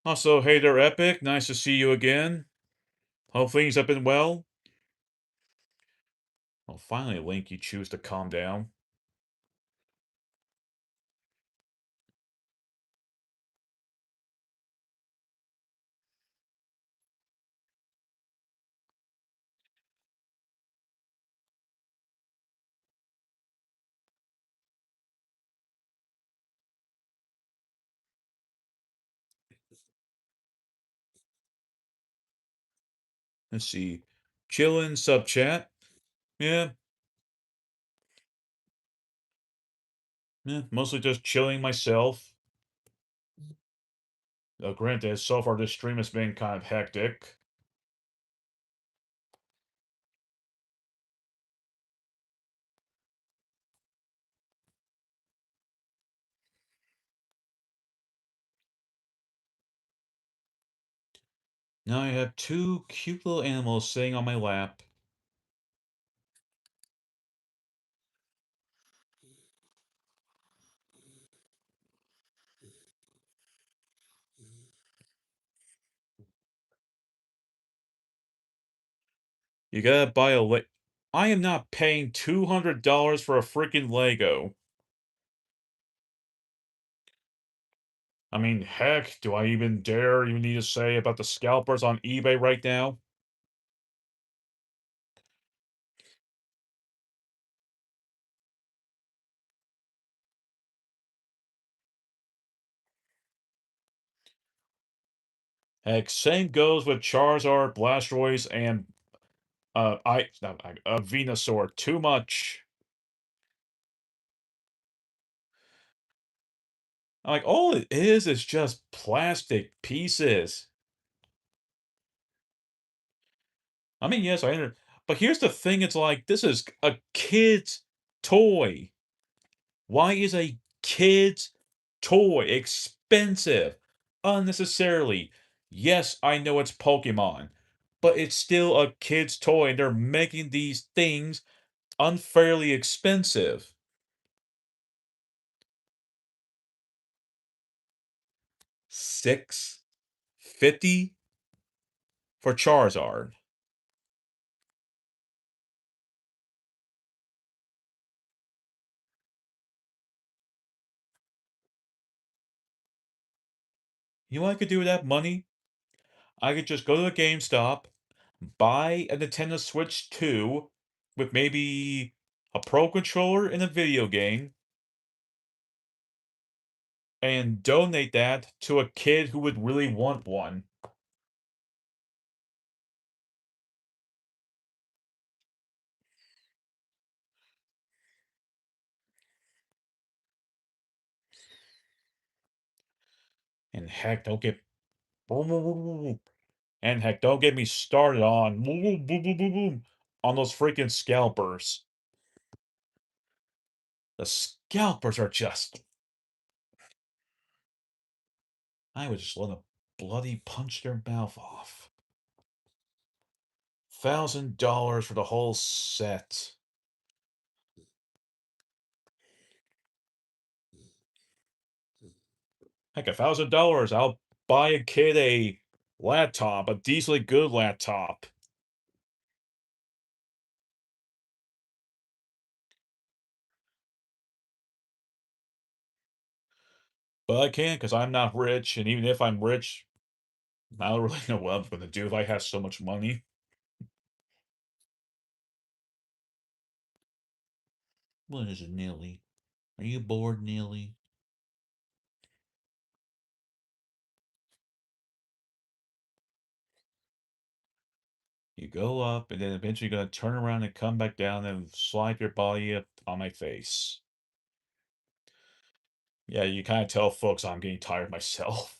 Also, hey there, Epic. Nice to see you again. Hope things have been well. Well, finally, Link, you choose to calm down. Let's see. Chillin' sub chat. Yeah, yeah, mostly just chilling myself. Granted, so far this stream has been kind of hectic. Now I have two cute little animals sitting on my lap. You gotta buy a I am not paying $200 for a freaking Lego. I mean, heck, do I even dare even need to say about the scalpers on eBay right now? Heck, same goes with Charizard, Blastoise, and Venusaur. Too much. Like, all it is just plastic pieces. I mean, yes, I under but here's the thing, it's like, this is a kid's toy. Why is a kid's toy expensive unnecessarily? Yes, I know it's Pokemon, but it's still a kid's toy, and they're making these things unfairly expensive. 650 for Charizard. You know what I could do with that money? I could just go to the GameStop, buy a Nintendo Switch 2 with maybe a Pro Controller and a video game, and donate that to a kid who would really want one. And heck, don't get and heck, don't get me started on on those freaking scalpers. The scalpers are just I would just let them bloody punch their mouth off. $1,000 for the whole set. Heck, $1,000. I'll buy a kid a laptop, a decently good laptop. But I can't because I'm not rich, and even if I'm rich, I don't really know what I'm going to do if I have so much money. What is it, Neely? Are you bored, Neely? You go up, and then eventually you're going to turn around and come back down and slide your body up on my face. Yeah, you kind of tell folks I'm getting tired myself.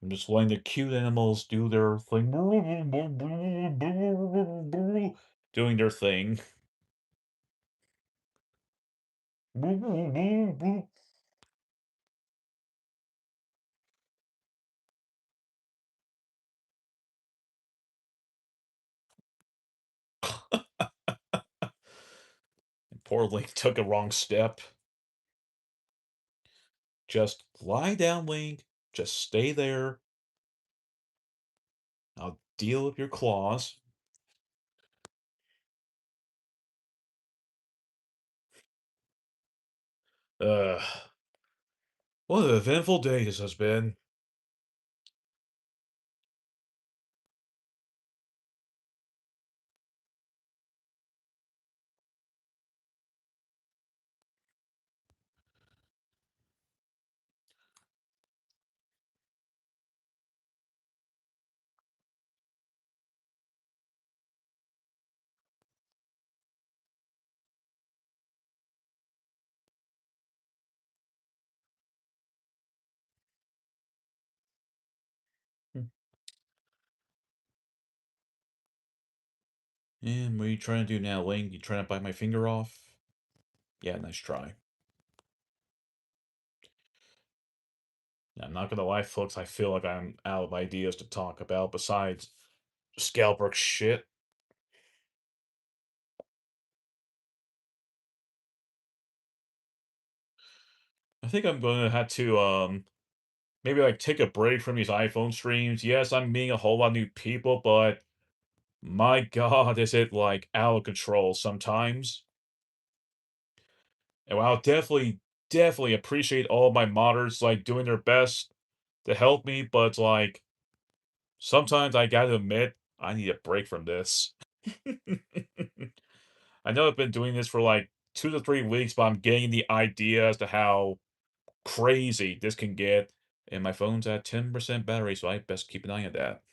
I'm just letting the cute animals do their thing. Doing their thing. Poor Link took a wrong step. Just lie down, Link. Just stay there. I'll deal with your claws. Ugh. What an eventful day this has been. And what are you trying to do now, Link? You trying to bite my finger off? Yeah, nice try. I'm not gonna lie, folks, I feel like I'm out of ideas to talk about besides Scalebrook shit. I think I'm gonna have to, maybe, like, take a break from these iPhone streams. Yes, I'm meeting a whole lot of new people, but my god, is it, like, out of control sometimes. And while I'll definitely appreciate all my modders, like, doing their best to help me, but, like, sometimes I gotta admit, I need a break from this. I know I've been doing this for, like, 2 to 3 weeks, but I'm getting the idea as to how crazy this can get, and my phone's at 10% battery, so I best keep an eye on that.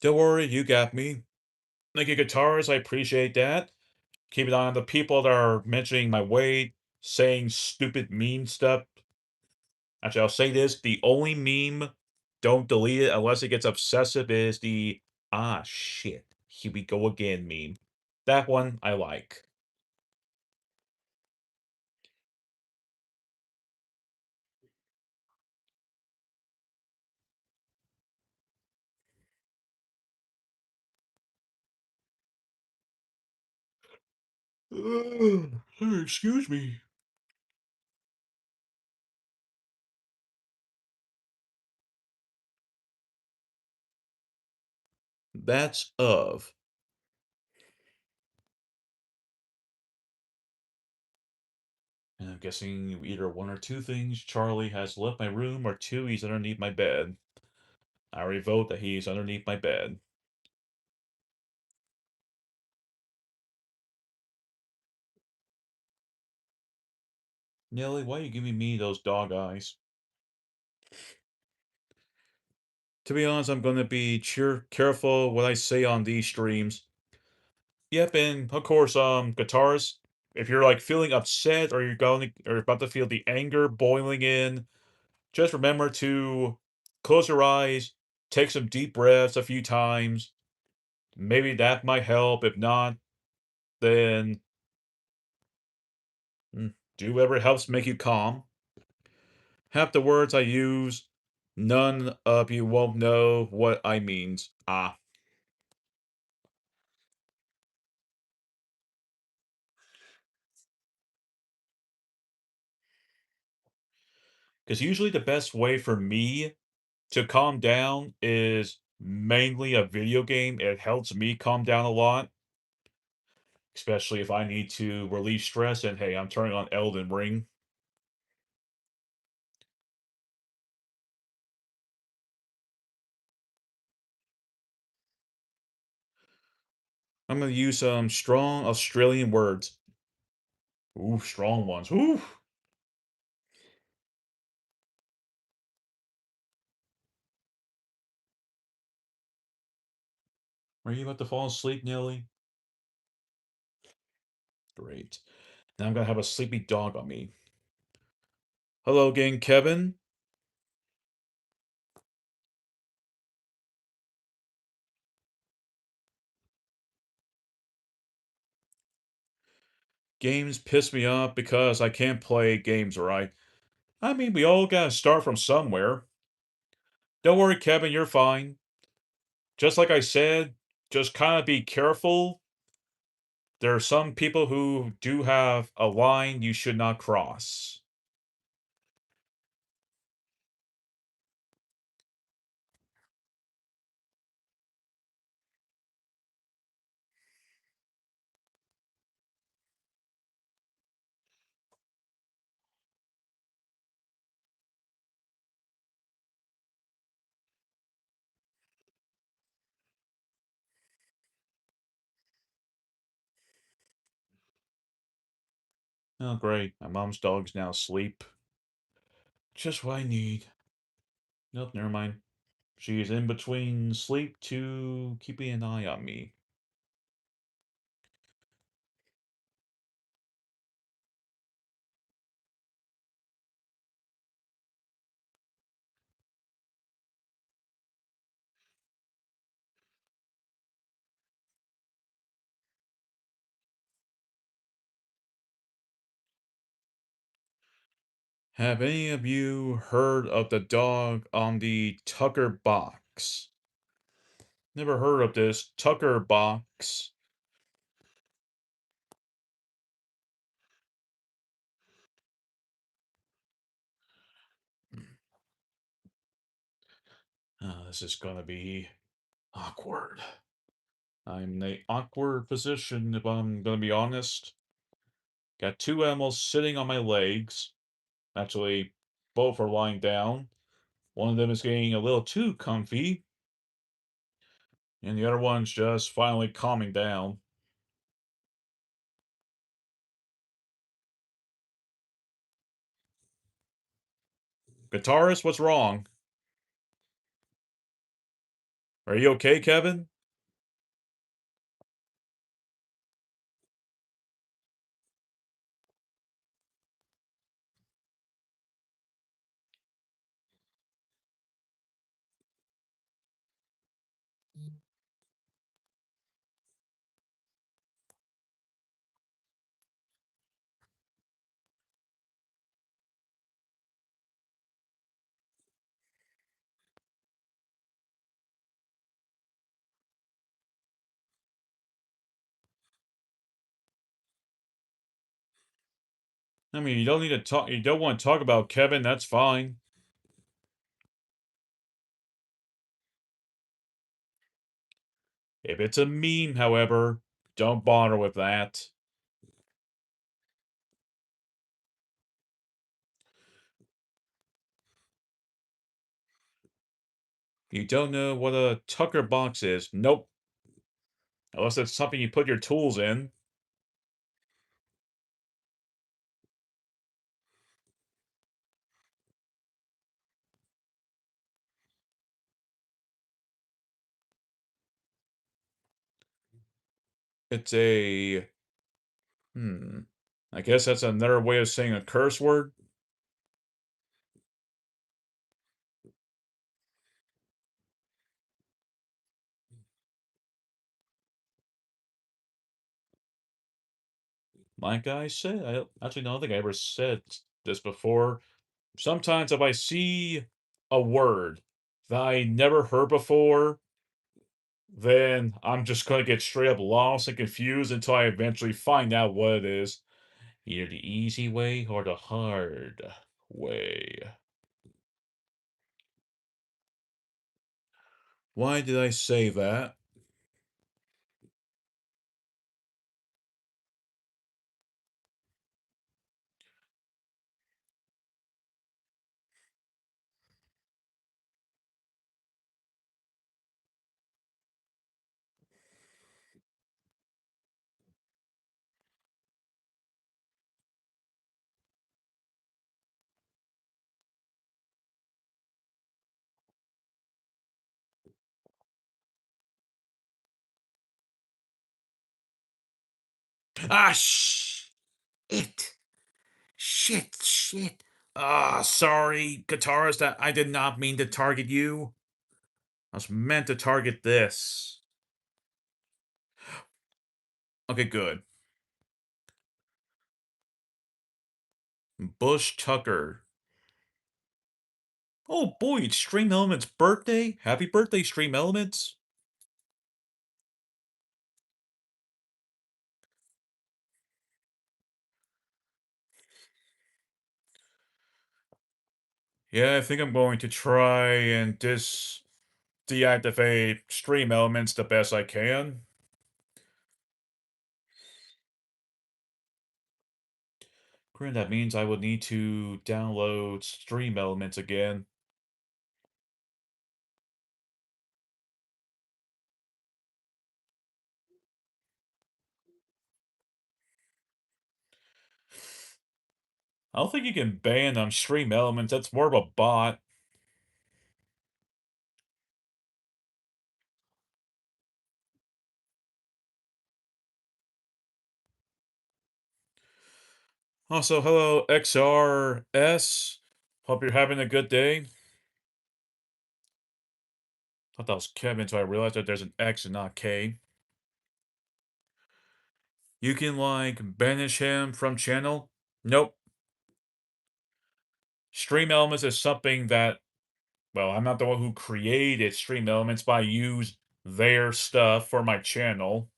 Don't worry, you got me. Thank you, guitars, I appreciate that. Keep an eye on the people that are mentioning my weight, saying stupid mean stuff. Actually, I'll say this, the only meme, don't delete it unless it gets obsessive, is the, "Ah, shit, here we go again" meme. That one I like. Excuse me. That's of. And I'm guessing either one or two things. Charlie has left my room, or two, he's underneath my bed. I already vote that he's underneath my bed. Nelly, why are you giving me those dog eyes? To be honest, I'm gonna be careful what I say on these streams. Yep, and of course, guitars. If you're like feeling upset or you're going or about to feel the anger boiling in, just remember to close your eyes, take some deep breaths a few times. Maybe that might help. If not, then do whatever helps make you calm. Half the words I use, none of you won't know what I means. Ah. Because usually the best way for me to calm down is mainly a video game. It helps me calm down a lot, especially if I need to relieve stress. And hey, I'm turning on Elden Ring. I'm gonna use some strong Australian words. Ooh, strong ones. Ooh. Are you about to fall asleep, Nelly? Great. Now I'm gonna have a sleepy dog on me. Hello again, Kevin. Games piss me off because I can't play games right. I mean, we all gotta start from somewhere. Don't worry, Kevin, you're fine. Just like I said, just kind of be careful. There are some people who do have a line you should not cross. Oh, great. My mom's dog's now asleep. Just what I need. Nope, never mind. She's in between sleep to keeping an eye on me. Have any of you heard of the dog on the Tucker box? Never heard of this Tucker box. This is gonna be awkward. I'm in a awkward position if I'm gonna be honest. Got two animals sitting on my legs. Actually, both are lying down. One of them is getting a little too comfy, and the other one's just finally calming down. Guitarist, what's wrong? Are you okay, Kevin? I mean, you don't need to talk. You don't want to talk about Kevin. That's fine. If it's a meme, however, don't bother with that. You don't know what a Tucker box is. Nope. Unless it's something you put your tools in. It's a hmm. I guess that's another way of saying a curse word. Like I said, I actually don't think I ever said this before. Sometimes if I see a word that I never heard before, then I'm just gonna get straight up lost and confused until I eventually find out what it is. Either the easy way or the hard way. Why did I say that? Ah, it. Shit. Ah, sorry, guitarist, I did not mean to target you. I was meant to target this. Okay, good. Bush Tucker. Oh boy, it's Stream Element's birthday. Happy birthday, Stream Elements. Yeah, I think I'm going to try and deactivate Stream Elements the best I can. Granted, that means I would need to download Stream Elements again. I don't think you can ban on Stream Elements, that's more of a bot. Also, hello XRS. Hope you're having a good day. Thought that was Kevin, so I realized that there's an X and not K. You can, like, banish him from channel? Nope. Stream Elements is something that, well, I'm not the one who created Stream Elements, but I use their stuff for my channel.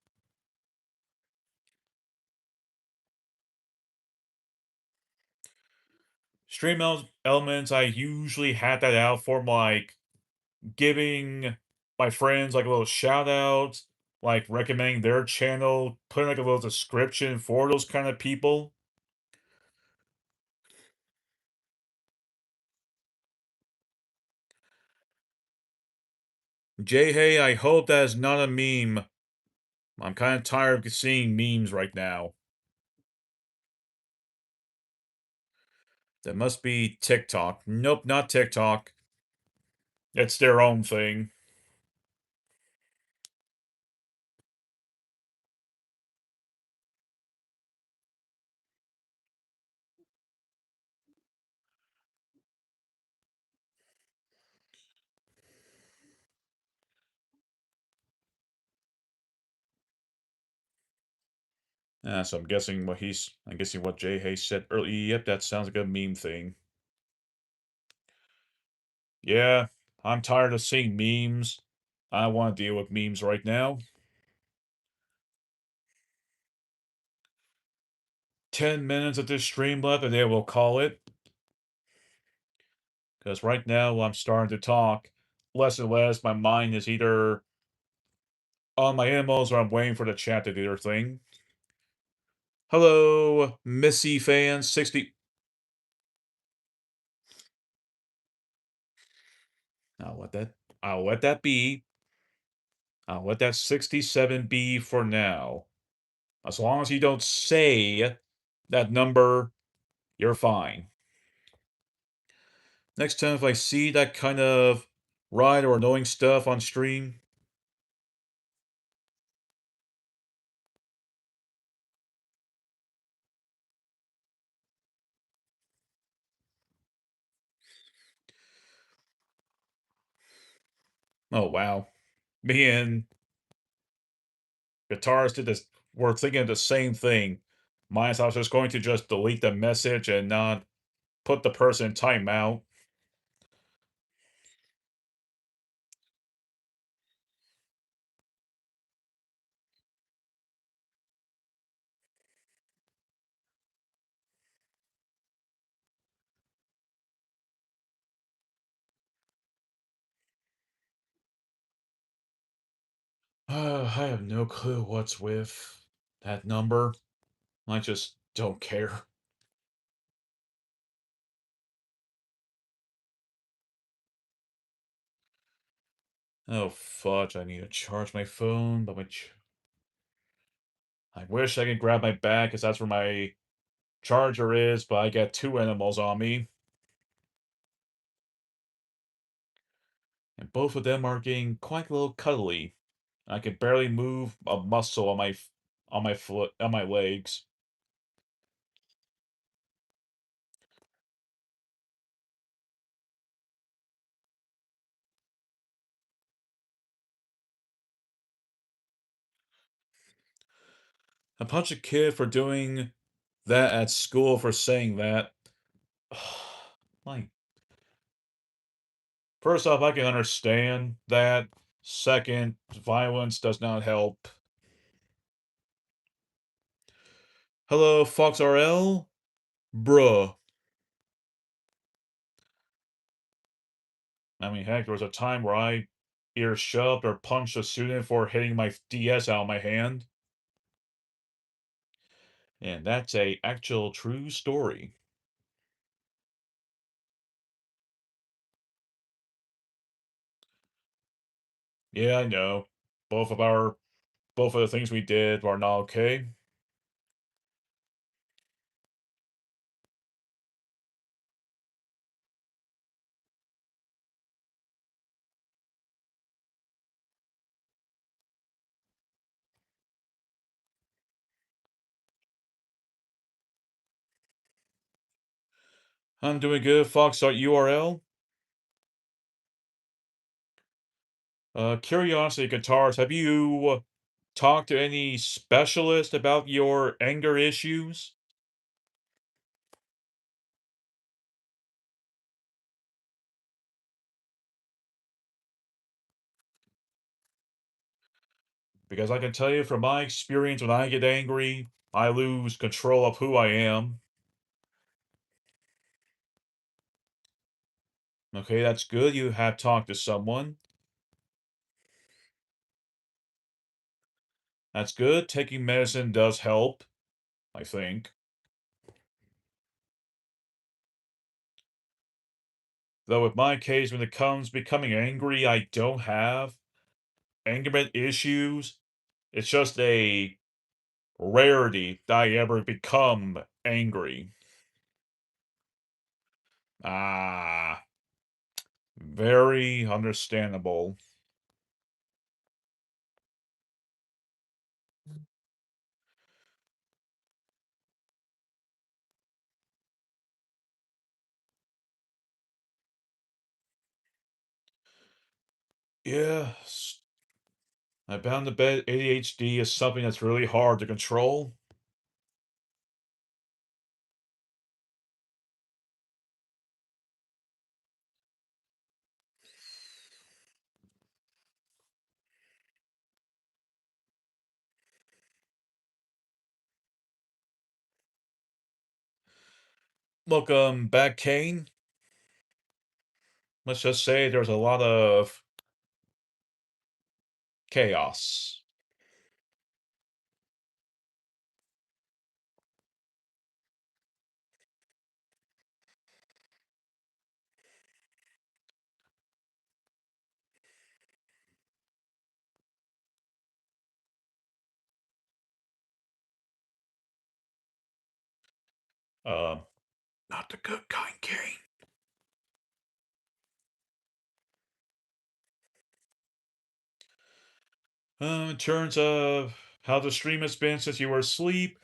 Stream Elements, I usually had that out for, like, giving my friends, like, a little shout out, like, recommending their channel, putting, like, a little description for those kind of people. Jay Hey, I hope that is not a meme. I'm kind of tired of seeing memes right now. That must be TikTok. Nope, not TikTok. It's their own thing. So I'm guessing what Jay Hay said earlier. Yep, that sounds like a meme thing. Yeah, I'm tired of seeing memes. I don't want to deal with memes right now. 10 minutes of this stream left, and they will call it. Because right now, I'm starting to talk less and less. My mind is either on my animals or I'm waiting for the chat to do their thing. Hello, Missy fans 60. I'll let that I'll let that be. I'll let that 67 be for now. As long as you don't say that number, you're fine. Next time if I see that kind of ride or annoying stuff on stream, oh wow. Me and Guitarist did this, we're thinking of the same thing. Minus I was just going to just delete the message and not put the person in timeout. I have no clue what's with that number. I just don't care. Oh, fudge, I need to charge my phone, but I wish I could grab my bag, because that's where my charger is, but I got two animals on me. And both of them are getting quite a little cuddly. I can barely move a muscle on my foot, on my legs. I punch a kid for doing that at school for saying that. Like, first off, I can understand that. Second, violence does not help. Hello, Fox RL? Bruh. I mean, heck, there was a time where I either shoved or punched a student for hitting my DS out of my hand. And that's a actual true story. Yeah, I know. Both of the things we did are not okay. I'm doing good, Fox.url. Curiosity Guitars, have you talked to any specialist about your anger issues? Because I can tell you from my experience, when I get angry, I lose control of who I am. Okay, that's good. You have talked to someone. That's good. Taking medicine does help, I think. Though with my case, when it comes becoming angry, I don't have angerment issues. It's just a rarity that I ever become angry. Ah, very understandable. Yes, I bound to bet ADHD is something that's really hard to control. Welcome back, Kane. Let's just say there's a lot of chaos. Uh, Not the good kind, Kane. In terms of how the stream has been since you were asleep,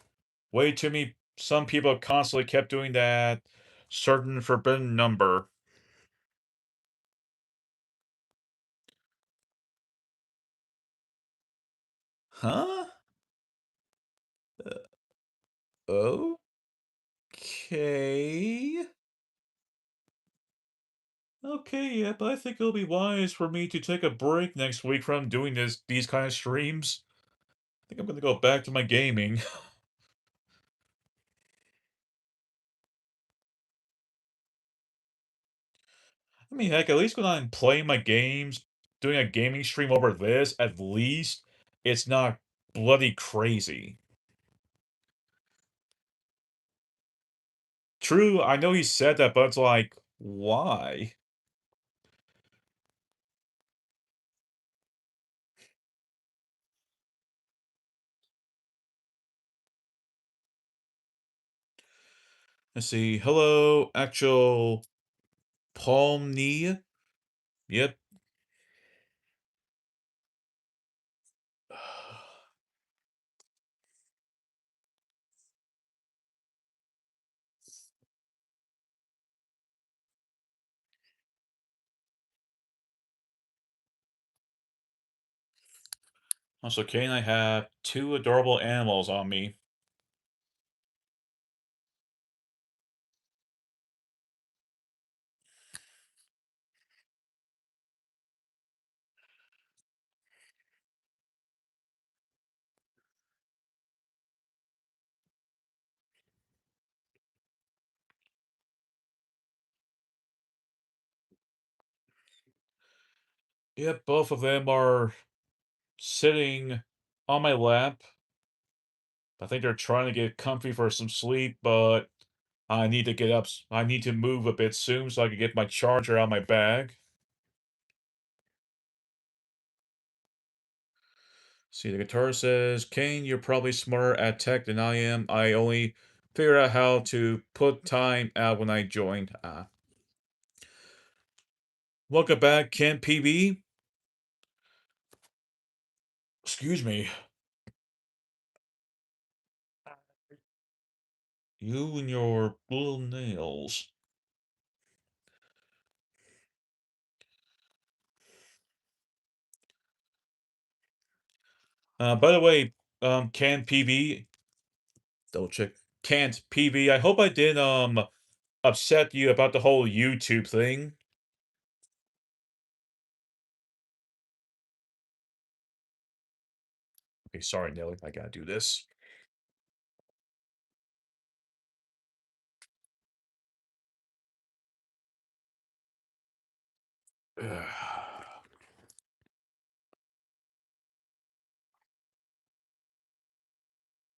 way too many. Some people constantly kept doing that certain forbidden number. Huh? Okay. Okay, yeah, but I think it'll be wise for me to take a break next week from doing these kind of streams. I think I'm gonna go back to my gaming. I mean, heck, at least when I'm playing my games, doing a gaming stream over this, at least it's not bloody crazy. True, I know he said that, but it's like, why? Let's see. Hello, actual Palmney. Yep. Also, Kane, I have two adorable animals on me. Yep, both of them are sitting on my lap. I think they're trying to get comfy for some sleep, but I need to get up. I need to move a bit soon so I can get my charger out of my bag. See, the guitar says, Kane, you're probably smarter at tech than I am. I only figured out how to put time out when I joined. Welcome back, Ken PB. Excuse me. You and your little nails. By the way, Can PV, double check. Can't PV. I hope I didn't upset you about the whole YouTube thing. Okay, sorry, Nelly. I gotta do this.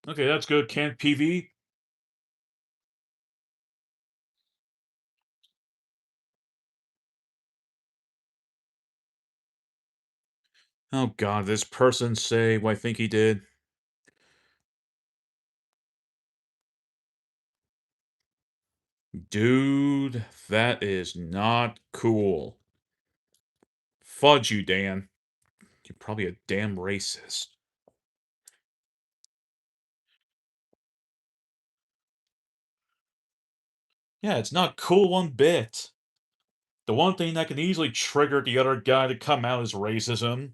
Okay, that's good. Can't PV. Oh god, this person say what I think he did. Dude, that is not cool. Fudge you, Dan. You're probably a damn racist. Yeah, it's not cool one bit. The one thing that can easily trigger the other guy to come out is racism.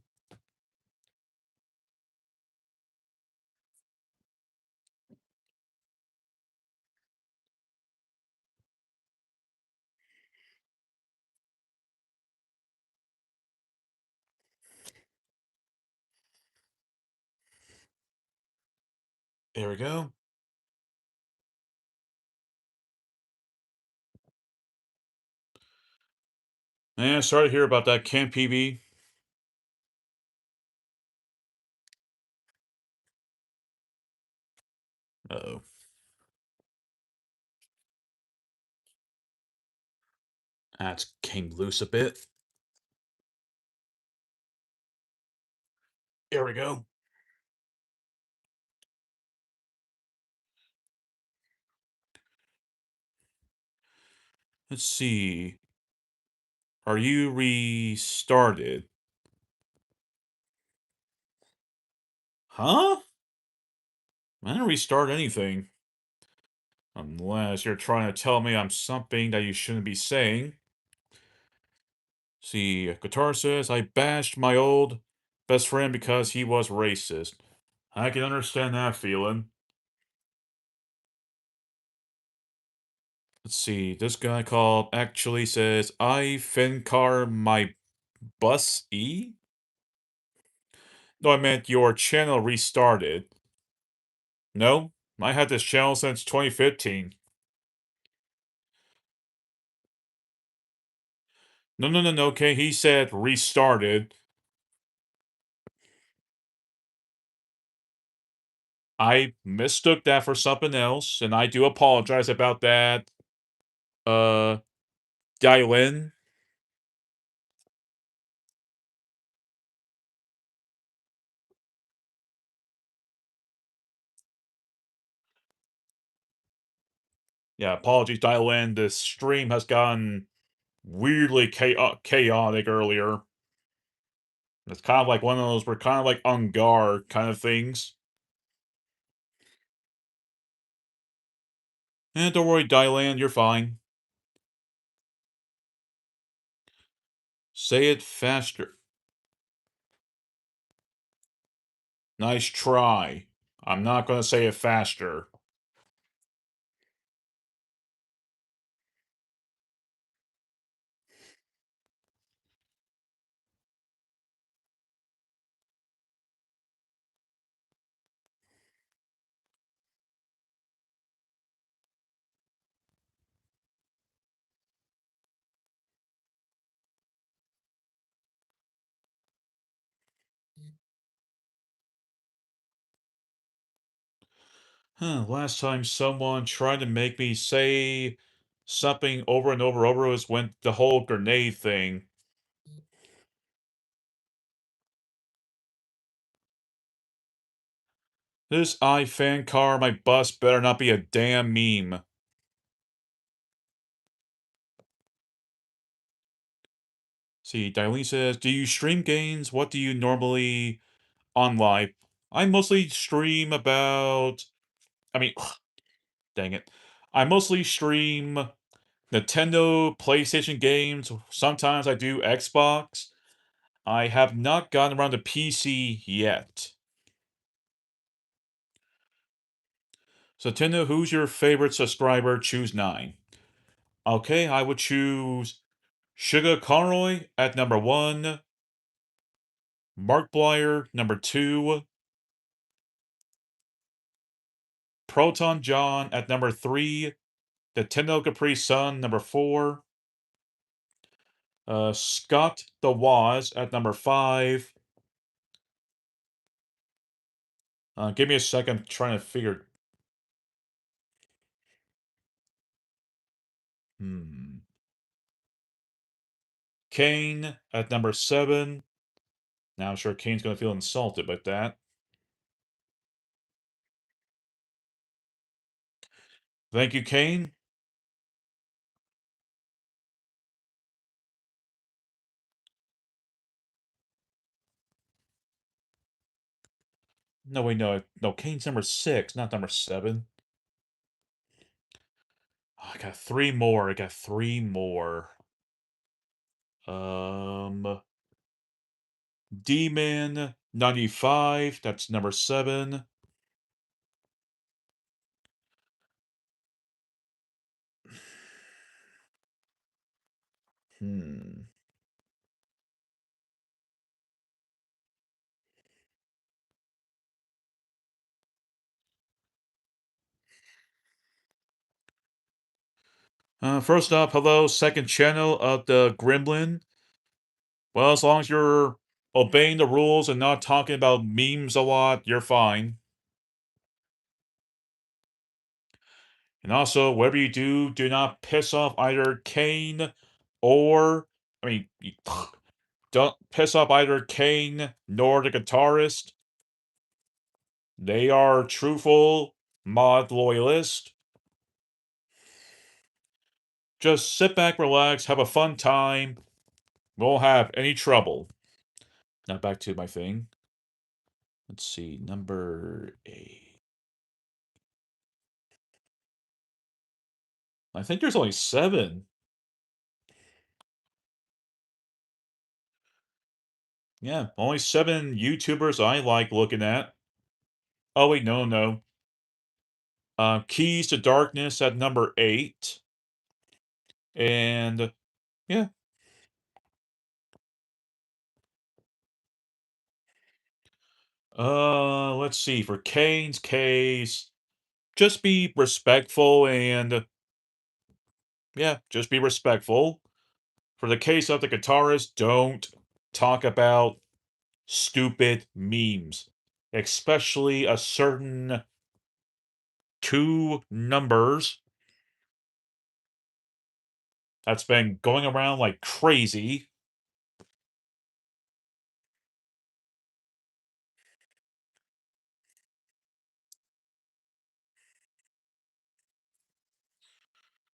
There we go. Yeah, sorry to hear about that, Camp PB. Uh-oh. That's came loose a bit. There we go. Let's see. Are you restarted? Huh? I didn't restart anything. Unless you're trying to tell me I'm something that you shouldn't be saying. See, Guitar says, I bashed my old best friend because he was racist. I can understand that feeling. Let's see. This guy called actually says, I Fincar my bus E? No, I meant your channel restarted. No, I had this channel since 2015. No, no, no, no, okay, he said restarted. I mistook that for something else, and I do apologize about that. Uh, Dylan. Yeah, apologies, Dylan. The stream has gotten weirdly chaotic earlier. It's kind of like one of those, we're kind of like on guard kind of things. Don't worry, Dylan, you're fine. Say it faster. Nice try. I'm not going to say it faster. Huh, last time someone tried to make me say something over and over was when the whole grenade thing. This fan car, my bus better not be a damn meme. See, Darlene says, do you stream games? What do you normally on live? I mostly stream about, I mean, dang it. I mostly stream Nintendo, PlayStation games. Sometimes I do Xbox. I have not gotten around to PC yet. So, Nintendo, who's your favorite subscriber? Choose 9. Okay, I would choose Sugar Conroy at number 1, Markiplier number 2, Proton John at number 3, Nintendo Capri Sun number 4, Scott the Waz at number 5. Give me a second, I'm trying to figure. Hmm. Kane at number 7. Now I'm sure Kane's going to feel insulted by that. Thank you, Kane. No, wait, no. No, Kane's number 6, not number 7. Oh, I got 3 more. I got 3 more. D-Man 95. That's number 7. Hmm. First up, hello, second channel of the Gremlin. Well, as long as you're obeying the rules and not talking about memes a lot, you're fine. And also, whatever you do, do not piss off either Kane or, I mean, don't piss off either Kane nor the guitarist. They are truthful, mod loyalist. Just sit back, relax, have a fun time. Won't have any trouble. Now back to my thing. Let's see, number 8. I think there's only 7. Yeah, only 7 YouTubers I like looking at. Oh wait, no, no. Keys to Darkness at number 8. And yeah. Let's see. For Kane's case, just be respectful and yeah, just be respectful. For the case of the guitarist, don't talk about stupid memes, especially a certain two numbers that's been going around like crazy.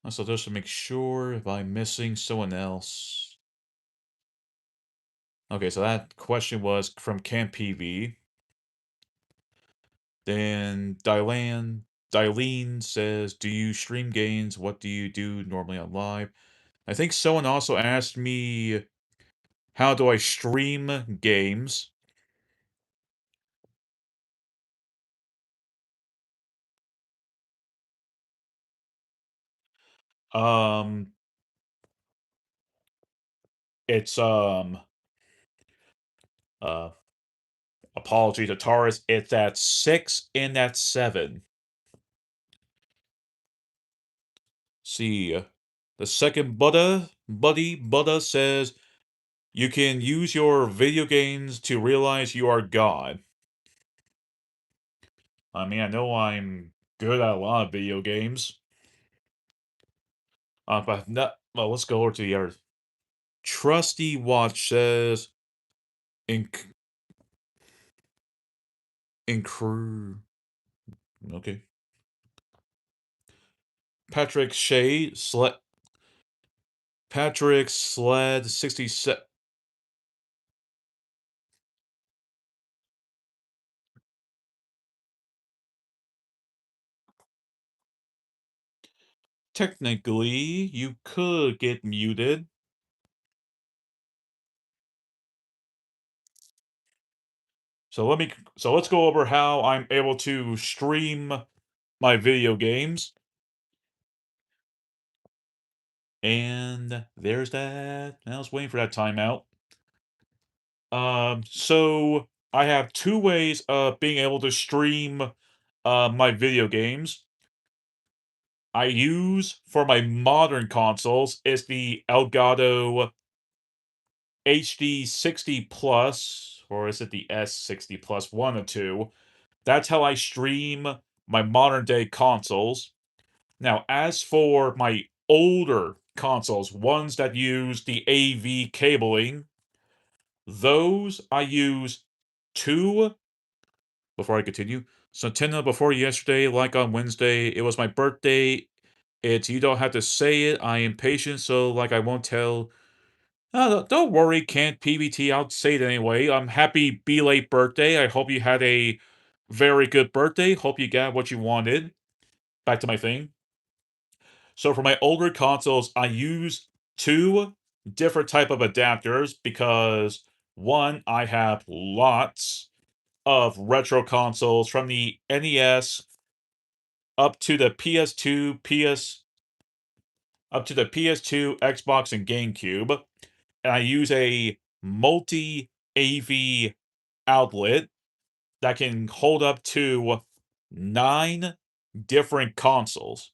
So just to make sure if I'm missing someone else. Okay, so that question was from Camp PV. Then Dylene says, "Do you stream games? What do you do normally on live?" I think someone also asked me, "How do I stream games?" Um, it's uh, apology to Taurus. It's at 6 and at 7. See, the second Buddha says, "You can use your video games to realize you are God." I mean, I know I'm good at a lot of video games. But not, well, let's go over to the other. Trusty Watch says, Inc. Incru. Okay. Patrick Shea, Patrick Sled 67. Technically, you could get muted. So let's go over how I'm able to stream my video games. And there's that. I was waiting for that timeout. So I have two ways of being able to stream my video games. I use for my modern consoles is the Elgato HD 60 Plus, or is it the S60 Plus? One or two. That's how I stream my modern day consoles. Now, as for my older consoles, ones that use the AV cabling, those I use two. Before I continue, so Tina, before yesterday, like on Wednesday, it was my birthday. It's you don't have to say it. I am patient, so like I won't tell. Don't worry, can't PBT. I'll say it anyway. I'm happy late birthday. I hope you had a very good birthday. Hope you got what you wanted. Back to my thing. So for my older consoles, I use two different type of adapters because one, I have lots of retro consoles from the NES up to the PS2, up to the PS2, Xbox, and GameCube, and I use a multi AV outlet that can hold up to 9 different consoles.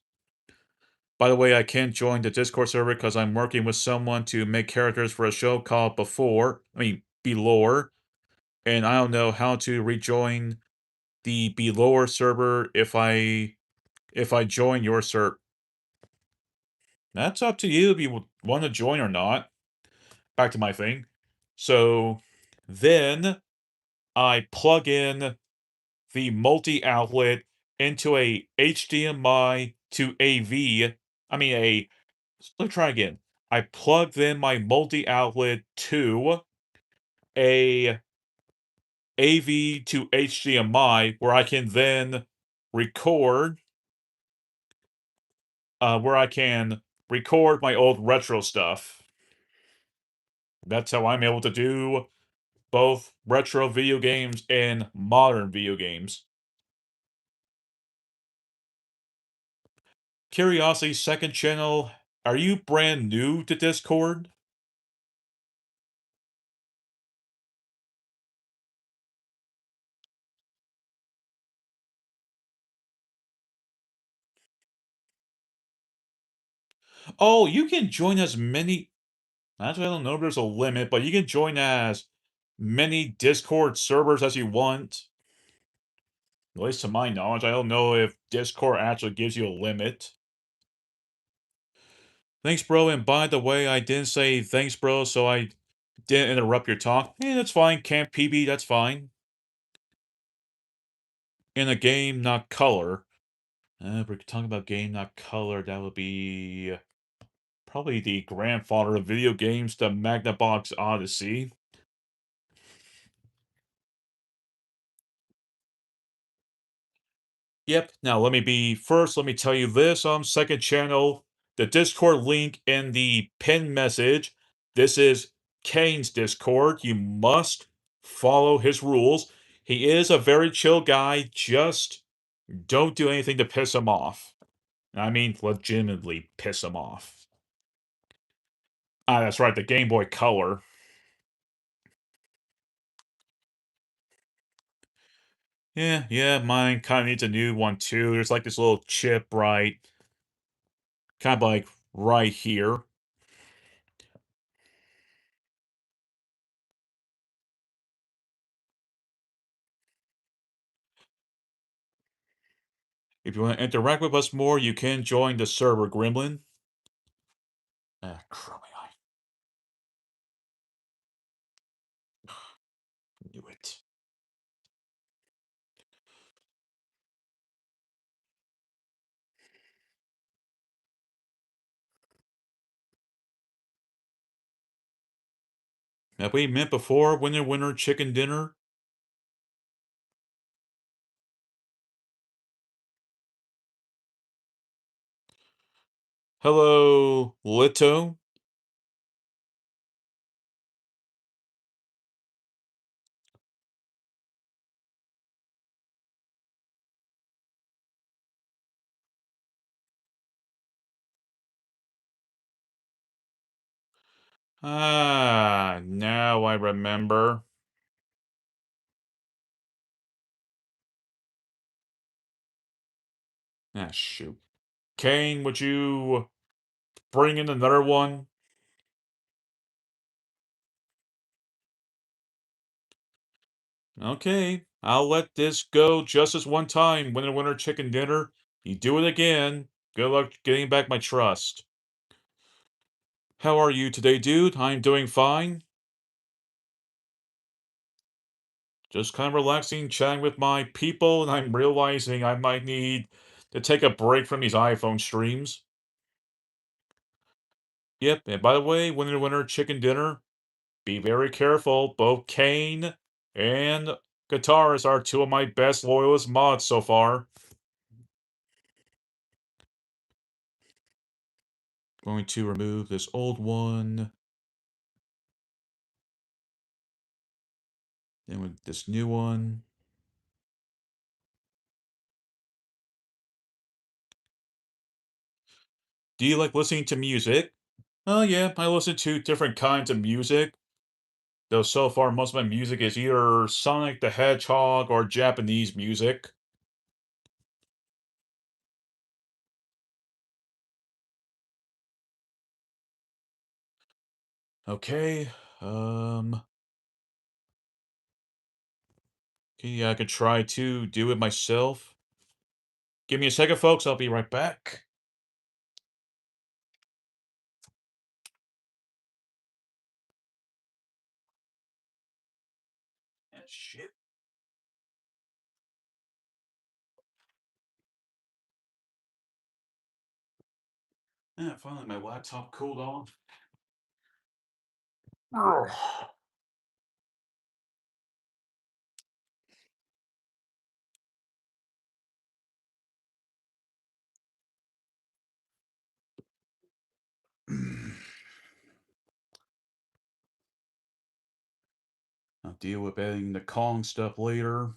By the way, I can't join the Discord server because I'm working with someone to make characters for a show called Belore, and I don't know how to rejoin the Belore server if I join your server. That's up to you if you want to join or not. Back to my thing. So then I plug in the multi-outlet into a HDMI to AV. I mean a Let's try again. I plugged in my multi-outlet to a AV to HDMI where I can then record where I can record my old retro stuff. That's how I'm able to do both retro video games and modern video games. Curiosity's second channel Are you brand new to Discord? Oh, you can join as many actually, I don't know if there's a limit, but you can join as many Discord servers as you want. At least to my knowledge, I don't know if Discord actually gives you a limit. Thanks, bro, and by the way, I didn't say thanks, bro, so I didn't interrupt your talk. Hey, that's fine, Camp PB, that's fine. In a game, not color. If we're talking about game, not color, that would be probably the grandfather of video games, the Magnavox Odyssey. Yep. Now let me tell you this, second channel, the Discord link in the pin message. This is Kane's Discord. You must follow his rules. He is a very chill guy. Just don't do anything to piss him off. I mean, legitimately piss him off. Ah, that's right, the Game Boy Color. Yeah, mine kind of needs a new one too. There's like this little chip kind of like right here. If you want to interact with us more, you can join the server, Gremlin. Ah, crummy, I knew it. Have we met before, winner, chicken dinner? Hello, Lito. Ah, now I remember. Ah, shoot. Kane, would you bring in another one? Okay, I'll let this go just this one time. Winner, chicken dinner. You do it again. Good luck getting back my trust. How are you today, dude? I'm doing fine. Just kind of relaxing, chatting with my people, and I'm realizing I might need to take a break from these iPhone streams. Yep, and by the way, winner, chicken dinner. Be very careful. Both Kane and Guitarist are two of my best loyalist mods so far. Going to remove this old one. Then with this new one. Do you like listening to music? Oh yeah, I listen to different kinds of music. Though so far most of my music is either Sonic the Hedgehog or Japanese music. Okay, um... Okay, I could try to do it myself. Give me a second, folks, I'll be right back. Ah, shit. Finally my laptop cooled off. Ugh. I'll deal with editing the Kong stuff later.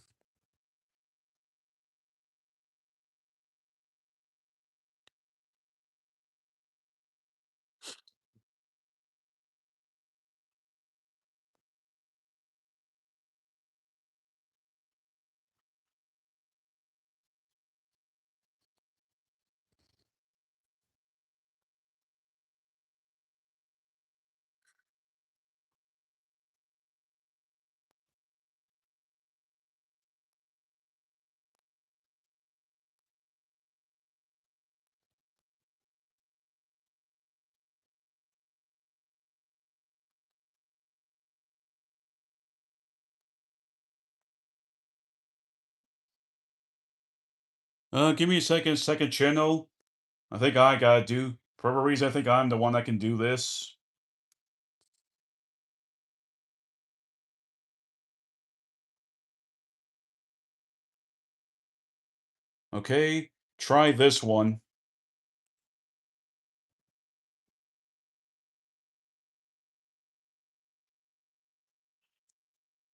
Give me a second channel. I think I gotta do. For whatever reason, I think I'm the one that can do this. Okay, try this one.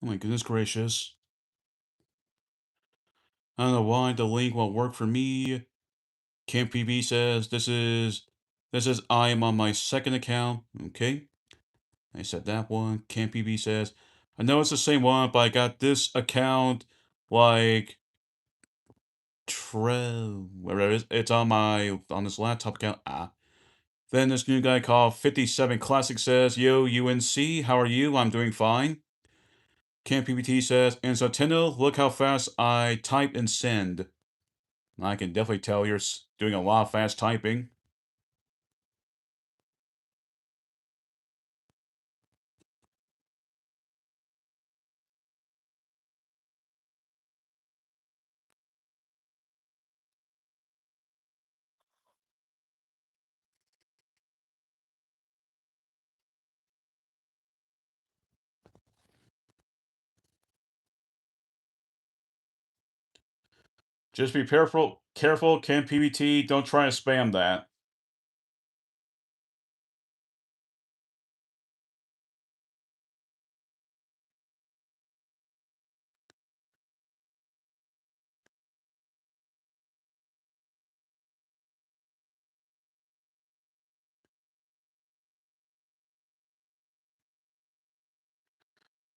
Oh my goodness gracious. I don't know why the link won't work for me. Camp PB says this is I am on my second account. Okay. I said that one. Camp PB says I know it's the same one, but I got this account like whatever it is. It's on this laptop account. Then this new guy called 57 Classic says, Yo, UNC, how are you? I'm doing fine. Camp PBT says, and Nintendo, look how fast I type and send. I can definitely tell you're doing a lot of fast typing. Just be careful, Camp PBT. Don't try to spam that.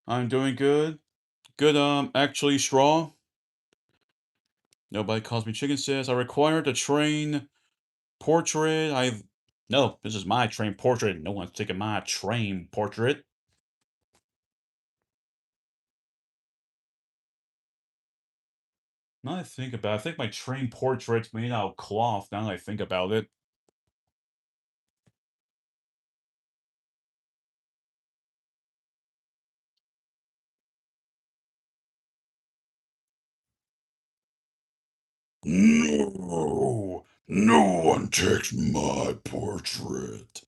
I'm doing good. Good, actually, Straw. Nobody calls me chicken says, I require to train portrait. No, this is my train portrait. No one's taking my train portrait. Now that I think about it, I think my train portrait's made out of cloth, now that I think about it. No! No one takes my portrait.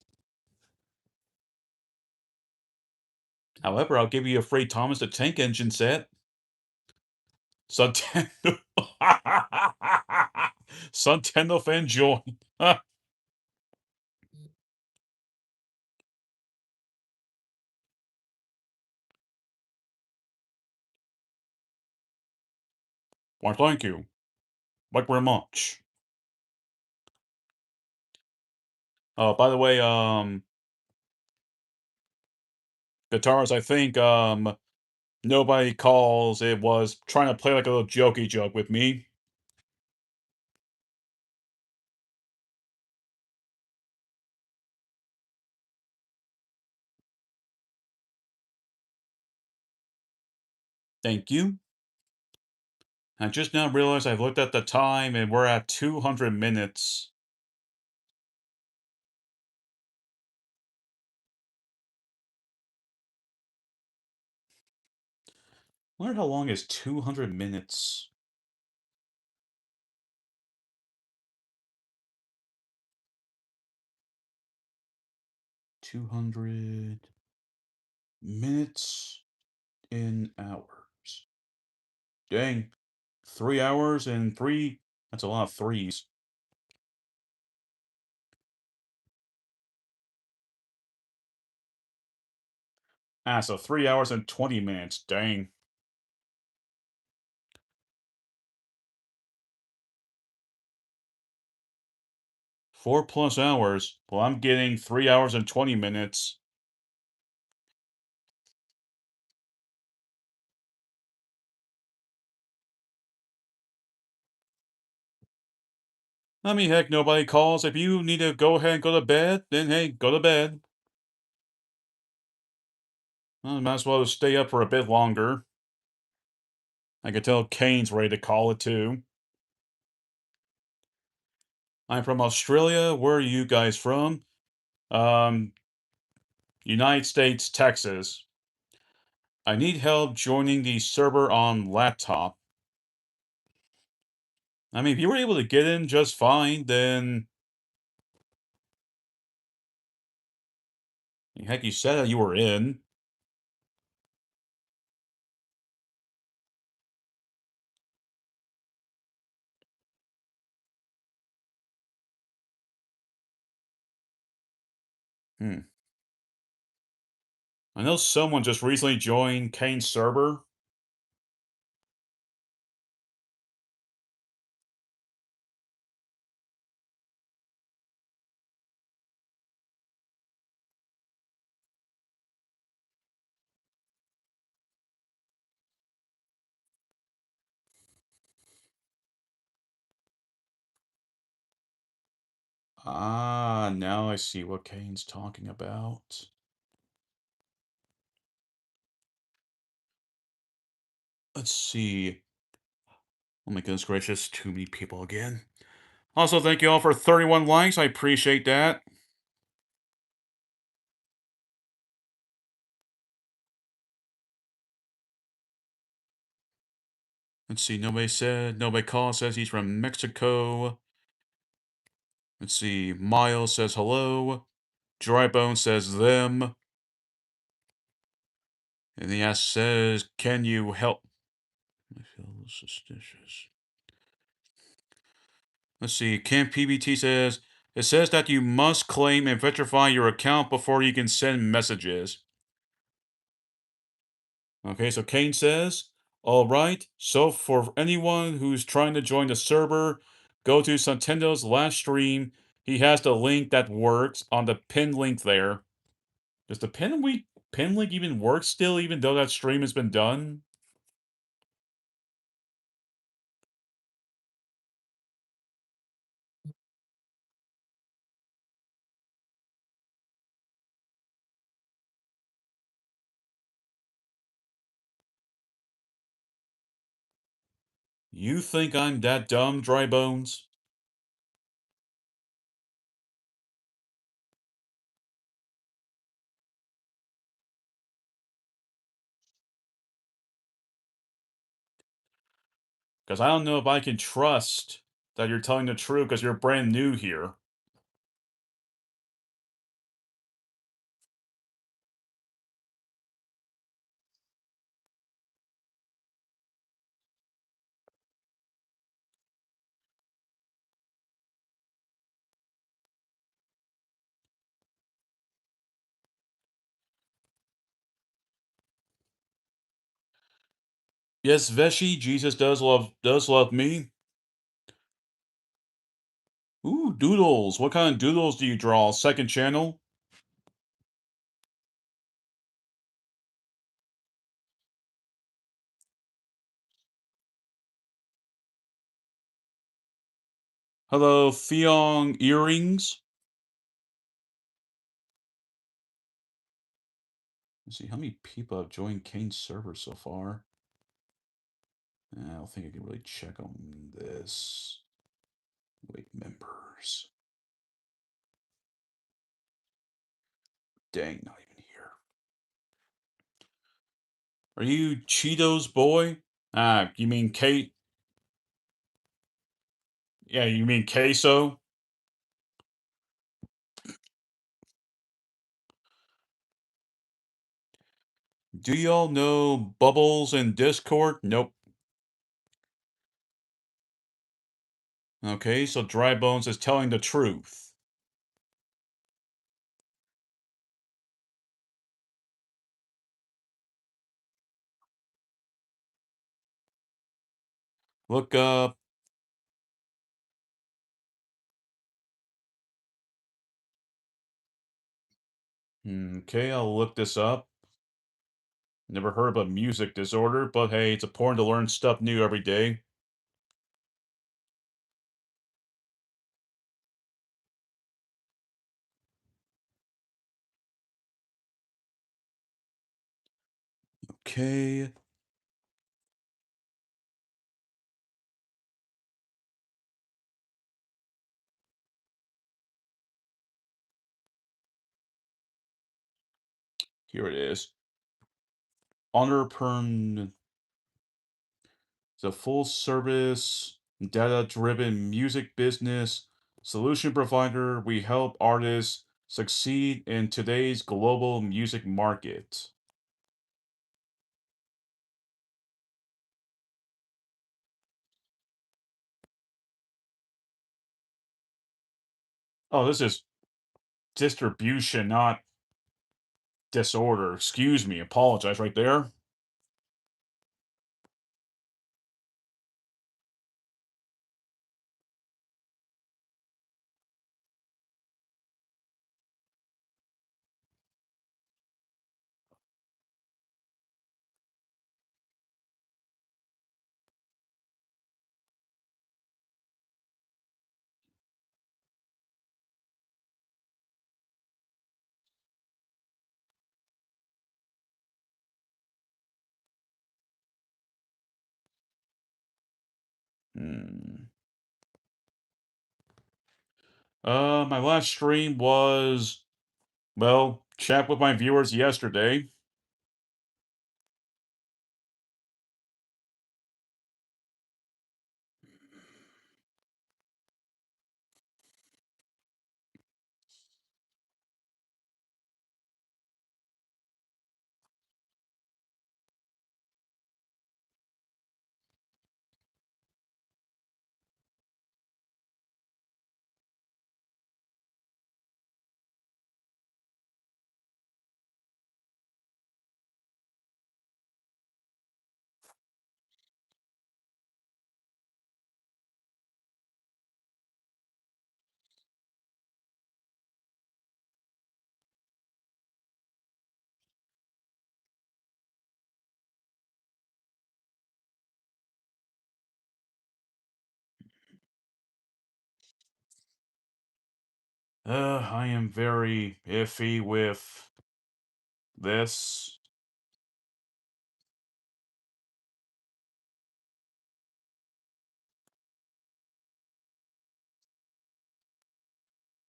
However, I'll give you a Freight Thomas the Tank Engine set. Suntendo. Suntendo fan join. Why, thank you. Like very much. By the way, guitars, I think, nobody calls. It was trying to play like a little jokey joke with me. Thank you. I just now realized I've looked at the time and we're at 200 minutes. I wonder how long is 200 minutes? 200 minutes in hours. Dang. 3 hours and three. That's a lot of threes. So 3 hours and 20 minutes. Dang. 4+ hours. Well, I'm getting 3 hours and 20 minutes. I mean, heck, nobody calls. If you need to go ahead and go to bed, then hey, go to bed. Well, might as well stay up for a bit longer. I can tell Kane's ready to call it too. I'm from Australia. Where are you guys from? Um, United States, Texas. I need help joining the server on laptop. I mean, if you were able to get in just fine, then heck, you said that you were in. Hmm. I know someone just recently joined Kane's server. Ah, now I see what Kane's talking about. Let's see. Oh my goodness gracious, too many people again. Also, thank you all for 31 likes. I appreciate that. Let's see. Nobody called says he's from Mexico. Let's see. Miles says hello. Drybone says them. And the ass says, can you help? I feel a little suspicious. Let's see. Camp PBT says, it says that you must claim and verify your account before you can send messages. Okay, so Kane says, all right, so for anyone who's trying to join the server, go to Santendo's last stream. He has the link that works on the pin link there. Does the pin link even work still, even though that stream has been done? You think I'm that dumb, Dry Bones? Because I don't know if I can trust that you're telling the truth because you're brand new here. Yes, Veshi, Jesus does love me. Ooh, doodles. What kind of doodles do you draw? Second channel? Hello, Theong Earrings. Let's see, how many people have joined Kane's server so far? I don't think I can really check on this. Wait, members. Dang, not even here. Are you Cheetos boy? Ah, you mean Kate? Yeah, you mean queso? Do y'all know Bubbles and Discord? Nope. Okay, so Dry Bones is telling the truth. Look up. Okay, I'll look this up. Never heard of a music disorder, but hey, it's important to learn stuff new every day. Okay. Here it is. Honor Perm. It's a full service Data-driven music business solution provider. We help artists succeed in today's global music market. Oh, this is distribution, not disorder. Excuse me. Apologize right there. Hmm. My last stream was, well, chat with my viewers yesterday. I am very iffy with this.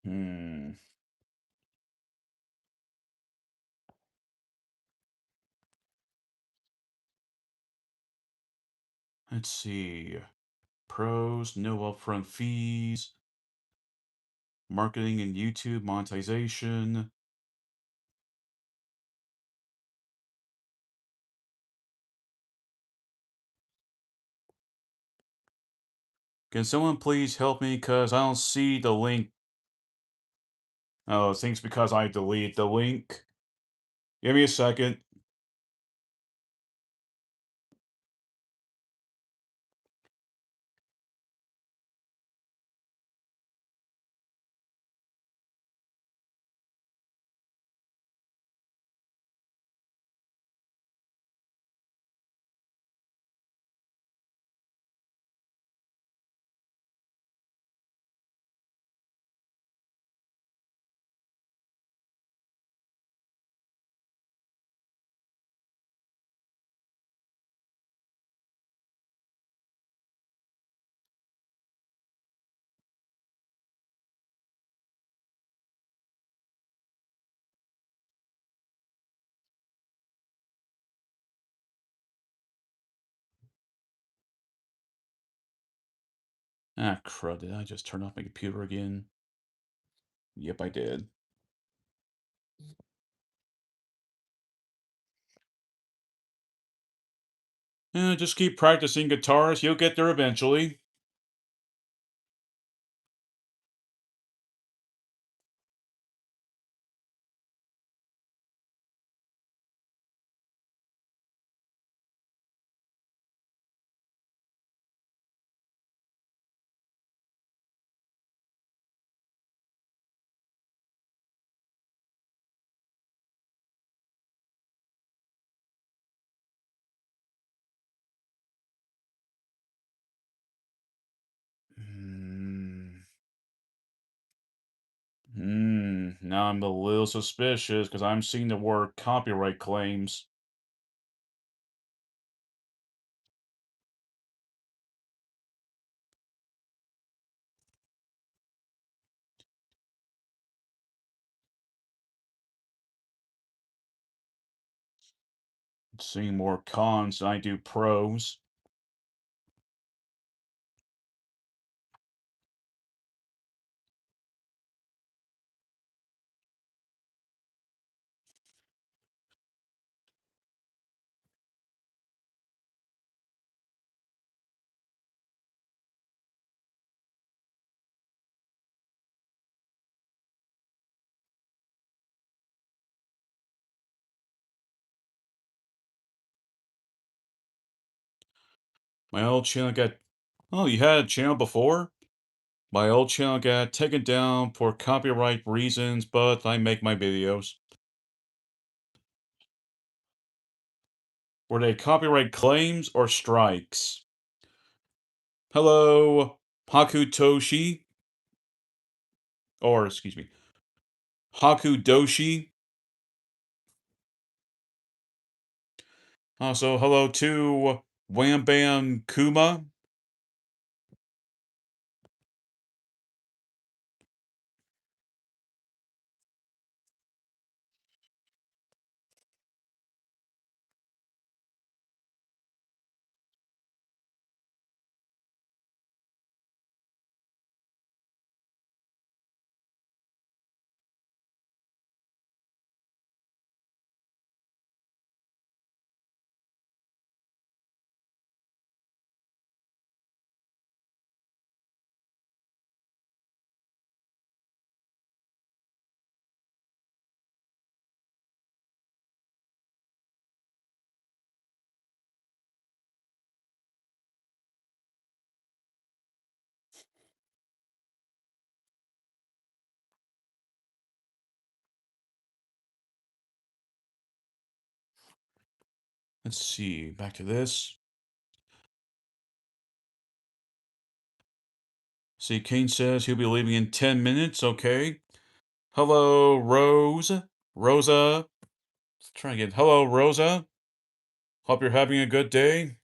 Hmm. Let's see. Pros, no upfront fees, marketing and YouTube monetization. Can someone please help me? Because I don't see the link. Oh, I think it's because I deleted the link. Give me a second. Ah, crud. Did I just turn off my computer again? Yep, I did. Just keep practicing guitars. You'll get there eventually. Hmm. Now I'm a little suspicious because I'm seeing the word copyright claims. Seeing more cons than I do pros. My old channel got... Oh, you had a channel before? My old channel got taken down for copyright reasons, but I make my videos. Were they copyright claims or strikes? Hello, Hakutoshi. Or, excuse me, Hakudoshi. Also, hello to Wham Bam Kuma. Let's see, back to this. See, Kane says he'll be leaving in 10 minutes. Okay. Hello, Rose. Rosa. Let's try again. Hello, Rosa. Hope you're having a good day.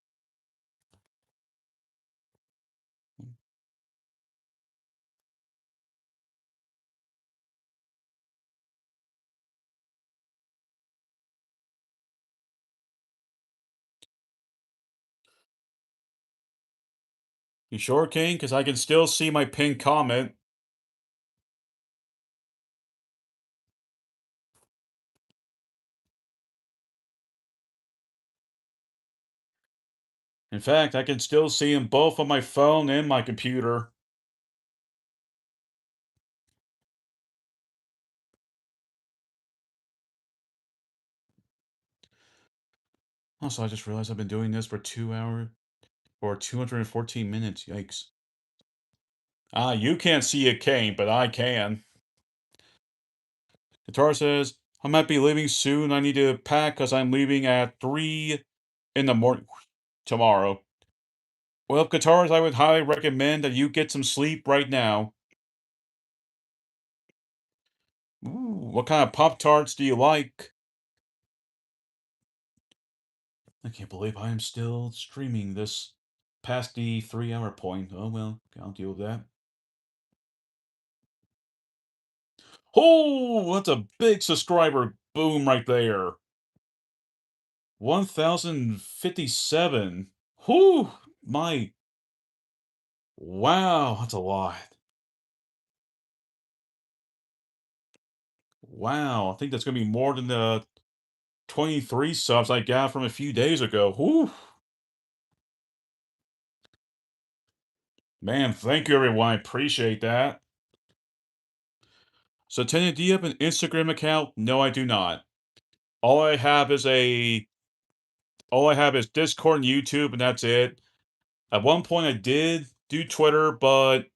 You sure, Kane? Because I can still see my pinned comment. In fact, I can still see them both on my phone and my computer. Also, I just realized I've been doing this for 2 hours or 214 minutes. Yikes. Ah, you can't see it, Kane, but I can. Guitar says, I might be leaving soon. I need to pack because I'm leaving at 3 in the morning tomorrow. Well, Guitars, I would highly recommend that you get some sleep right now. Ooh, what kind of Pop-Tarts do you like? I can't believe I am still streaming this past the 3 hour point. Oh well, I'll deal with that. Oh, that's a big subscriber boom right there. 1,057. Whew, my, wow, that's a lot. Wow, I think that's gonna be more than the 23 subs I got from a few days ago. Whew. Man, thank you everyone. I appreciate that. So, Tanya, do you have an Instagram account? No, I do not. All I have is Discord and YouTube, and that's it. At one point, I did do Twitter, but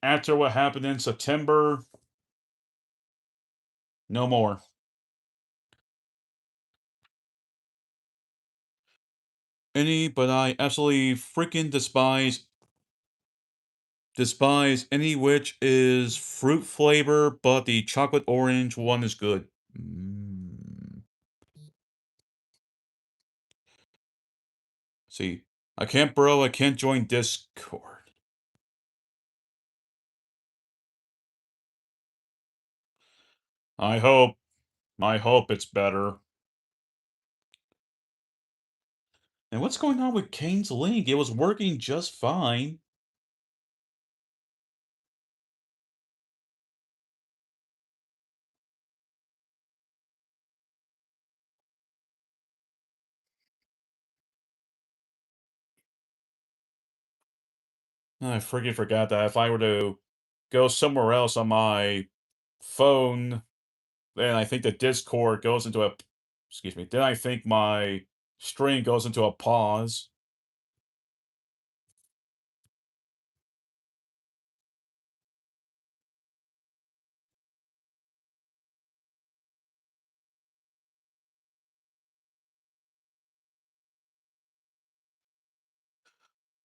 after what happened in September, no more. But I absolutely freaking despise any which is fruit flavor, but the chocolate orange one is good. Mm. See, I can't, bro. I can't join Discord. I hope. I hope it's better. And what's going on with Kane's Link? It was working just fine. I freaking forgot that if I were to go somewhere else on my phone, then I think the Discord goes into a... Excuse me. Then I think my stream goes into a pause.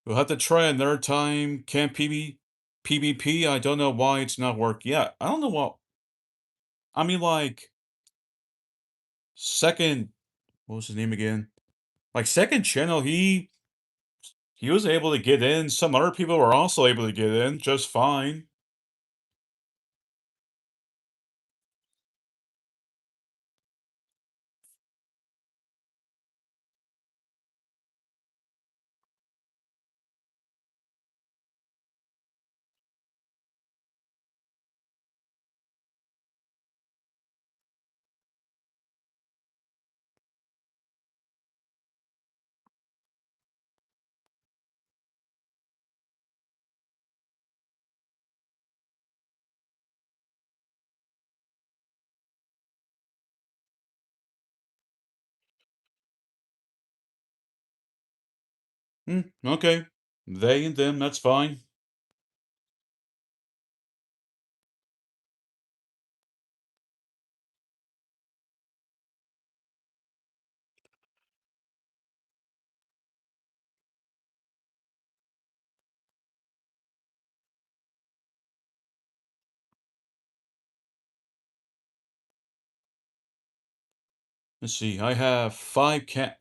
We'll have to try another time. Can't PvP? I don't know why it's not working. Yeah, I don't know what. I mean, like, second. What was his name again? Like, second channel, he was able to get in. Some other people were also able to get in just fine. Okay. They and them, that's fine. Let's see. I have 5 cat.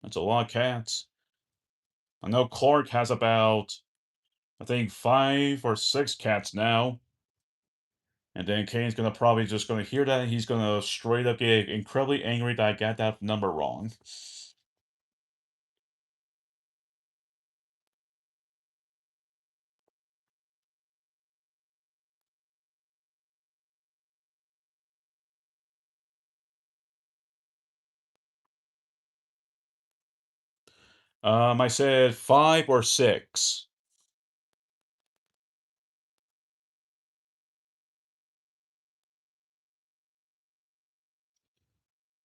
That's a lot of cats. I know Clark has about, I think, 5 or 6 cats now. And then Kane's probably just gonna hear that, and he's gonna straight up get incredibly angry that I got that number wrong. I said 5 or 6.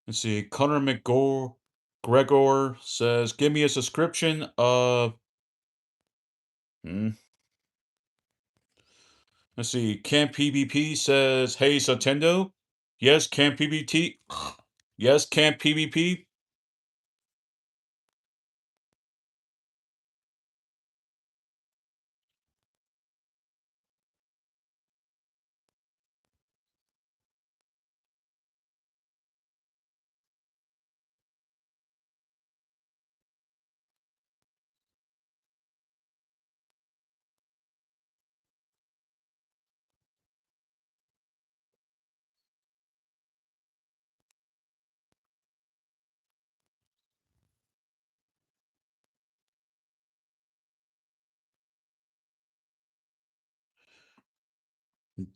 Let's see. Connor Gregor says, "Give me a description of." Hmm. Let's see. Camp PvP says, "Hey, Sotendo." Yes, Camp PvP. Yes, Camp PvP.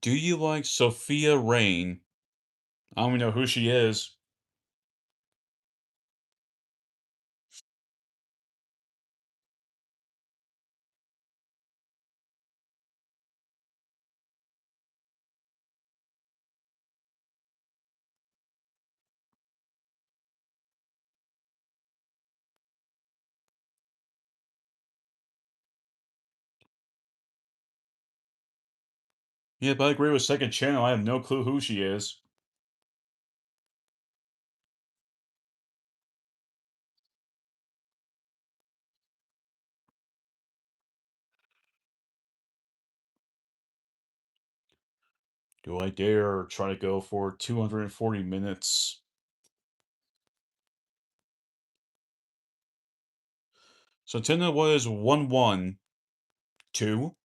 Do you like Sophia Rain? I don't even know who she is. Yeah, but I agree with second channel. I have no clue who she is. Do I dare try to go for 240 minutes? So Tina was 1-1-2.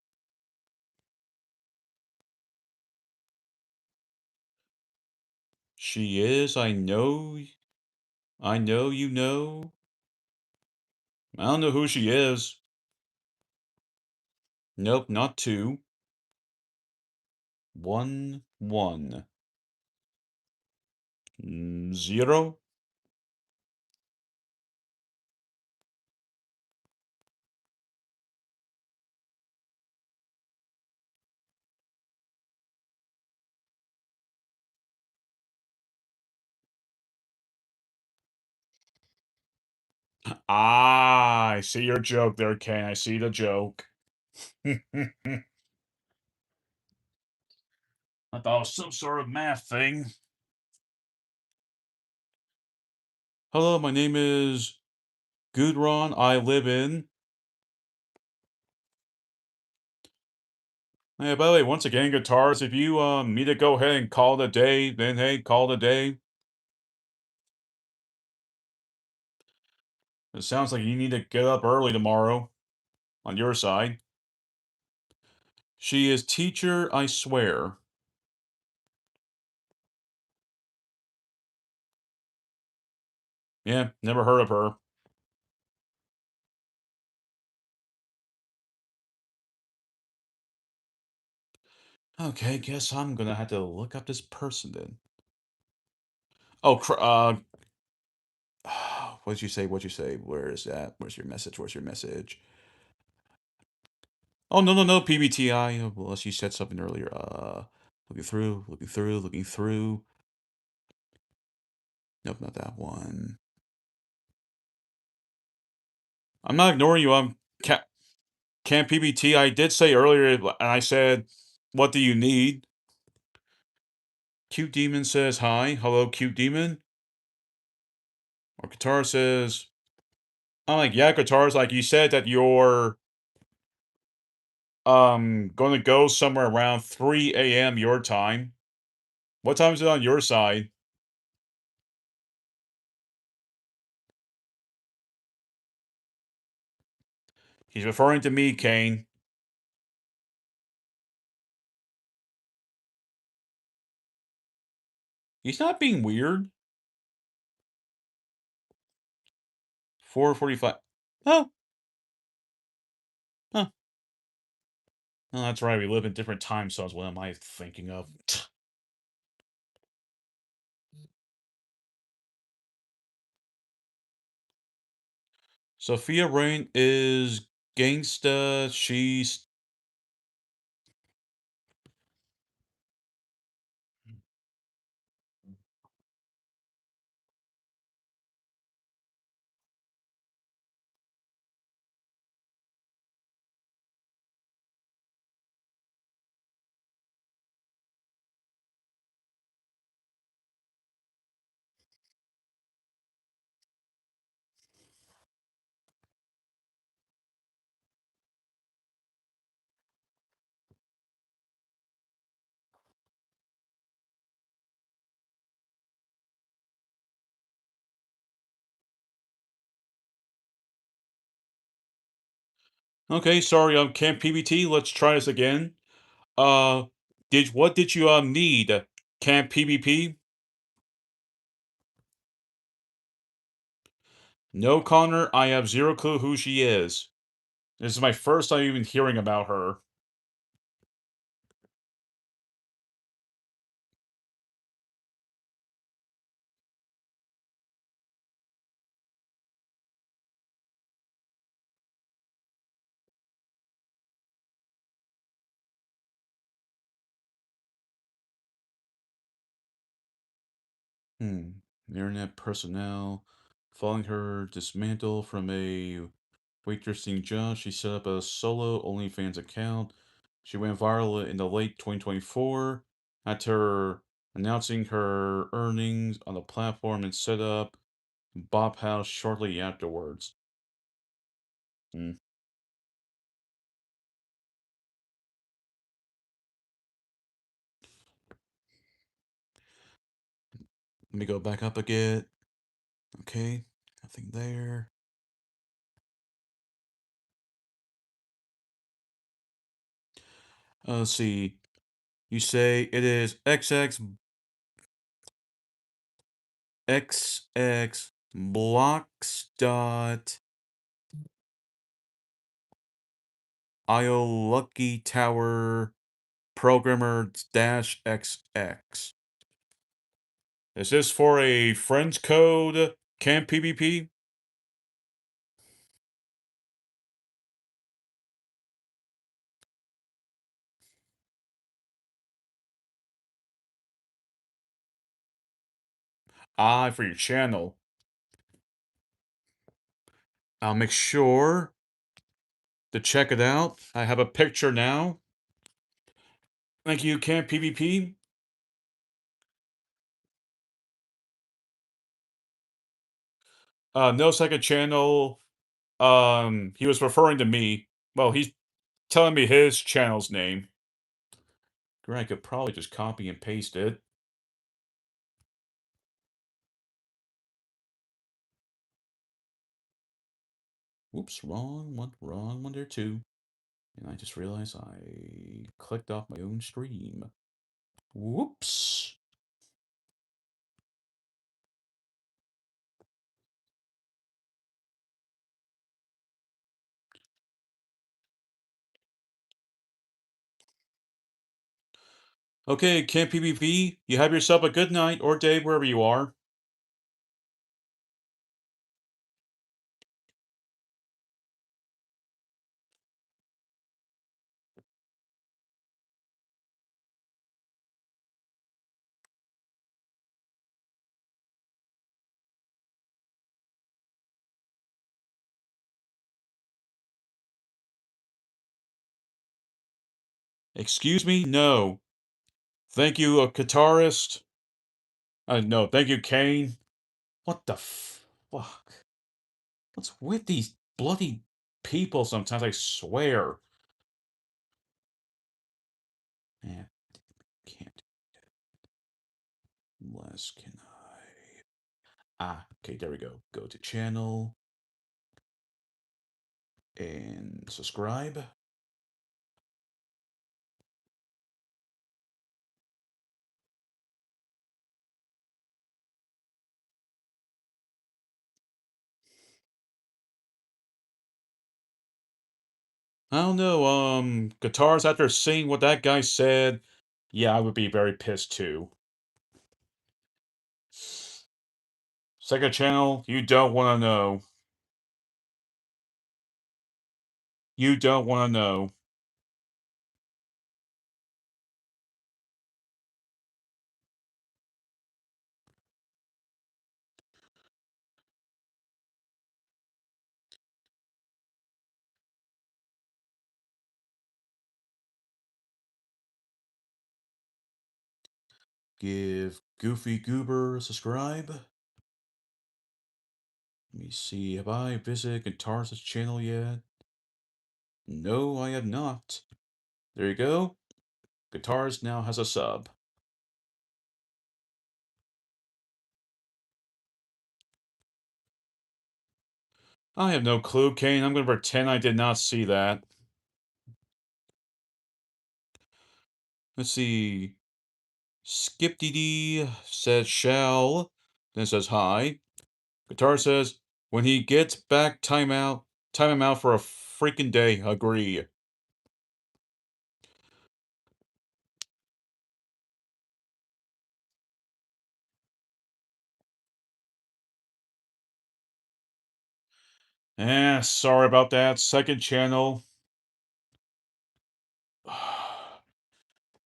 She is. I know you know. I don't know who she is. Nope, not 2. 1-1-0. Ah, I see your joke there, Kane. I see the joke. I thought it was some sort of math thing. Hello, my name is Gudron. I live in. Yeah, by the way, once again, guitars, if you need to go ahead and call it a day, then hey, call it a day. It sounds like you need to get up early tomorrow on your side. She is teacher, I swear. Yeah, never heard of her. Okay, guess I'm gonna have to look up this person then. Oh, what'd you say? What'd you say? Where is that? Where's your message? Where's your message? Oh, no, no, no, PBTI. Unless you said something earlier. Looking through, looking through, looking through. Nope, not that one. I'm not ignoring you. Can't PBT. I did say earlier, and I said, "What do you need?" Cute Demon says hi. Hello, Cute Demon. Or Guitar says, I'm like, yeah, Guitars, like you said that you're gonna go somewhere around 3 a.m. your time. What time is it on your side? He's referring to me, Kane. He's not being weird. 4:45. Oh, huh. Oh, that's right. We live in different time zones. What am I thinking of? Sophia Rain is gangsta. She's okay. Sorry, Camp PBT. Let's try this again. Uh, what did you need? Camp PvP? No, Connor. I have zero clue who she is. This is my first time even hearing about her. Hmm. Internet personnel following her dismantle from a waitressing job. She set up a solo OnlyFans account. She went viral in the late 2024 after announcing her earnings on the platform and set up Bop House shortly afterwards. Hmm. Let me go back up again. Okay, nothing there. Let's see. You say it is XX blocks dot io lucky tower programmer dash XX. Is this for a friends code camp PvP? Ah, for your channel. I'll make sure to check it out. I have a picture now. Thank you, camp PvP. No second channel. He was referring to me. Well, he's telling me his channel's name. I could probably just copy and paste it. Whoops, wrong one there too. And I just realized I clicked off my own stream. Whoops. Okay, Camp PvP, you have yourself a good night or day wherever you are. Excuse me? No. Thank you, a guitarist. No, thank you, Kane. What the fuck? What's with these bloody people sometimes, I swear. Man, can't. Unless, can I? Ah, okay, there we go. Go to channel. And subscribe. I don't know, guitars after seeing what that guy said, yeah, I would be very pissed too. Second channel, you don't want to know. You don't want to know. Give Goofy Goober a subscribe. Let me see, have I visited Guitars' channel yet? No, I have not. There you go. Guitars now has a sub. I have no clue, Kane. I'm going to pretend I did not see that. Let's see. Skipdee says shall, then says hi. Guitar says, when he gets back, time him out for a freaking day. Agree. Sorry about that. Second channel.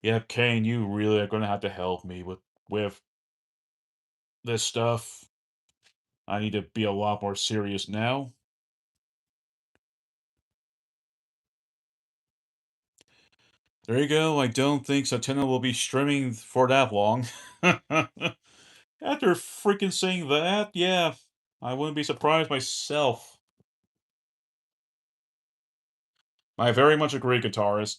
Yeah, Kane, you really are gonna have to help me with this stuff. I need to be a lot more serious now. There you go. I don't think Satana will be streaming for that long. After freaking saying that, yeah, I wouldn't be surprised myself. I very much agree, guitarist.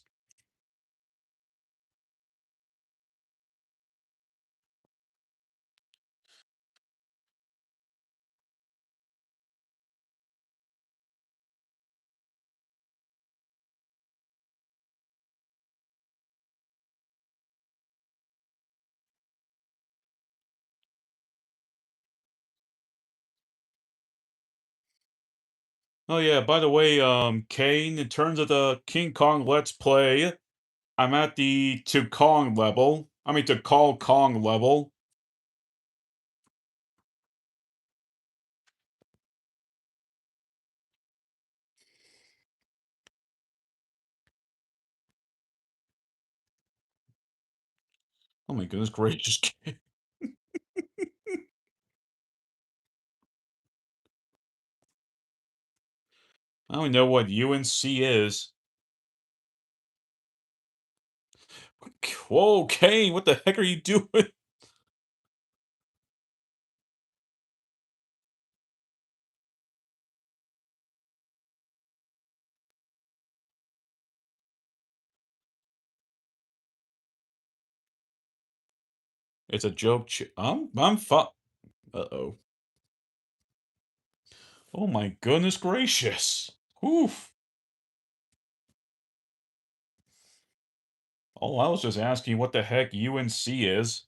Oh yeah, by the way, Kane, in terms of the King Kong Let's Play, I'm at the to Kong level. I mean to Call Kong level. Oh my goodness gracious. I don't know what UNC is. Whoa, Kane, what the heck are you doing? It's a joke. I'm fu- Uh-oh. Oh my goodness gracious. Oof. Oh, I was just asking what the heck UNC is.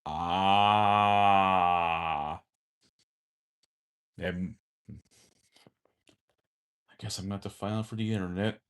Ah. Then I guess I'm gonna have to find out for the internet.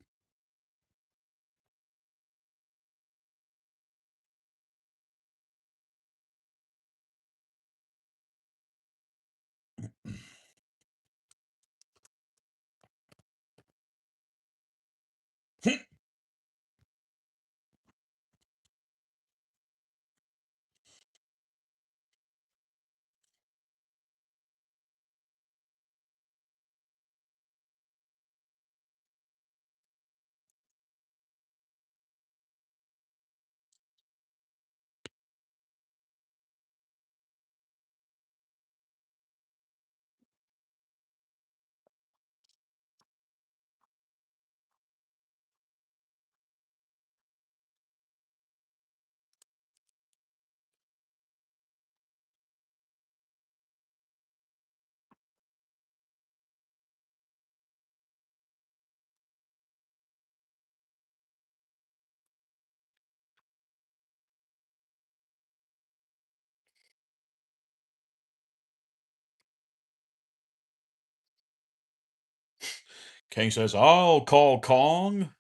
King says, I'll call Kong.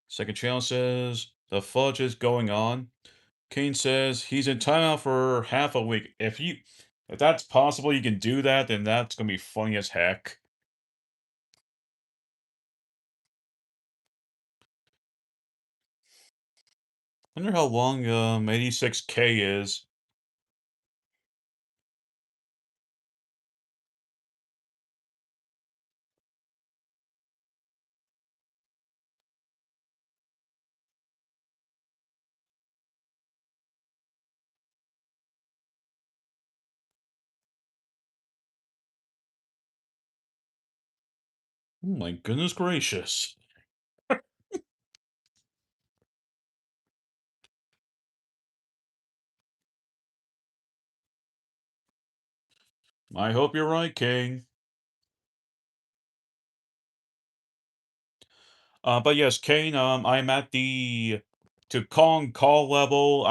Second channel says, the fudge is going on. Kane says he's in timeout for half a week. If that's possible, you can do that, then that's gonna be funny as heck. Wonder how long 86K is. Oh my goodness gracious. I hope you're right, King. But yes, Kane, I'm at the to Kong call level.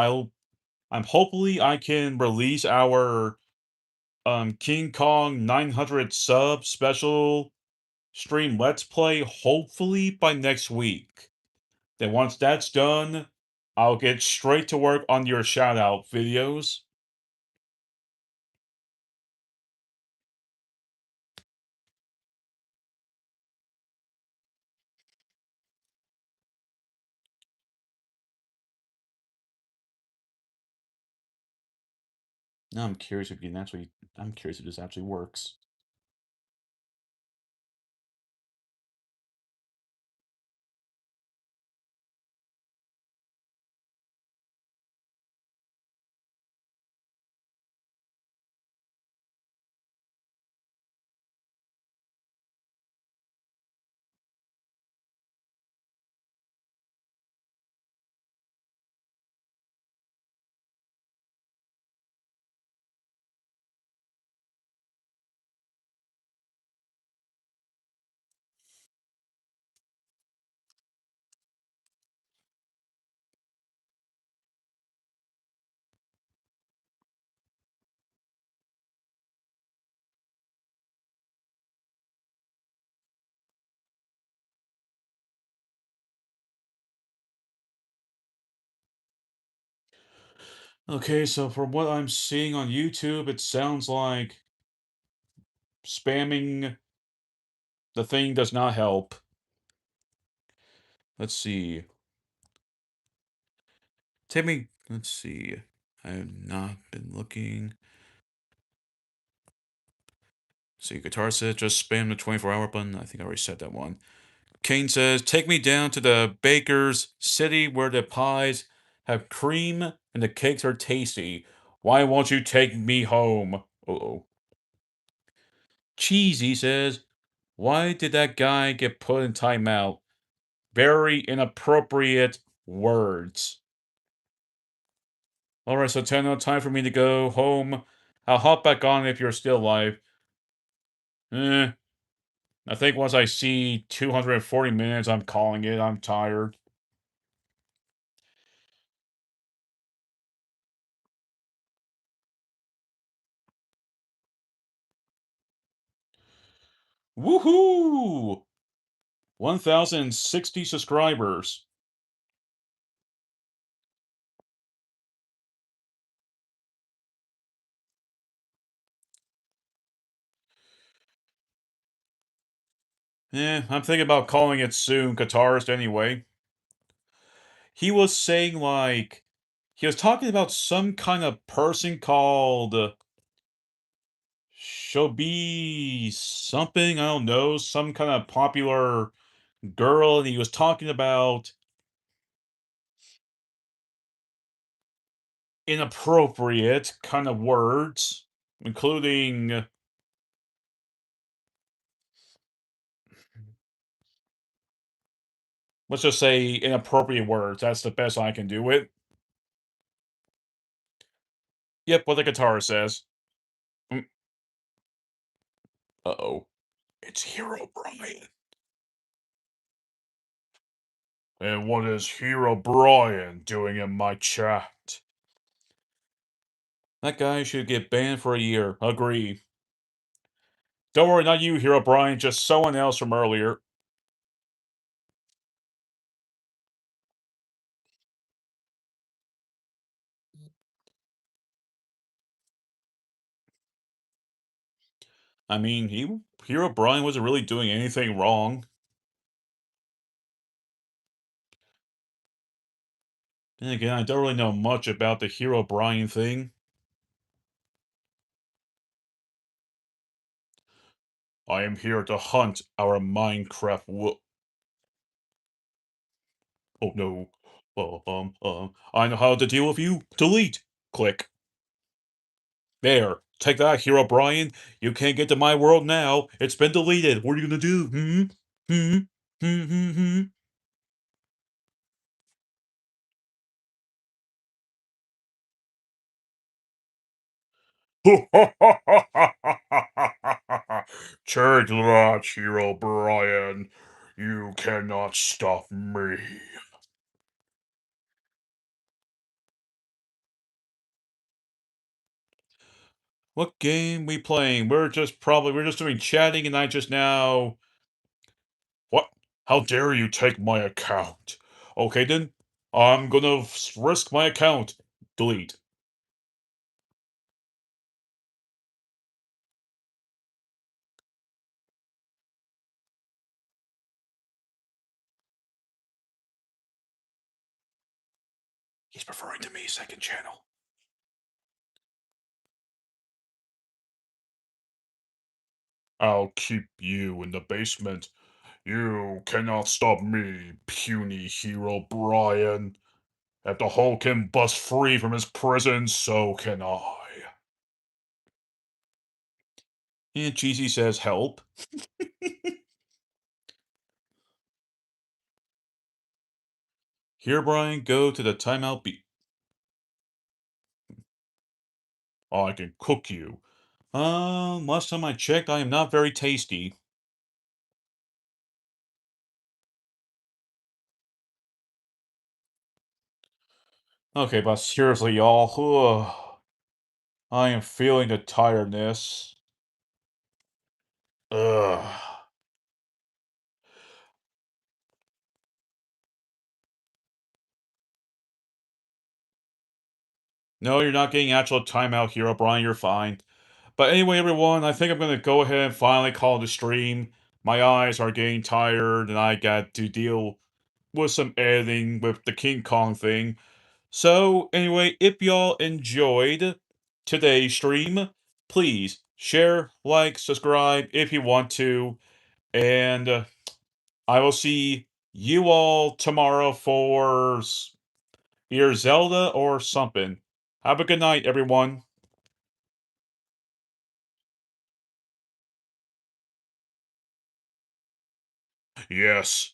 I'm hopefully I can release our King Kong 900 sub special stream let's play hopefully by next week. Then once that's done, I'll get straight to work on your shout out videos. Now I'm curious if this actually works. Okay, so from what I'm seeing on YouTube, it sounds like spamming the thing does not help. Let's see. Let's see. I have not been looking. See, Guitar says just spam the 24-hour button. I think I already said that one. Kane says, take me down to the baker's city where the pies have cream and the cakes are tasty. Why won't you take me home? Uh-oh. Cheesy says, Why did that guy get put in timeout? Very inappropriate words. Alright, so Tenno, time for me to go home. I'll hop back on if you're still alive. Eh, I think once I see 240 minutes, I'm calling it. I'm tired. Woohoo! 1,060 subscribers. I'm thinking about calling it soon, Guitarist anyway. He was saying, like, he was talking about some kind of person called Shobi something, I don't know, some kind of popular girl, and he was talking about inappropriate kind of words, including, let's just say, inappropriate words. That's the best I can do it. Yep, what the guitar says. Mm, uh-oh. It's Hero Brian. And what is Hero Brian doing in my chat? That guy should get banned for a year. Agree. Don't worry, not you, Hero Brian, just someone else from earlier. I mean, Hero Brian wasn't really doing anything wrong. And again, I don't really know much about the Hero Brian thing. I am here to hunt our Minecraft oh no. I know how to deal with you. Delete. Click. There. Take that, Hero Brian. You can't get to my world now. It's been deleted. What are you gonna do? Hmm? Hmm? Hmm? Hmm? Hmm? Take that, Hero Brian. You cannot stop me. What game we playing? We're just doing chatting and I just now what? How dare you take my account? Okay then, I'm gonna risk my account. Delete. He's referring to me, second channel. I'll keep you in the basement. You cannot stop me, puny Hero Brian. If the Hulk can bust free from his prison, so can I. And Cheesy says, help. Here, Brian, go to the timeout beat. I can cook you. Last time I checked, I am not very tasty. Okay, but seriously, y'all, I am feeling the tiredness. Ugh. No, you're not getting actual timeout here, O'Brien, you're fine. But anyway, everyone, I think I'm gonna go ahead and finally call the stream. My eyes are getting tired, and I got to deal with some editing with the King Kong thing. So, anyway, if y'all enjoyed today's stream, please share, like, subscribe if you want to, and I will see you all tomorrow for either Zelda or something. Have a good night, everyone. Yes.